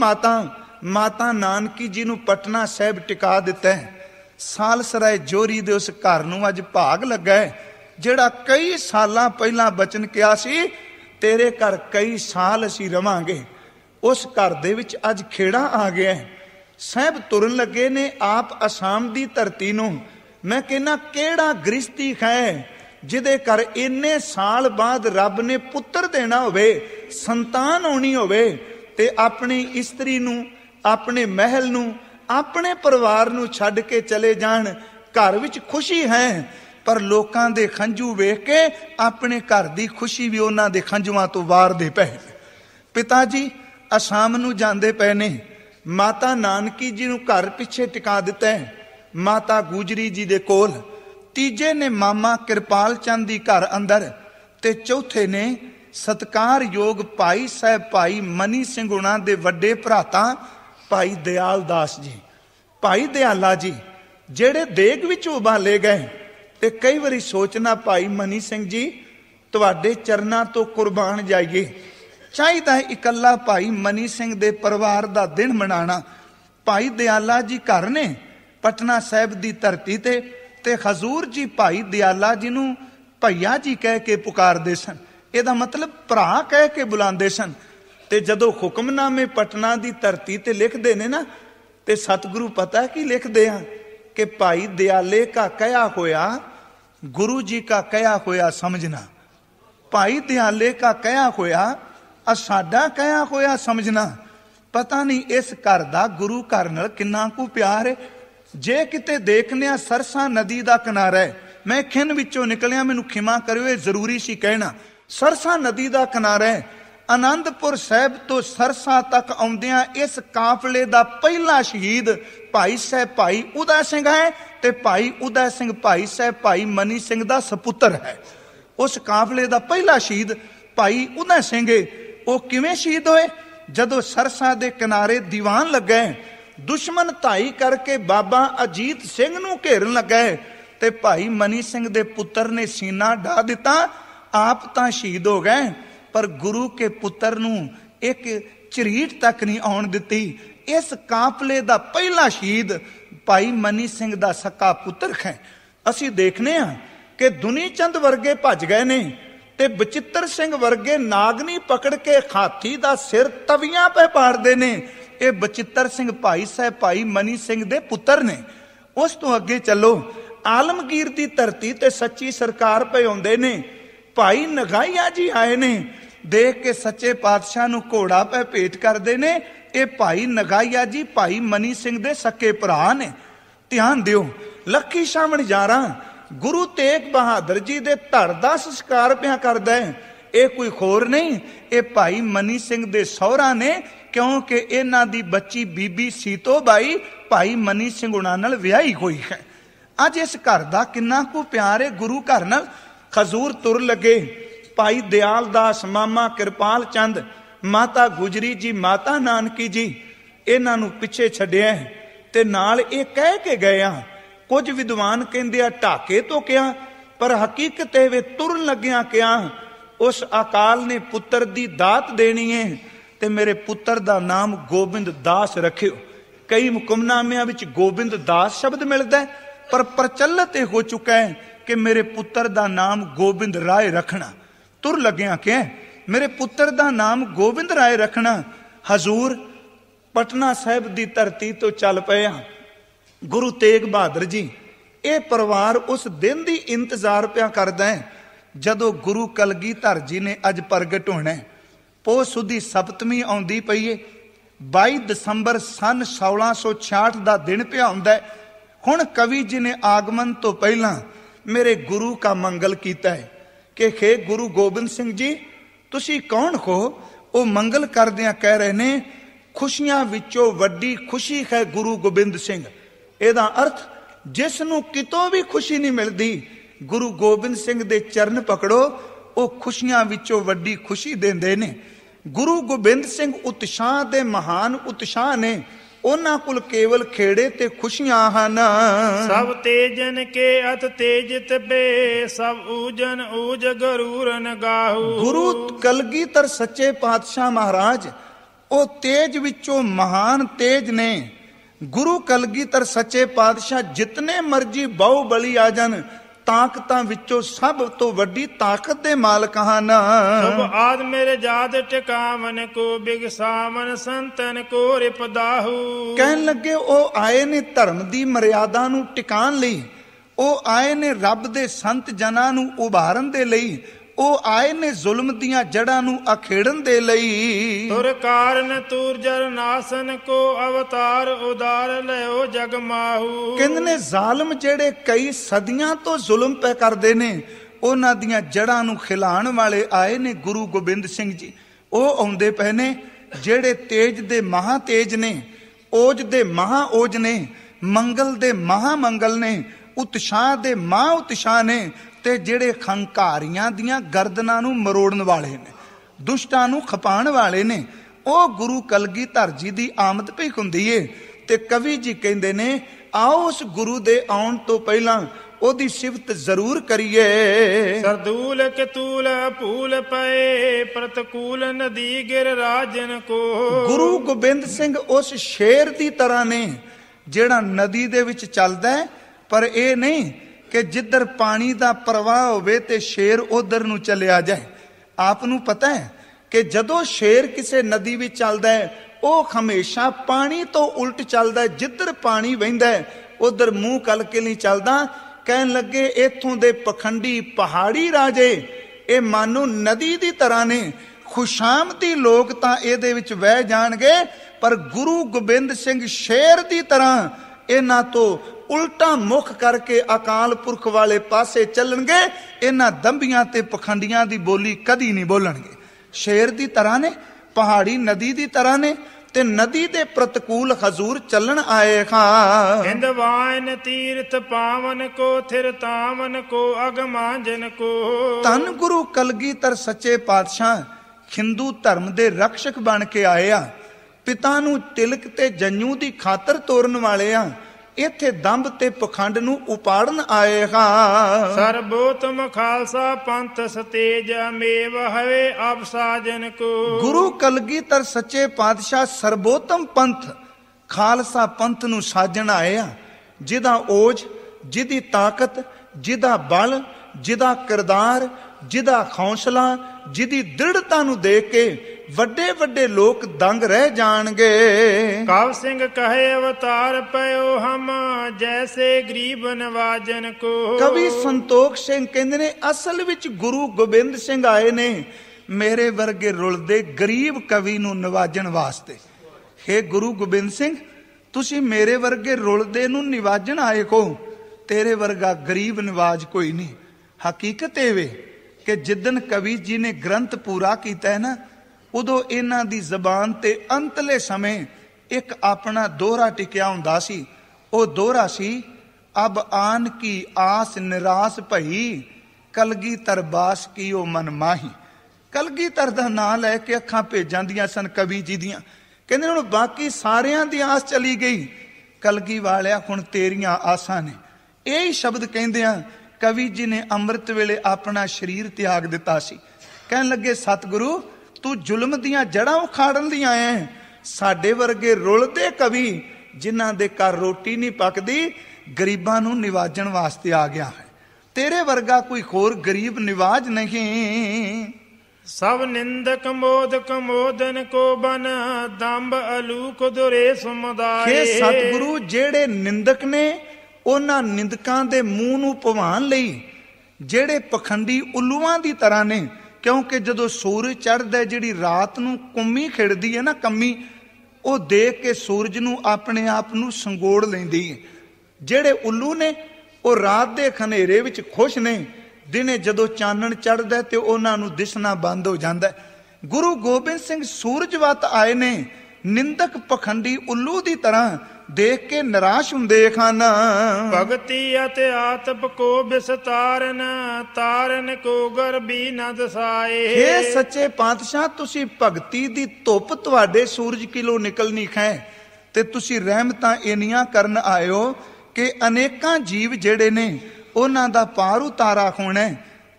ਮਾਤਾ ਨਾਨਕੀ ਜੀ ਨੂੰ ਪਟਨਾ ਸਾਹਿਬ ਟਿਕਾ ਦਿੱਤਾ ਹੈ। ਸਾਲਸਰਾਏ ਜੋਰੀ ਦੇ ਉਸ ਘਰ ਨੂੰ ਅੱਜ ਭਾਗ ਲੱਗਾ ਹੈ ਜਿਹੜਾ ਕਈ ਸਾਲਾਂ ਪਹਿਲਾਂ ਬਚਨ ਕਿਹਾ ਸੀ ਤੇਰੇ ਘਰ ਕਈ ਸਾਲ ਅਸੀਂ ਰਵਾਂਗੇ। ਉਸ ਘਰ ਦੇ ਵਿੱਚ ਅੱਜ ਖੇੜਾ ਆ ਗਿਆ ਹੈ। ਸਾਹਿਬ ਤੁਰਨ ਲੱਗੇ ਨੇ ਆਪ ਅਸਾਮ ਦੀ ਧਰਤੀ ਨੂੰ। ਮੈਂ ਕਹਿੰਦਾ ਕਿਹੜਾ ਗ੍ਰਿਸ਼ਤੀ ਹੈ ਜਿਹਦੇ ਘਰ ਇੰਨੇ ਸਾਲ ਬਾਅਦ ਰੱਬ ਨੇ ਪੁੱਤਰ ਦੇਣਾ ਹੋਵੇ, ਸੰਤਾਨ ਹੋਣੀ ਹੋਵੇ ਤੇ ਆਪਣੀ ਇਸਤਰੀ ਨੂੰ, ਆਪਣੇ ਮਹਿਲ ਨੂੰ, ਆਪਣੇ ਪਰਿਵਾਰ ਨੂੰ ਛੱਡ ਕੇ ਚਲੇ ਜਾਣ। ਘਰ ਵਿੱਚ ਖੁਸ਼ੀ ਹੈ ਪਰ ਲੋਕਾਂ ਦੇ ਖੰਝੂ ਵੇਖ ਕੇ ਆਪਣੇ ਘਰ ਦੀ ਖੁਸ਼ੀ ਵੀ ਉਹਨਾਂ ਦੇ ਖੰਝੂਆਂ ਤੋਂ ਵਾਰਦੇ ਪਏ। ਪਿਤਾ ਜੀ ਅਸਾਮ ਨੂੰ ਜਾਂਦੇ ਪਏ ਨੇ। ਮਾਤਾ ਨਾਨਕੀ ਜੀ ਨੂੰ ਘਰ ਪਿੱਛੇ ਟਿਕਾ ਦਿੱਤਾ ਹੈ ਮਾਤਾ ਗੁਜਰੀ ਜੀ ਦੇ ਕੋਲ। ਤੀਜੇ ਨੇ ਮਾਮਾ ਕਿਰਪਾਲ ਚੰਦ ਦੀ ਘਰ ਅੰਦਰ ਤੇ ਚੌਥੇ ਨੇ ਸਤਿਕਾਰਯੋਗ ਭਾਈ ਸਾਹਿਬ ਭਾਈ ਮਨੀ ਸਿੰਘ ਹੁਣਾਂ ਦੇ ਵੱਡੇ ਭਰਾਤਾ ਭਾਈ ਦਿਆਲ ਦਾਸ ਜੀ, ਭਾਈ ਦਿਆਲਾ ਜੀ ਜਿਹੜੇ ਦੇਗ ਵਿੱਚ ਉਬਾਲੇ ਗਏ। ਤੇ ਕਈ ਵਾਰੀ ਸੋਚਣਾ ਭਾਈ ਮਨੀ ਸਿੰਘ ਜੀ ਤੁਹਾਡੇ ਚਰਨਾਂ ਤੋਂ ਕੁਰਬਾਨ ਜਾਈਏ। ਚਾਹੀਦਾ ਇਕੱਲਾ ਭਾਈ ਮਨੀ ਸਿੰਘ ਦੇ ਪਰਿਵਾਰ ਦਾ ਦਿਨ ਮਨਾਣਾ। ਭਾਈ ਦਿਆਲਾ ਜੀ ਘਰ ਨੇ ਪਟਨਾ ਸਾਹਿਬ ਦੀ ਧਰਤੀ ਤੇ ਹਜ਼ੂਰ ਜੀ ਭਾਈ ਦਿਆਲਾ ਜੀ ਨੂੰ ਭਈਆ ਜੀ ਕਹਿ ਕੇ ਪੁਕਾਰਦੇ ਸਨ। ਇਹਦਾ ਮਤਲਬ ਭਰਾ ਕਹਿ ਕੇ ਬੁਲਾਉਂਦੇ ਸਨ। ਤੇ ਜਦੋਂ ਹੁਕਮਨਾਮੇ ਪਟਨਾ ਦੀ ਧਰਤੀ ਤੇ ਲਿਖਦੇ ਨੇ ਨਾ, ਤੇ ਸਤਿਗੁਰੂ ਪਤਾ ਕੀ ਲਿਖਦੇ ਆ ਕਿ ਭਾਈ ਦਿਆਲੇ ਕਾ ਕਹਿਆ ਹੋਇਆ ਗੁਰੂ ਜੀ ਕਾ ਕਹਿਆ ਹੋਇਆ ਸਮਝਣਾ। ਭਾਈ ਦਿਆਲੇ ਕਾ ਕਹਿਆ ਹੋਇਆ ਸਾਡਾ ਕਹਿਆ ਹੋਇਆ ਸਮਝਣਾ। ਪਤਾ ਨਹੀਂ ਇਸ ਘਰ ਦਾ ਗੁਰੂ ਘਰ ਨਾਲ ਕਿੰਨਾ ਕੁ ਪਿਆਰ ਹੈ। ਜੇ ਕਿਤੇ ਦੇਖਨੇ ਆ ਸਰਸਾ ਨਦੀ ਦਾ ਕਿਨਾਰਾ ਹੈ, ਮੈਂ ਖਿੰਨ ਵਿੱਚੋਂ ਨਿਕਲਿਆ, ਮੈਨੂੰ ਖਿਮਾ ਕਰਿਓ, ਇਹ ਜ਼ਰੂਰੀ ਸੀ ਕਹਿਣਾ। ਸਰਸਾ ਨਦੀ ਦਾ ਕਿਨਾਰਾ ਹੈ। ਆਨੰਦਪੁਰ ਸਾਹਿਬ ਤੋਂ ਸਰਸਾ ਤੱਕ ਆਉਂਦਿਆਂ ਇਸ ਕਾਫਲੇ ਦਾ ਪਹਿਲਾ ਸ਼ਹੀਦ ਭਾਈ ਸਾਹਿਬ ਭਾਈ ਉਦੈ ਸਿੰਘ ਹੈ ਤੇ ਭਾਈ ਉਦੈ ਸਿੰਘ ਭਾਈ ਸਾਹਿਬ ਭਾਈ ਮਨੀ ਸਿੰਘ ਦਾ ਸਪੁੱਤਰ ਹੈ। ਉਸ ਕਾਫਲੇ ਦਾ ਪਹਿਲਾ ਸ਼ਹੀਦ ਭਾਈ ਉਦੈ ਸਿੰਘ। ਉਹ ਕਿਵੇਂ ਸ਼ਹੀਦ ਹੋਏ? ਜਦੋਂ ਸਰਸਾ ਦੇ ਕਿਨਾਰੇ ਦੀਵਾਨ ਲੱਗਾ, ਦੁਸ਼ਮਣ ਧਾਈ ਕਰਕੇ ਬਾਬਾ ਅਜੀਤ ਸਿੰਘ ਨੂੰ ਘੇਰਨ ਲੱਗਾ ਤੇ ਭਾਈ ਮਨੀ ਸਿੰਘ ਦੇ ਪੁੱਤਰ ਨੇ ਸੀਨਾ ਢਾ ਦਿੱਤਾ। ਆਪ ਤਾਂ ਸ਼ਹੀਦ ਹੋ ਗਏ ਪਰ ਗੁਰੂ ਕੇ ਪੁੱਤਰ ਨੂੰ ਇੱਕ ਝਰੀਟ ਤੱਕ ਨਹੀਂ ਆਉਣ ਦਿੱਤੀ। इस काफले का पहला शहीद भाई मनी सिंह का सक्का पुत्र है। असी देखने कि दुनी चंद वर्गे भज गए ने ते बचित्र सिंह वर्गे नागनी पकड़ के हाथी का सिर तवियां पे पाड़ते ने। ये बचित्र सिंह भाई साहब भाई मनी सिंह दे पुत्र ने। उस तो अगे चलो, आलमगीर की धरती ते सच्ची सरकार पे आउंदे ने। भाई नगाइया जी आए ने, देख के सच्चे पातशाह नूं घोड़ा पे भेंट करते ने। ये भाई नगाइया जी भाई मनी सिंह दे सके भरा ने। ध्यान दियो, लखी शामण यारा गुरु तेग बहादुर जी दे धड़ दा संस्कार पिया करदा है। ये कोई होर नहीं, ये भाई मनी सिंह दे सौहरा ने, क्योंकि इन्हां दी बच्ची बीबी सीतो बाई भाई मनी सिंह उन्हां नाल विआही हुई है। अज इस घर दा किन्ना को प्यार है गुरु घर नाल। खजूर तुर लगे, भाई दयाल दास, मामा किरपाल चंद, माता गुजरी जी, माता नानकी जी, इन्हां नूं पिछे छड्डिया ते नाल ये कह के गए आ। कुछ विद्वान कहंदे आ ढाके तो क्या, पर हकीकत वे तुरन लग्या क्या उस अकाल ने पुत्र दी दात देनी है ते मेरे पुत्र दा नाम गोबिंद दास रखियो। कई हुक्मनामियां विच गोबिंद दास शब्द मिलता है, पर प्रचलित हो चुका है कि मेरे पुत्र दा नाम गोबिंद राय रखना। तुर लग्या क्या मेरे पुत्र दा नाम गोबिंद राय रखना। हजूर पटना साहिब दी धरती तो चल पे गुरु तेग बहादुर जी। ये परिवार उस दिन दी इंतजार पिया करदा है जदों गुरु कलगीधर जी ने अज प्रगट होना है। पोह सुदी सप्तमी आउंदी पई है। 22 दसंबर सन 1666 का दिन पिया हुंदा है। हुण कवि जी ने आगमन तो पहला मेरे गुरु का मंगल किया है कि हे गुरु गोबिंद सिंह जी तुसी कौन हो। वो मंगल करदियां कह रहे ने खुशियां विचों वड्डी खुशी है गुरु गोबिंद सिंह। ਇਹਦਾ अर्थ जिस नूं कितों भी खुशी नहीं मिलती, गुरु गोबिंद सिंह दे चरण पकड़ो, वो खुशियां विचों वड्डी खुशी देंदे ने। गुरु गोबिंद सिंह उत्साह दे महान उत्साह ने। उन्हां कोल केवल खेड़े ते खुशियां हन। सब तेजन के अत तेजित बे, सब ऊजन ऊज गरूरन गाहू। गुरु कलगीधर सच्चे पातशाह महाराज वो तेज विचों महान तेज ने। गुरु कलगीधर सच्चे पातशाह जितने मर्जी बाहुबली आ जान, ताकतां विचों सब तो वड्डी ताकत दे मालक हन। सब आद मेरे जाद टिकावन को बिगसावन संतन को रिपदाहू। कहन लगे ओ आए ने धर्म दी मर्यादा नूं टिकाण लई, ओ आए ने रब दे संत जनां नूं उभारन दे लई, ओ आए ने जुल्म दियां जड़ां नूं अखेड़न दे लई। तुर कारण तूर जर नासन को अवतार उदार लयो जग माहू। कहंदे ने जालिम जेड़े कई सदियां तो जुल्म पे करदे ने, उन्हां दियां जड़ां नूं खिलाण वाले आए ने गुरु गोबिंद सिंह जी। ओ आउंदे पए ने जेड़े तेज दे महा तेज ने, ओज दे महा ओज ने, मंगल दे महा मंगल ने, उत्साह दे महा उत्साह ने, ते जेड़े खंकारियां दियां गर्दनां नूं मरोड़न वाले ने, दुष्टां नूं खपाण वाले ने। ओ गुरु कलगीधर जी दी आमद पई हुंदी है। ते कवि जी कहंदे ने आओ उस गुरु दे आउण तो पहला ओदी सिफत जरूर करिए। सरदूल कतूल फूल पए प्रतिकूल नदी गिर राजन को। गुरु गोबिंद सिंह उस शेर दी तरह ने जेड़ा नदी दे विच चलदा है, पर यह नहीं कि जिधर पानी का प्रवाह होवे ते शेर उधर नूं चलिया जाए। आप नूं पता है कि जदों शेर किसी नदी विच चलदा है वह हमेशा पानी तो उल्ट चलदा है। जिधर पानी वहिंदा है उधर मुंह कल के नहीं चलदा। कहन लगे इथों दे पखंडी पहाड़ी राजे ये मानो नदी की तरह ने। खुशामदी लोग तां इहदे विच वह जाणगे, पर गुरु गोबिंद सिंह शेर की तरह इन्हां तो उल्टा मुख करके अकाल पुरख वाले पासे चलणगे। इन्हां दंभियां ते पखंडियां दी बोली कदी नहीं बोलणगे। शेर दी तरह ने, पहाड़ी नदी दी तरह ने, ते नदी दे प्रतिकूल हजूर चलन आए खां। हिंदवान तीर्थ पावन को थिर तावन को अगमांजन को। धन गुरु कलगीधर सच्चे पातशाह हिंदू धर्म दे रक्षक बन के आए आ। पिता नूं तिलक ते जन्नू दी खातर तोरन वाले आ। इत्थे दंभ ते पखंड नूं उपाड़न आए हां। सर्वोत्तम खालसा पंथ सतेज अमेव हवे अब साजन को। गुरु कलगीधर सच्चे पातशाह सर्वोत्तम पंथ ਖਾਲਸਾ ਪੰਥ ਨੂੰ ਸਾਜਣ ਆਏ ਆ, ਜਿਹਦਾ ਓਜ, ਜਿਹਦੀ ਤਾਕਤ, ਜਿਹਦਾ ਬਲ, ਜਿਹਦਾ ਕਿਰਦਾਰ, ਜਿਹਦਾ ਹੌਸਲਾ, ਜਿਹਦੀ ਦ੍ਰਿੜਤਾ ਨੂੰ ਦੇਖ ਕੇ ਵੱਡੇ ਵੱਡੇ ਲੋਕ ਦੰਗ ਰਹਿ ਜਾਣਗੇ। ਕਵ ਸਿੰਘ ਕਹੇ ਅਵਤਾਰ ਪਇਓ ਹਮ, ਜੈਸੇ ਗਰੀਬ ਨਵਾਜਨ ਕੋ। ਕਵੀ ਸੰਤੋਖ ਸਿੰਘ ਕਹਿੰਦੇ ਨੇ ਅਸਲ ਵਿੱਚ ਗੁਰੂ ਗੋਬਿੰਦ ਸਿੰਘ ਆਏ ਨੇ ਮੇਰੇ ਵਰਗੇ ਰੁਲਦੇ ਗਰੀਬ ਕਵੀ ਨੂੰ ਨਿਵਾਜਣ ਵਾਸਤੇ। ਹੇ ਗੁਰੂ ਗੋਬਿੰਦ ਸਿੰਘ, ਤੁਸੀਂ ਮੇਰੇ ਵਰਗੇ ਰੁਲਦੇ ਨੂੰ ਨਿਵਾਜਣ ਆਏ ਕੋ, ਤੇਰੇ ਵਰਗਾ ਗਰੀਬ ਨਿਵਾਜ ਕੋਈ ਨਹੀਂ। ਹਕੀਕਤ ਇਹ ਵੇ ਕਿ ਜਿੱਦਣ ਕਵੀ ਜੀ ਨੇ ਗ੍ਰੰਥ ਪੂਰਾ ਕੀਤਾ ਹੈ ਨਾ, ਉਦੋਂ ਇਹਨਾਂ ਦੀ ਜ਼ਬਾਨ ਤੇ ਅੰਤਲੇ ਸਮੇਂ ਇੱਕ ਆਪਣਾ ਦੋਹਰਾ ਟਿਕਿਆ ਹੁੰਦਾ ਸੀ। ਉਹ ਦੋਹਰਾ ਸੀ, ਅਬ ਆਨ ਕੀ ਆਸ ਨਿਰਾਸ ਭਈ, ਕਲਗੀਧਰ ਬਾਸ ਕੀ ਉਹ ਮਨ ਮਾਹੀ। ਕਲਗੀਧਰ ਦਾ ਨਾਂ ਲੈ ਕੇ ਅੱਖਾਂ ਭੇਜ ਜਾਂਦੀਆਂ ਸਨ ਕਵੀ ਜੀ ਦੀਆਂ। ਕਹਿੰਦੇ ਹੁਣ ਬਾਕੀ ਸਾਰਿਆਂ ਦੀ ਆਸ ਚਲੀ ਗਈ, ਕਲਗੀ ਵਾਲਿਆ ਹੁਣ ਤੇਰੀਆਂ ਆਸਾਂ ਨੇ। ਇਹ ਸ਼ਬਦ ਕਹਿੰਦਿਆਂ ਕਵੀ ਜੀ ਨੇ ਅੰਮ੍ਰਿਤ ਵੇਲੇ ਆਪਣਾ ਸਰੀਰ ਤਿਆਗ ਦਿੱਤਾ ਸੀ। ਕਹਿਣ ਲੱਗੇ, ਸਤਿਗੁਰੂ ਤੂੰ ਜ਼ੁਲਮ ਦੀਆਂ ਜੜ੍ਹਾਂ ਉਖਾੜਨ ਲਈ ਆਇਆ ਹੈ। ਸਾਡੇ ਵਰਗੇ ਰੁਲਦੇ ਕਵੀ ਜਿਨ੍ਹਾਂ ਦੇ ਘਰ ਰੋਟੀ ਨਹੀਂ ਪੱਕਦੀ, ਗਰੀਬਾਂ ਨੂੰ ਨਿਵਾਜਣ ਵਾਸਤੇ ਆ ਗਿਆ ਹੈ। ਤੇਰੇ ਵਰਗਾ ਕੋਈ ਹੋਰ ਗਰੀਬ ਨਿਵਾਜ ਨਹੀਂ। ਸਭ ਨਿੰਦਕ ਮੋਦਕ ਮੋਦਨ ਕੋ ਬਨ, ਦੰਭ ਅਲੂਕ ਦੁਰੇ ਸਮੁਦਾਏ। हे ਸਤਿਗੁਰੂ, ਜਿਹੜੇ ਨਿੰਦਕ ਨੇ ਉਹਨਾਂ ਨਿੰਦਕਾਂ ਦੇ ਮੂੰਹ ਨੂੰ ਭਵਾਨ ਲਈ, ਜਿਹੜੇ ਪਖੰਡੀ ਉੱਲੂਆਂ ਦੀ ਤਰ੍ਹਾਂ ਨੇ। ਕਿਉਂਕਿ ਜਦੋਂ ਸੂਰਜ ਚੜ੍ਹਦਾ, ਜਿਹੜੀ ਰਾਤ ਨੂੰ ਕੁੰਮੀ ਖਿੜਦੀ ਹੈ ਨਾ, ਕੰਮੀ, ਉਹ ਦੇਖ ਕੇ ਸੂਰਜ ਨੂੰ ਆਪਣੇ ਆਪ ਨੂੰ ਸੰਗੋੜ ਲੈਂਦੀ ਹੈ। ਜਿਹੜੇ ਉੱਲੂ ਨੇ ਉਹ ਰਾਤ ਦੇ ਹਨੇਰੇ ਵਿੱਚ ਖੁਸ਼ ਨੇ, ਦਿਨੇ ਜਦੋਂ ਚਾਨਣ ਚੜ੍ਹਦਾ ਤੇ ਉਹਨਾਂ ਨੂੰ ਦਿਸਣਾ ਬੰਦ ਹੋ ਜਾਂਦਾ। ਗੁਰੂ ਗੋਬਿੰਦ ਸਿੰਘ ਸੂਰਜ ਵੱਤ ਆਏ ਨੇ, ਨਿੰਦਕ ਪਖੰਡੀ ਉੱਲੂ ਦੀ ਤਰ੍ਹਾਂ ਦੇਖ ਕੇ ਨਿਰਾਸ਼ ਹੁੰਦੇ ਹਨ। ਭਗਤੀ ਅਤੇ ਆਤਪ ਕੋ ਵਿਸਤਾਰਨ, ਤਾਰਨ ਕੋ ਗਰਬੀ ਨ ਦਸਾਏ। ਹੇ ਸੱਚੇ ਪਾਤਸ਼ਾਹ, ਤੁਸੀਂ ਭਗਤੀ ਦੀ ਧੁੱਪ ਤੁਹਾਡੇ ਸੂਰਜ ਕਿਲੋ ਨਿਕਲਣੀ ਹੈ ਤੇ ਤੁਸੀਂ ਰਹਿਮਤਾਂ ਇੰਨੀਆਂ ਕਰਨ ਆਇਓ ਕਿ ਅਨੇਕਾਂ ਜੀਵ ਜਿਹੜੇ ਨੇ ਉਹਨਾਂ ਦਾ ਪਾਰ ਉਤਾਰਾ ਹੋਣਾ,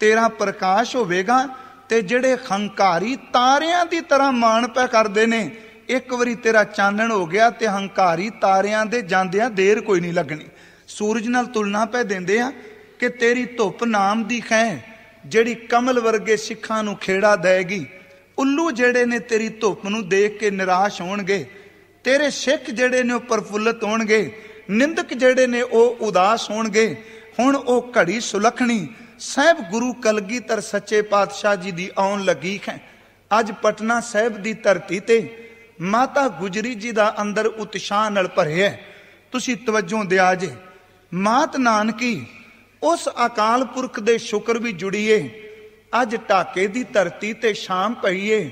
ਤੇਰਾ ਪ੍ਰਕਾਸ਼ ਹੋਵੇਗਾ। ਤੇ ਜਿਹੜੇ ਹੰਕਾਰੀ ਤਾਰਿਆਂ ਦੀ ਤਰ੍ਹਾਂ ਮਾਣ ਪੈ ਕਰਦੇ ਨੇ, ਇੱਕ ਵਾਰੀ ਤੇਰਾ ਚਾਨਣ ਹੋ ਗਿਆ ਤੇ ਹੰਕਾਰੀ ਤਾਰਿਆਂ ਦੇ ਜਾਂਦਿਆਂ ਦੇਰ ਕੋਈ ਨਹੀਂ ਲੱਗਣੀ। ਸੂਰਜ ਨਾਲ ਤੁਲਨਾ ਪੈ ਦਿੰਦੇ ਆ ਕਿ ਤੇਰੀ ਧੁੱਪ ਨਾਮ ਦੀ ਹੈ ਜਿਹੜੀ ਕਮਲ ਵਰਗੇ ਸਿੱਖਾਂ ਨੂੰ ਖੇੜਾ ਦੇਗੀ। ਉੱਲੂ ਜਿਹੜੇ ਨੇ ਤੇਰੀ ਧੁੱਪ ਨੂੰ ਦੇਖ ਕੇ ਨਿਰਾਸ਼ ਹੋਣਗੇ, ਤੇਰੇ ਸਿੱਖ ਜਿਹੜੇ ਨੇ ਉਹ ਪ੍ਰਫੁੱਲਤ ਹੋਣਗੇ, ਨਿੰਦਕ ਜਿਹੜੇ ਨੇ ਉਹ ਉਦਾਸ ਹੋਣਗੇ। ਹੁਣ ਉਹ ਘੜੀ ਸੁਲੱਖਣੀ ਸਾਹਿਬ ਗੁਰੂ ਕਲਗੀਧਰ ਸੱਚੇ ਪਾਤਸ਼ਾਹ ਜੀ ਦੀ ਆਉਣ ਲੱਗੀ ਹੈ। ਅੱਜ ਪਟਨਾ ਸਾਹਿਬ ਦੀ ਧਰਤੀ ਤੇ ਮਾਤਾ ਗੁਜਰੀ ਜੀ ਦਾ ਅੰਦਰ ਉਤਸ਼ਾਹ ਨਾਲ ਭਰਿਆ। ਤੁਸੀਂ ਤਵੱਜੋ ਦਿਆ ਜੇ। ਮਾਤ ਨਾਨਕੀ ਉਸ ਅਕਾਲ ਪੁਰਖ ਦੇ ਸ਼ੁਕਰ ਵੀ ਜੁੜੀਏ। ਅੱਜ ਢਾਕੇ ਦੀ ਧਰਤੀ ਤੇ ਸ਼ਾਮ ਪਈਏ,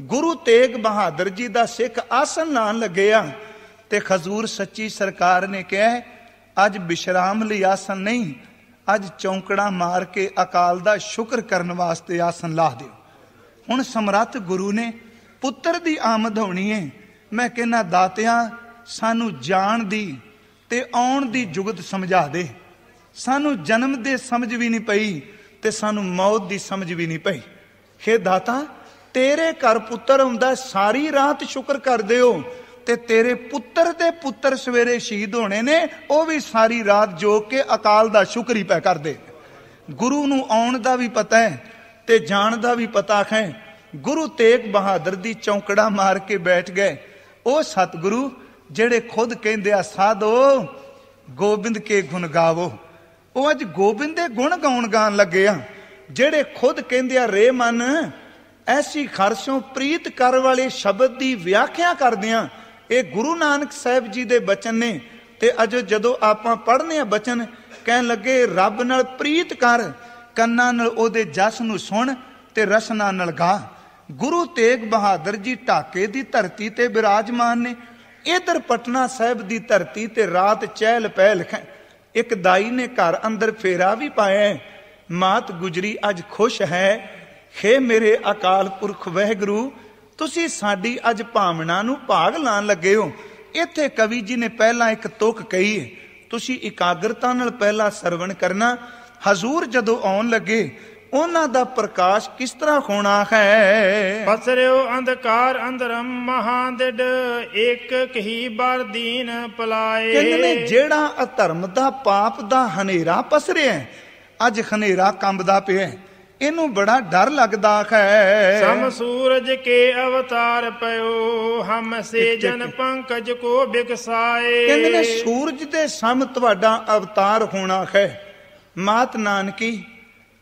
ਗੁਰੂ ਤੇਗ ਬਹਾਦਰ ਜੀ ਦਾ ਸਿੱਖ ਆਸਨ ਲਾਣ ਲੱਗਿਆ ਤੇ ਹਜ਼ੂਰ ਸੱਚੀ ਸਰਕਾਰ ਨੇ ਕਿਹਾ, ਅੱਜ ਵਿਸ਼ਰਾਮ ਲਈ ਆਸਨ ਨਹੀਂ, ਅੱਜ ਚੌਂਕੜਾ ਮਾਰ ਕੇ ਅਕਾਲ ਦਾ ਸ਼ੁਕਰ ਕਰਨ ਵਾਸਤੇ ਆਸਨ ਲਾ ਦਿਓ। ਹੁਣ ਸਮਰੱਥ ਗੁਰੂ ਨੇ ਪੁੱਤਰ ਦੀ ਆਮਦ ਹੋਣੀ ਹੈ। ਮੈਂ ਕਹਿੰਦਾ ਦਾਤਿਆ, ਸਾਨੂੰ ਜਾਣ ਦੀ ਤੇ ਆਉਣ ਦੀ ਜੁਗਤ ਸਮਝਾ ਦੇ। ਸਾਨੂੰ ਜਨਮ ਦੇ ਸਮਝ ਵੀ ਨਹੀਂ ਪਈ ਤੇ ਸਾਨੂੰ ਮੌਤ ਦੀ ਸਮਝ ਵੀ ਨਹੀਂ ਪਈ। ਹੇ ਦਾਤਾ, ਤੇਰੇ ਘਰ ਪੁੱਤਰ ਹੁੰਦਾ, ਸਾਰੀ ਰਾਤ ਸ਼ੁਕਰ ਕਰਦੇ ਹੋ, ਤੇ ਤੇਰੇ ਪੁੱਤਰ ਦੇ ਪੁੱਤਰ ਸਵੇਰੇ ਸ਼ਹੀਦ ਹੋਣੇ ਨੇ, ਉਹ ਵੀ ਸਾਰੀ ਰਾਤ ਜੋ ਕੇ ਅਕਾਲ ਦਾ ਸ਼ੁਕਰ ਹੀ ਪੈ ਕਰਦੇ। ਗੁਰੂ ਨੂੰ ਆਉਣ ਦਾ ਵੀ ਪਤਾ ਹੈ ਤੇ ਜਾਣ ਦਾ ਵੀ ਪਤਾ ਹੈ। ਗੁਰੂ ਤੇਗ ਬਹਾਦਰ ਦੀ ਚੌਂਕੜਾ ਮਾਰ ਕੇ ਬੈਠ ਗਏ ਉਹ ਸਤਿਗੁਰੂ ਜਿਹੜੇ ਖੁਦ ਕਹਿੰਦੇ ਆ, ਸਾਧੋ ਗੋਬਿੰਦ ਕੇ ਗੁਣ ਗਾਵੋ। ਉਹ ਅੱਜ ਗੋਬਿੰਦ ਦੇ ਗੁਣ ਗਾਉਣ ਗਾਣ ਲੱਗੇ ਆ, ਜਿਹੜੇ ਖੁਦ ਕਹਿੰਦੇ ਆ, ਰੇ ਮਨ ਐਸੀ ਖਰਸੋਂ ਪ੍ਰੀਤ ਕਰ ਵਾਲੇ ਸ਼ਬਦ ਦੀ ਵਿਆਖਿਆ ਕਰਦੇ ਆ। ਇਹ ਗੁਰੂ ਨਾਨਕ ਸਾਹਿਬ ਜੀ ਦੇ ਬਚਨ ਨੇ। ਤੇ ਅਜੋ ਜਦੋਂ ਆਪਾਂ ਪੜ੍ਹਨੇ ਆ ਬਚਨ, ਕਹਿਣ ਲੱਗੇ, ਰੱਬ ਨਾਲ ਪ੍ਰੀਤ ਕਰ, ਕੰਨਾਂ ਨਾਲ ਉਹਦੇ ਜਸ ਨੂੰ ਸੁਣ ਤੇ ਰਸਨਾ ਨਾਲ ਗਾ। ਗੁਰੂ ਤੇਗ ਬਹਾਦਰ ਜੀ ਢਾਕੇ ਦੀ ਧਰਤੀ ਤੇ ਬਿਰਾਜਮਾਨ ਨੇ। ਇਧਰ ਪਟਨਾ ਸਾਹਿਬ ਦੀ ਧਰਤੀ ਤੇ ਰਾਤ ਚਹਿਲ ਪਹਿਲ ਹੈ। ਇੱਕ ਦਾਈ ਨੇ ਘਰ ਅੰਦਰ ਫੇਰਾ ਵੀ ਪਾਇਆ। ਮਾਤ ਗੁਜਰੀ ਅੱਜ ਖੁਸ਼ ਹੈ। ਹੇ ਮੇਰੇ ਅਕਾਲ ਪੁਰਖ ਵਾਹਿਗੁਰੂ, ਤੁਸੀਂ ਸਾਡੀ ਅੱਜ ਭਾਵਨਾ ਨੂੰ ਭਾਗ ਲਾਣ ਲੱਗੇ ਹੋ। ਇੱਥੇ ਕਵੀ ਜੀ ਨੇ ਪਹਿਲਾਂ ਇੱਕ ਤੁਕ ਕਹੀ ਹੈ, ਤੁਸੀਂ ਇਕਾਗਰਤਾ ਨਾਲ ਪਹਿਲਾਂ ਸਰਵਣ ਕਰਨਾ। ਹਜ਼ੂਰ ਜਦੋਂ ਆਉਣ ਲੱਗੇ ਉਹਨਾਂ ਦਾ ਪ੍ਰਕਾਸ਼ ਕਿਸ ਤਰ੍ਹਾਂ ਹੋਣਾ ਹੈ। ਪਸਰਿਓ ਅੰਧਕਾਰ ਅੰਦਰਮ ਮਹਾਦਿਡ ਇੱਕ ਕਹੀ ਬਰ ਦੀਨ ਪਲਾਏ। ਕਹਿੰਦੇ ਨੇ ਜਿਹੜਾ ਅਧਰਮ ਦਾ ਪਾਪ ਦਾ ਹਨੇਰਾ ਪਸਰਿਆ, ਅੱਜ ਹਨੇਰਾ ਕੰਬਦਾ ਪਿਆ, ਇਹਨੂੰ ਬੜਾ ਡਰ ਲੱਗਦਾ ਹੈ। ਸਮ ਸੂਰਜ ਕੇ ਅਵਤਾਰ ਪਇਓ ਹਮ ਸੇ ਜਨ ਪੰਕਜ ਕੋ ਬਿਕਸਾਏ। ਕਹਿੰਦੇ ਨੇ ਸੂਰਜ ਦੇ ਸਮ ਤੁਹਾਡਾ ਅਵਤਾਰ ਹੋਣਾ ਹੈ। ਮਾਤ ਨਾਨਕੀ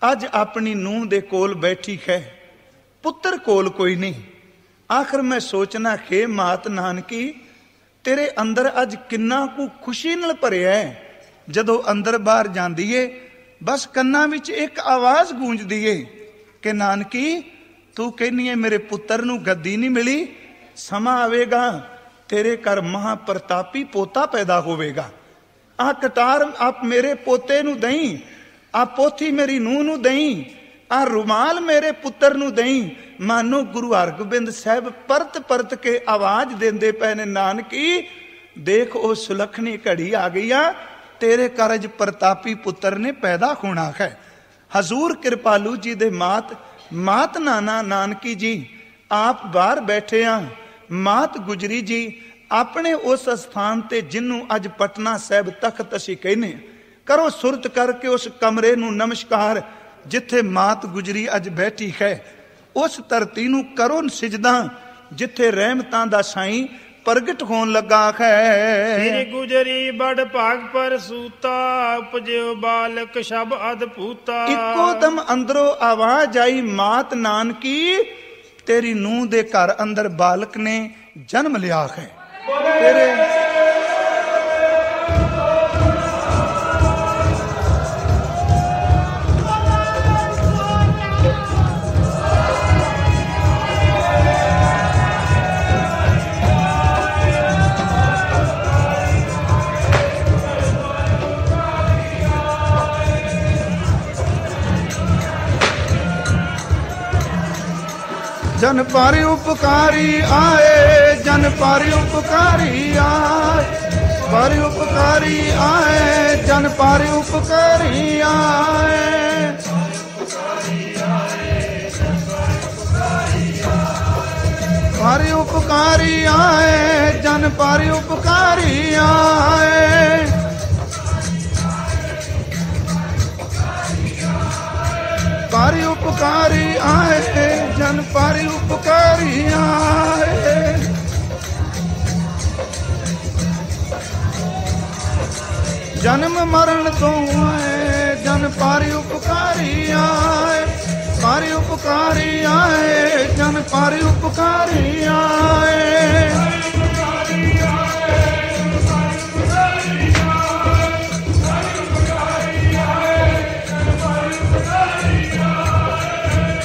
ਅੱਜ ਆਪਣੀ ਨੂੰਹ ਦੇ ਕੋਲ ਬੈਠੀ ਹੈ, ਪੁੱਤਰ ਕੋਲ ਕੋਈ ਨਹੀਂ। ਆਖਰ ਮੈਂ ਸੋਚਣਾ ਹੈ ਮਾਤ ਨਾਨਕੀ ਤੇਰੇ ਅੰਦਰ ਅੱਜ ਕਿੰਨਾ ਕੁ ਖੁਸ਼ੀ ਨਾਲ ਭਰਿਆ ਹੈ। ਜਦੋਂ ਅੰਦਰ ਬਾਹਰ ਜਾਂਦੀ ਏ ਬਸ ਕੰਨਾਂ ਵਿੱਚ ਇੱਕ ਆਵਾਜ਼ ਗੂੰਜਦੀ ਏ ਕਿ ਨਾਨਕੀ ਤੂੰ ਕਹਿੰਦੀ ਏ ਮੇਰੇ ਪੁੱਤਰ ਨੂੰ ਗੱਦੀ ਨਹੀਂ ਮਿਲੀ, ਸਮਾਂ ਆਵੇਗਾ ਤੇਰੇ ਘਰ ਮਹਾ ਪ੍ਰਤਾਪੀ ਪੋਤਾ ਪੈਦਾ ਹੋਵੇਗਾ। ਆਹ ਕਟਾਰ ਆਪ ਮੇਰੇ ਪੋਤੇ ਨੂੰ ਦਈ, ਆਹ ਪੋਥੀ ਮੇਰੀ ਨੂੰਹ ਨੂੰ ਦਈ, ਆਹ ਰੁਮਾਲ ਮੇਰੇ ਪੁੱਤਰ ਨੂੰ ਦਈ। ਮਾਨੋ ਗੁਰੂ ਹਰਗੋਬਿੰਦ ਸਾਹਿਬ ਪਰਤ ਪਰਤ ਕੇ ਆਵਾਜ਼ ਦਿੰਦੇ ਪਏ ਨੇ, ਨਾਨਕੀ ਦੇਖ ਉਹ ਸੁਲੱਖਣੀ ਘੜੀ ਆ ਗਈ ਆ, ਤੇਰੇ ਘਰ ਅੱਜ ਪ੍ਰਤਾਪੀ ਪੁੱਤਰ ਨੇ ਪੈਦਾ ਹੋਣਾ ਹੈ। ਹਜ਼ੂਰ ਕਿਰਪਾਲੂ ਜੀ ਦੇ ਮਾਤ ਨਾਨਾ ਨਾਨਕੀ ਜੀ ਆਪ ਬਾਹਰ ਬੈਠੇ ਆ। ਮਾਤ ਗੁਜਰੀ ਜੀ ਆਪਣੇ ਉਸ ਸਥਾਨ ਤੇ ਜਿਹਨੂੰ ਅੱਜ ਪਟਨਾ ਸਾਹਿਬ ਤਖਤ ਅਸੀਂ ਕਹਿੰਦੇ, ਕਰੋ ਸੁਰਤ ਕਰਕੇ ਉਸ ਕਮਰੇ ਨੂੰ ਨਮਸਕਾਰ ਜਿੱਥੇ ਮਾਤ ਗੁਜਰੀ ਅੱਜ ਬੈਠੀ ਹੈ। ਉਸ ਧਰਤੀ ਨੂੰ ਕਰੋ ਸਿਜਦਾ ਜਿੱਥੇ ਰਹਿਮਤਾਂ ਦਾ ਸਾਈਂ ਪ੍ਰਗਟ ਹੋਣ ਲੱਗਾ ਹੈ। ਸ੍ਰੀ ਗੁਜਰੀ ਬੜ ਭਾਗ ਪਰ ਸੂਤਾ ਉਪਜਿਓ ਬਾਲਕ ਸ਼ਬ ਅਦਭੂਤਾ। ਇੱਕੋ ਦਮ ਅੰਦਰੋਂ ਆਵਾਜ਼ ਆਈ, ਮਾਤ ਨਾਨਕੀ ਤੇਰੀ ਨੂੰਹ ਦੇ ਘਰ ਅੰਦਰ ਬਾਲਕ ਨੇ ਜਨਮ ਲਿਆ ਹੈ। ਤੇਰੇ जन पारी उपकारी आए, जन पारी उपकारी आए, पारी उपकारी आए, जन पारी उपकारी आए। पारी उपकारी आए, जन पारी उपकारी आए। पारी उपकारी आए, जन पारी उपकारी आए। जन्म मरण तो आए, जन पारी उपकारी आए। पारी उपकारी आए, जन पारी उपकारी आए।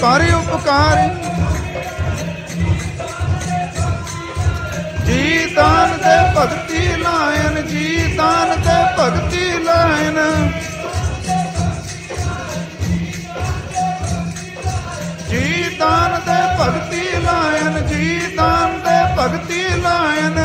पारी उपकारी जी दान दे भगती लायन, जी दान दे भगती लायन। जी दान दे भगती लायन, जी दान दे भगती लायन।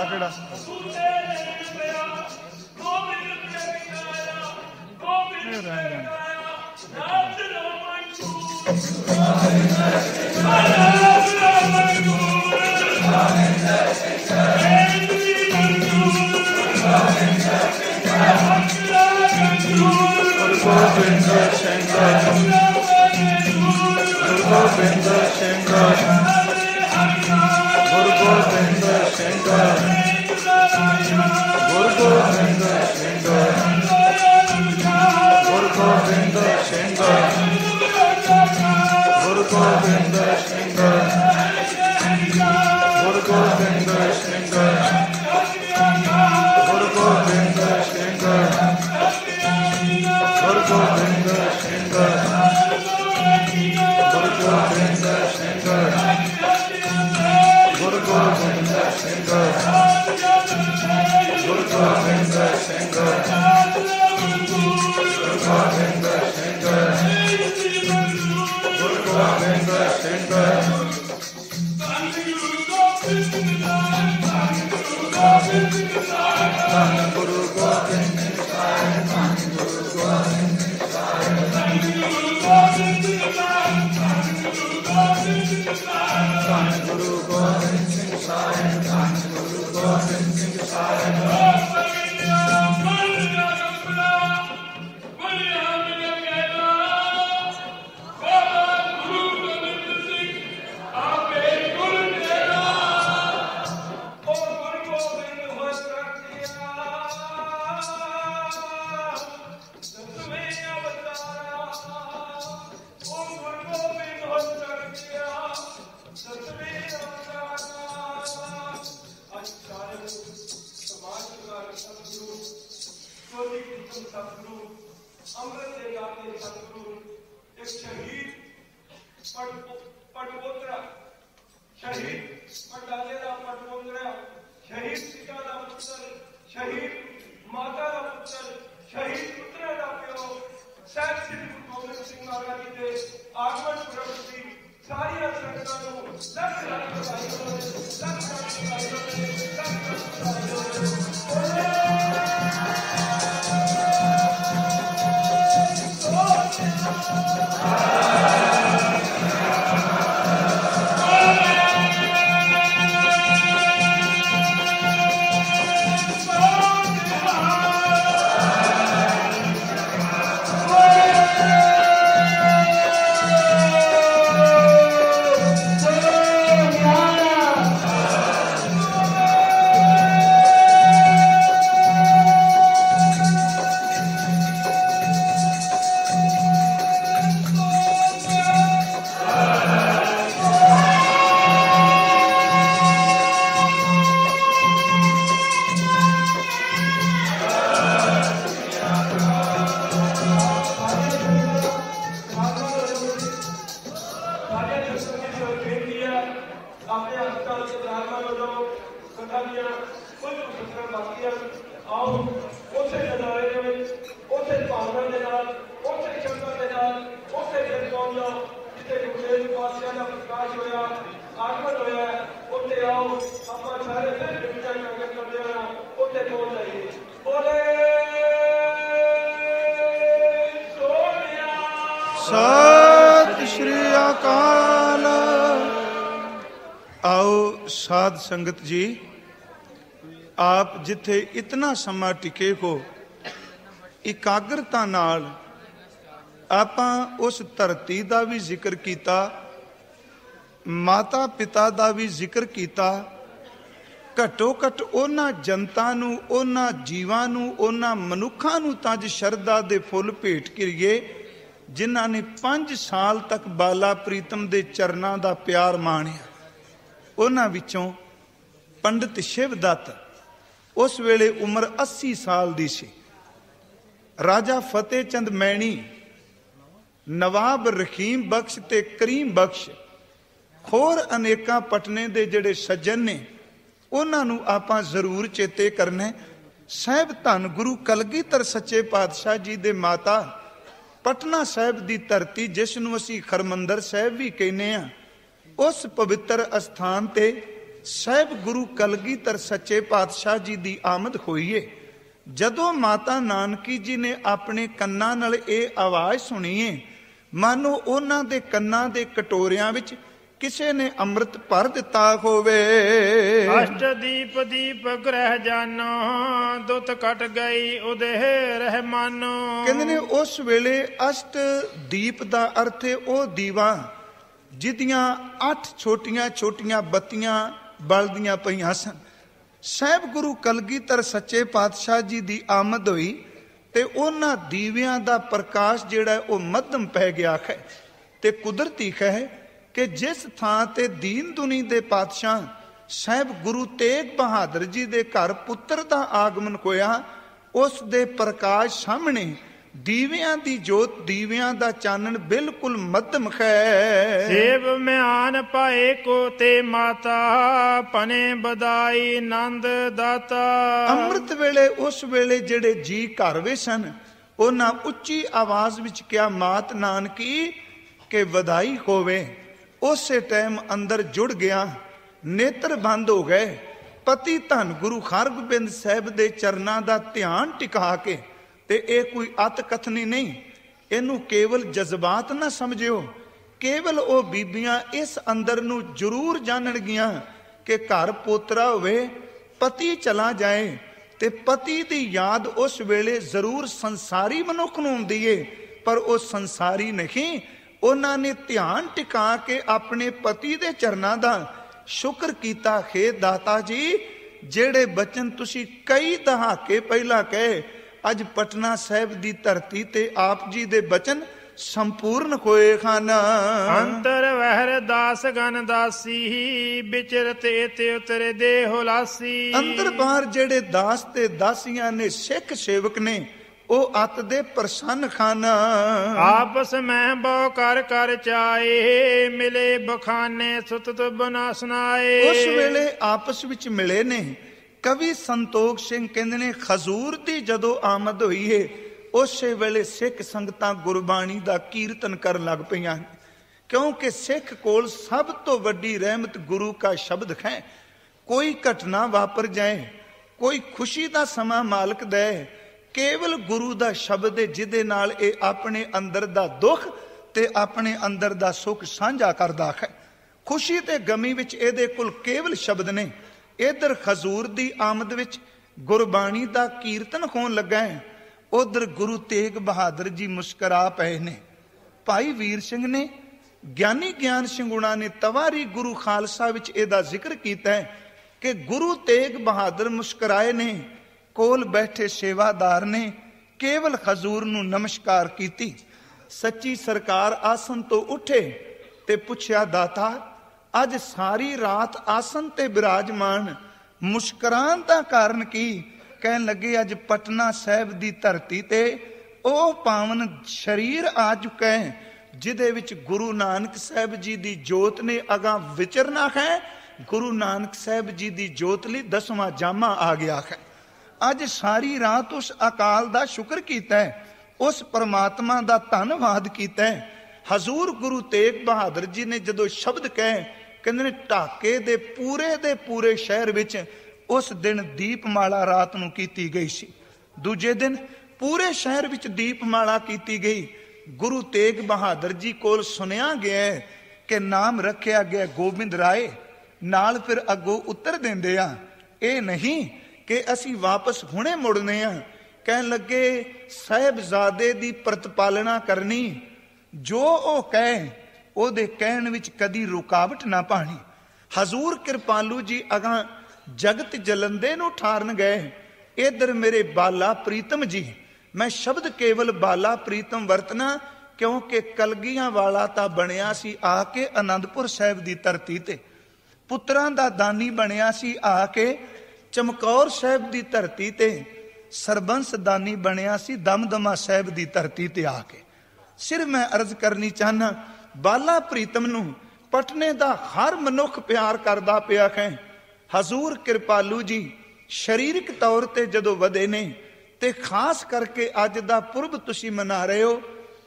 ਕਿਹੜਾ Govinda Shankar, Guru Govinda Shankar, Guru Govinda Shankar, Guru Govinda Shankar, Guru Govinda Shankar, Guru Govinda Shankar, Guru Govinda Shankar, Guru Govinda Shankar. Guru Govinda Shankar, Guru Govinda Shankar, Guru Govinda Shankar, Guru Govinda Shankar, Guru Govinda Shankar, Guru Govinda Shankar. Guru Govinda ਸਤਿ ਸ਼੍ਰੀ ਅਕਾਲ। ਆਓ ਸਾਧ ਸੰਗਤ ਜੀ, ਆਪ ਜਿੱਥੇ ਇਤਨਾ ਸਮਾਂ ਟਿਕੇ ਹੋ, ਇਕਾਗਰਤਾ ਨਾਲ ਆਪਾਂ ਉਸ ਧਰਤੀ ਦਾ ਵੀ ਜ਼ਿਕਰ ਕੀਤਾ, ਮਾਤਾ ਪਿਤਾ ਦਾ ਵੀ ਜ਼ਿਕਰ ਕੀਤਾ। ਘੱਟੋ ਘੱਟ ਉਹਨਾਂ ਜਨਤਾ ਨੂੰ, ਉਹਨਾਂ ਜੀਵਾਂ ਨੂੰ, ਉਹਨਾਂ ਮਨੁੱਖਾਂ ਨੂੰ ਤਾਂ ਅੱਜ ਸ਼ਰਧਾ ਦੇ ਫੁੱਲ ਭੇਟ ਕਰੀਏ ਜਿਨ੍ਹਾਂ ਨੇ 5 ਸਾਲ ਤੱਕ ਬਾਲਾ ਪ੍ਰੀਤਮ ਦੇ ਚਰਨਾਂ ਦਾ ਪਿਆਰ ਮਾਣਿਆ। ਉਹਨਾਂ ਵਿੱਚੋਂ ਪੰਡਿਤ ਸ਼ਿਵਦੱਤ, ਉਸ ਵੇਲੇ ਉਮਰ 80 ਸਾਲ ਦੀ ਸੀ। ਰਾਜਾ ਫਤਿਹ ਚੰਦ ਮੈਣੀ, ਨਵਾਬ ਰਹੀਮ ਬਖਸ਼ ਤੇ ਕਰੀਮ ਬਖਸ਼, ਹੋਰ ਅਨੇਕਾਂ ਪਟਨੇ ਦੇ ਜਿਹੜੇ ਸੱਜਣ ਨੇ, ਉਹਨਾਂ ਨੂੰ ਆਪਾਂ ਜ਼ਰੂਰ ਚੇਤੇ ਕਰਨਾ। ਸਾਹਿਬ ਧੰਨ ਗੁਰੂ ਕਲਗੀਧਰ ਸੱਚੇ ਪਾਤਸ਼ਾਹ ਜੀ ਦੇ ਮਾਤਾ ਪਟਨਾ ਸਾਹਿਬ ਦੀ ਧਰਤੀ, ਜਿਸ ਨੂੰ ਅਸੀਂ ਹਰਮੰਦਰ ਸਾਹਿਬ ਵੀ ਕਹਿੰਦੇ ਹਾਂ, ਉਸ ਪਵਿੱਤਰ ਅਸਥਾਨ ਤੇ ਸਾਹਿਬ ਗੁਰੂ ਕਲਗੀਧਰ ਸੱਚੇ ਪਾਤਸ਼ਾਹ ਜੀ ਦੀ ਆਮਦ ਹੋਈ ਏ। ਜਦੋਂ ਮਾਤਾ ਨਾਨਕੀ ਜੀ ਨੇ ਆਪਣੇ ਕੰਨਾਂ ਨਾਲ ਇਹ ਆਵਾਜ਼ ਸੁਣੀ ਏ, ਮਾਨੋ ਉਹਨਾਂ ਦੇ ਕੰਨਾਂ ਦੇ ਕਟੋਰਿਆਂ ਵਿੱਚ ਕਿਸੇ ਨੇ ਅੰਮ੍ਰਿਤ ਭਰ ਦਿੱਤਾ ਹੋਵੇ। ਅਸ਼ਟ ਦੀਪ ਦੀਪ ਗ੍ਰਹਿ ਜਾਨੋ, ਦੁੱਤ ਕਟ ਗਈ ਉਦੇ ਰਹਿਮਾਨੋ। ਕਹਿੰਦੇ ਨੇ ਉਸ ਵੇਲੇ ਅਸ਼ਟ ਦੀਪ ਦਾ ਅਰਥ ਹੈ ਉਹ ਦੀਵਾ ਜਿਹਦੀਆਂ 8 ਛੋਟੀਆਂ ਛੋਟੀਆਂ ਬੱਤੀਆਂ ਬਲਦੀਆਂ ਪਈਆਂ ਸਨ। ਸਾਹਿਬ ਗੁਰੂ ਕਲਗੀਧਰ ਸੱਚੇ ਪਾਤਸ਼ਾਹ ਜੀ ਦੀ ਆਮਦ ਹੋਈ ਤੇ ਉਹਨਾਂ ਦੀਵਿਆਂ ਦਾ ਪ੍ਰਕਾਸ਼ ਜਿਹੜਾ ਉਹ ਮੱਧਮ ਪੈ ਗਿਆ ਹੈ। ਤੇ ਕੁਦਰਤੀ ਹੈ ਕਿ ਜਿਸ ਥਾਂ ਤੇ ਦੀਨ ਦੁਨੀ ਦੇ ਪਾਤਸ਼ਾਹ ਸਾਹਿਬ ਗੁਰੂ ਤੇਗ ਬਹਾਦਰ ਜੀ ਦੇ ਘਰ ਪੁੱਤਰ ਦਾ ਆਗਮਨ ਹੋਇਆ, ਉਸ ਦੇ ਪ੍ਰਕਾਸ਼ ਸਾਹਮਣੇ ਦੀਵਿਆਂ ਦੀ ਜੋਤ, ਦੀਵਿਆਂ ਦਾ ਚਾਨਣ ਬਿਲਕੁਲ ਮੱਧਮ ਹੈ। ਸੇਵ ਮਿਆਨ ਪਾਏ ਕੋ ਤੇ ਮਾਤਾ, ਪਨੇ ਬਦਾਈ ਨੰਦ ਦਾਤਾ। ਅੰਮ੍ਰਿਤ ਵੇਲੇ ਉਸ ਵੇਲੇ ਜਿਹੜੇ ਜੀ ਘਰ ਵਿੱਚ ਸਨ, ਉਹਨਾਂ ਉੱਚੀ ਆਵਾਜ਼ ਵਿੱਚ ਕਿਹਾ, ਮਾਤ ਨਾਨਕੀ ਕਿ ਵਧਾਈ ਹੋਵੇ। ਉਸੇ ਟਾਈਮ ਅੰਦਰ ਜੁੜ ਗਿਆ, ਨੇਤਰ ਬੰਦ ਹੋ ਗਏ। ਪਤੀ ਧੰਨ ਗੁਰੂ ਹਰਗੋਬਿੰਦ ਸਾਹਿਬ ਦੇ ਚਰਨਾਂ ਦਾ ਧਿਆਨ ਟਿਕਾ ਕੇ, ਤੇ ਇਹ ਕੋਈ ਅਤ ਕਥਨੀ ਨਹੀਂ, ਇਹਨੂੰ ਕੇਵਲ ਜਜ਼ਬਾਤ ਨਾ ਸਮਝਿਓ। ਕੇਵਲ ਉਹ ਬੀਬੀਆਂ ਇਸ ਅੰਦਰ ਨੂੰ ਜ਼ਰੂਰ ਜਾਣਨਗੀਆਂ ਕਿ ਘਰ ਪੋਤਰਾ ਹੋਵੇ, ਪਤੀ ਚਲਾ ਜਾਏ ਤੇ ਪਤੀ ਦੀ ਯਾਦ ਉਸ ਵੇਲੇ ਜ਼ਰੂਰ ਸੰਸਾਰੀ ਮਨੁੱਖ ਨੂੰ ਆਉਂਦੀ ਏ, ਪਰ ਉਹ ਸੰਸਾਰੀ ਨਹੀਂ। ਉਹਨਾਂ ਨੇ ਧਿਆਨ ਟਿਕਾ ਕੇ ਆਪਣੇ ਪਤੀ ਦੇ ਚਰਨਾਂ ਦਾ ਸ਼ੁਕਰ ਕੀਤਾ। ਖੇ ਦਾਤਾ ਜੀ, ਜਿਹੜੇ ਬਚਨ ਤੁਸੀਂ ਕਈ ਦਹਾਕੇ ਪਹਿਲਾਂ ਕਹੇ, ਅੱਜ ਪਟਨਾ ਸਾਹਿਬ ਦੀ ਧਰਤੀ ਤੇ ਆਪ ਜੀ ਦੇ ਬਚਨ ਸੰਪੂਰਨ ਹੋਏ ਹਨ। ਅੰਤਰ ਵਹਿਰ ਦਾਸ ਗਨ ਦਾਸੀ, ਵਿਚਰਤੇ ਤੇ ਉਤਰੇ ਦੇ ਹੁਲਾਸੀ। ਅੰਦਰ ਬਾਹਰ ਜਿਹੜੇ ਦਾਸ ਤੇ ਦਾਸੀਆਂ ਨੇ, ਸਿੱਖ ਸੇਵਕ ਨੇ, ਉਹ ਅਤ ਦੇ ਪ੍ਰਸੰਨ ਖਾਨ। ਆਪਸ ਮੈਂ ਬਹੁ ਕਰ ਕਰ ਚਾਏ, ਮਿਲੇ ਬਖਾਨੇ ਸੁਤਤ ਬਨਾ ਸੁਨਾਏ। ਉਸ ਵੇਲੇ ਆਪਸ ਵਿੱਚ ਮਿਲੇ ਨੇ। ਕਵੀ ਸੰਤੋਖ ਸਿੰਘ ਕਹਿੰਦੇ ਨੇ, ਖਜ਼ੂਰ ਦੀ ਜਦੋਂ ਆਮਦ ਹੋਈ ਏ, ਉਸੇ ਵੇਲੇ ਸਿੱਖ ਸੰਗਤਾਂ ਗੁਰਬਾਣੀ ਦਾ ਕੀਰਤਨ ਕਰਨ ਲੱਗ ਪਈਆਂ, ਕਿਉਂਕਿ ਸਿੱਖ ਕੋਲ ਸਭ ਤੋਂ ਵੱਡੀ ਰਹਿਮਤ ਗੁਰੂ ਕਾ ਸ਼ਬਦ ਹੈ। ਕੋਈ ਘਟਨਾ ਵਾਪਰ ਜਾਏ, ਕੋਈ ਖੁਸ਼ੀ ਦਾ ਸਮਾਂ ਮਾਲਕ ਦੇ, ਕੇਵਲ ਗੁਰੂ ਦਾ ਸ਼ਬਦ ਹੈ ਜਿਹਦੇ ਨਾਲ ਇਹ ਆਪਣੇ ਅੰਦਰ ਦਾ ਦੁੱਖ ਤੇ ਆਪਣੇ ਅੰਦਰ ਦਾ ਸੁੱਖ ਸਾਂਝਾ ਕਰਦਾ ਹੈ। ਖੁਸ਼ੀ ਤੇ ਗਮੀ ਵਿੱਚ ਇਹਦੇ ਕੋਲ ਕੇਵਲ ਸ਼ਬਦ ਨੇ। ਇਧਰ ਖਜ਼ੂਰ ਦੀ ਆਮਦ ਵਿੱਚ ਗੁਰਬਾਣੀ ਦਾ ਕੀਰਤਨ ਹੋਣ ਲੱਗਾ ਹੈ, ਉਧਰ ਗੁਰੂ ਤੇਗ ਬਹਾਦਰ ਜੀ ਮੁਸਕਰਾ ਪਏ ਨੇ। ਭਾਈ ਵੀਰ ਸਿੰਘ ਨੇ, ਗਿਆਨੀ ਗਿਆਨ ਸਿੰਘੂਣਾ ਨੇ ਤਵਾਰੀ ਗੁਰੂ ਖਾਲਸਾ ਵਿੱਚ ਇਹਦਾ ਜ਼ਿਕਰ ਕੀਤਾ ਹੈ ਕਿ ਗੁਰੂ ਤੇਗ ਬਹਾਦਰ ਮੁਸਕਰਾਏ ਨੇ। ਕੋਲ ਬੈਠੇ ਸੇਵਾਦਾਰ ਨੇ ਕੇਵਲ ਹਜ਼ੂਰ ਨੂੰ ਨਮਸਕਾਰ ਕੀਤੀ। ਸੱਚੀ ਸਰਕਾਰ ਆਸਨ ਤੋਂ ਉੱਠੇ ਤੇ ਪੁੱਛਿਆ, ਦਾਤਾ ਅੱਜ ਸਾਰੀ ਰਾਤ ਆਸਨ ਤੇ ਬਿਰਾਜਮਾਨ, ਮੁਸਕਰਾਨ ਦਾ ਕਾਰਨ ਕੀ? ਕਹਿਣ ਲੱਗੇ, ਅੱਜ ਪਟਨਾ ਸਾਹਿਬ ਦੀ ਧਰਤੀ ਤੇ ਉਹ ਪਾਵਨ ਸ਼ਰੀਰ ਆ ਚੁੱਕਾ ਹੈ ਜਿਹਦੇ ਵਿੱਚ ਗੁਰੂ ਨਾਨਕ ਸਾਹਿਬ ਜੀ ਦੀ ਜੋਤ ਨੇ ਅਗਾਂ ਵਿਚਰਨਾ ਹੈ। ਗੁਰੂ ਨਾਨਕ ਸਾਹਿਬ ਜੀ ਦੀ ਜੋਤ ਲਈ 10ਵਾਂ ਜਾਮਾ ਆ ਗਿਆ ਹੈ। ਅੱਜ ਸਾਰੀ ਰਾਤ ਉਸ ਅਕਾਲ ਦਾ ਸ਼ੁਕਰ ਕੀਤਾ ਹੈ, ਉਸ ਪਰਮਾਤਮਾ ਦਾ ਧੰਨਵਾਦ ਕੀਤਾ ਹੈ। ਹਜ਼ੂਰ ਗੁਰੂ ਤੇਗ ਬਹਾਦਰ ਜੀ ਨੇ ਜਦੋਂ ਸ਼ਬਦ ਕਹੇ, ਕਹਿੰਦੇ ਨੇ ਢਾਕੇ ਦੇ ਪੂਰੇ ਸ਼ਹਿਰ ਵਿੱਚ ਉਸ ਦਿਨ ਦੀਪਮਾਲਾ ਰਾਤ ਨੂੰ ਕੀਤੀ ਗਈ ਸੀ। ਦੂਜੇ ਦਿਨ ਪੂਰੇ ਸ਼ਹਿਰ ਵਿੱਚ ਦੀਪਮਾਲਾ ਕੀਤੀ ਗਈ। ਗੁਰੂ ਤੇਗ ਬਹਾਦਰ ਜੀ ਕੋਲ ਸੁਣਿਆ ਗਿਆ ਕਿ ਨਾਮ ਰੱਖਿਆ ਗਿਆ ਗੋਬਿੰਦ ਰਾਏ। ਨਾਲ ਫਿਰ ਅੱਗੋਂ ਉੱਤਰ ਦਿੰਦੇ ਆ, ਇਹ ਨਹੀਂ ਕਿ ਅਸੀਂ ਵਾਪਸ ਹੁਣੇ ਮੁੜਨੇ ਆ। ਕਹਿਣ ਲੱਗੇ, ਸਾਹਿਬਜ਼ਾਦੇ ਦੀ ਪ੍ਰਤਪਾਲਣਾ ਕਰਨੀ, ਜੋ ਉਹ ਕਹੇ ਉਹਦੇ ਕਹਿਣ ਵਿੱਚ ਕਦੀ ਰੁਕਾਵਟ ਨਾ ਪਾਣੀ। ਹਜ਼ੂਰ ਕਿਰਪਾਲੂ ਜੀ ਅਗਾਂ ਜਗਤ ਜਲੰਦੇ ਨੂੰ ਠਾਰਨ ਗਏ। ਇਧਰ ਮੇਰੇ ਬਾਲਾ ਪ੍ਰੀਤਮ ਜੀ, ਮੈਂ ਸ਼ਬਦ ਕੇਵਲ ਬਾਲਾ ਪ੍ਰੀਤਮ ਵਰਤਣਾ ਕਿਉਂਕਿ ਕਲਗੀਆਂ ਵਾਲਾ ਤਾਂ ਬਣਿਆ ਸੀ ਆ ਕੇ ਆਨੰਦਪੁਰ ਸਾਹਿਬ ਦੀ ਧਰਤੀ ਤੇ, ਪੁੱਤਰਾਂ ਦਾ ਦਾਨੀ ਬਣਿਆ ਸੀ ਆ ਕੇ ਚਮਕੌਰ ਸਾਹਿਬ ਦੀ ਧਰਤੀ ਤੇ, ਸਰਬੰਸ ਦਾਨੀ ਬਣਿਆ ਸੀ ਦਮਦਮਾ ਸਾਹਿਬ ਦੀ ਧਰਤੀ ਤੇ ਆ ਕੇ। ਸਿਰ ਮੈਂ ਅਰਜ਼ ਕਰਨੀ ਚਾਹਨਾ, ਬਾਲਾ ਪ੍ਰੀਤਮ ਨੂੰ ਪਟਨੇ ਦਾ ਹਰ ਮਨੁੱਖ ਪਿਆਰ ਕਰਦਾ ਪਿਆ ਹੈ। ਹਜ਼ੂਰ ਕਿਰਪਾਲੂ ਜੀ ਸਰੀਰਕ ਤੌਰ ਤੇ ਜਦੋਂ ਵਧੇ ਨੇ ਤੇ ਖਾਸ ਕਰਕੇ ਅੱਜ ਦਾ ਪੁਰਬ ਤੁਸੀਂ ਮਨਾ ਰਹੇ ਹੋ,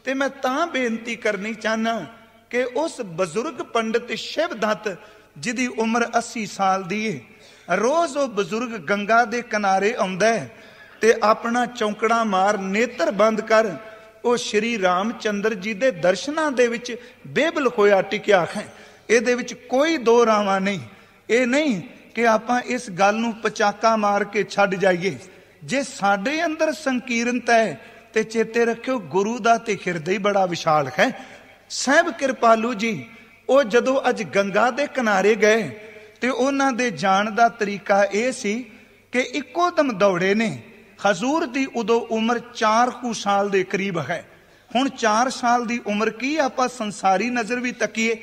ਤੇ ਮੈਂ ਤਾਂ ਬੇਨਤੀ ਕਰਨੀ ਚਾਹਨਾ ਕਿ ਉਸ ਬਜ਼ੁਰਗ ਪੰਡਿਤ ਸ਼ਿਵਦੱਤ जिहदी उम्र 80 साल दी है। रोज़ वो बजुर्ग गंगा दे किनारे आउंदा है ते अपना चौंकड़ा मार नेत्र बंद कर वो श्री रामचंद्र जी दे दर्शनां दे विच बेबल होया टिकिया है। इहदे विच कोई दो रावां नहीं। ये नहीं कि आपां इस गल नूं पचाका मार के छड्ड जाइए। जे साडे अंदर संकीर्णता है ते चेते रखियो गुरु दा ते हिरदे बड़ा विशाल है। साहब कृपालू जी वो जदों अज गंगा दे किनारे गए ते उन्हां दे जाण दा तरीका यह सी कि इक्को दम दौड़े ने। हजूर दी उदों उम्र 4 साल दे करीब है। हुण 4 साल दी उम्र की आपां संसारी नज़र भी तकीए।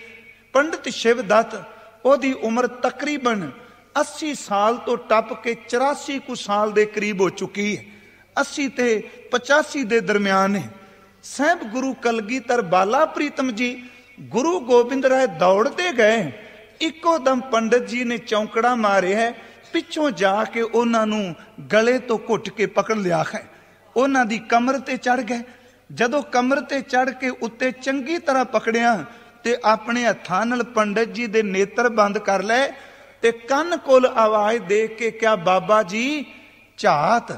पंडित शिवदत्त ओदी उम्र तकरीबन 80 साल तो टप के 84 साल दे करीब हो चुकी है। 80 ते 85 दे दरम्यान है। साहब गुरु कलगीधर बाला प्रीतम जी गुरु गोबिंद राय दौड़ते गए। इको दम पंडित जी ने चौंकड़ा मारे है, पिछों जाके उन्होंने गले तो घुट के पकड़ लिया है। उन्हों दी कमर ते चढ़ गए। जदों कमर ते चढ़ के उत्ते चंगी तरह पकड़िया ते अपने हत्थां नाल पंडित जी दे नेत्र बंद कर ले ते कन कोल आवाज दे के क्या बाबा जी झात।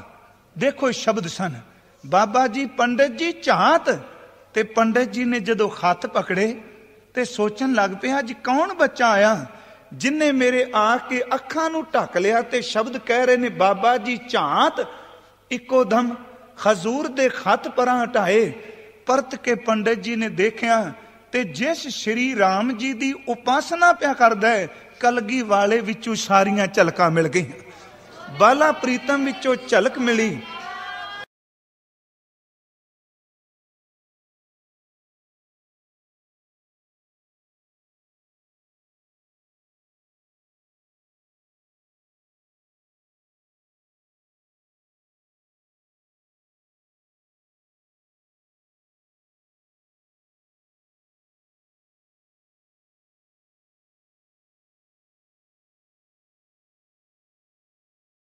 देखो शब्द सन बाबा जी पंडित जी झात। ते पंडित जी ने जदों हाथ पकड़े ते सोचन लग पे अज कौन बच्चा आया जिन्हें मेरे आके अखां नूं ढक लिया ते शब्द कह रहे ने बाबा जी झात। इको दम हजूर दे हथ परां हटाए। परत के पंडित जी ने देखिया ते जिस श्री राम जी दी उपासना प्या करदा है कलगी वाले विचों सारियां झलकां मिल गईयां। बाला प्रीतम विचों झलक मिली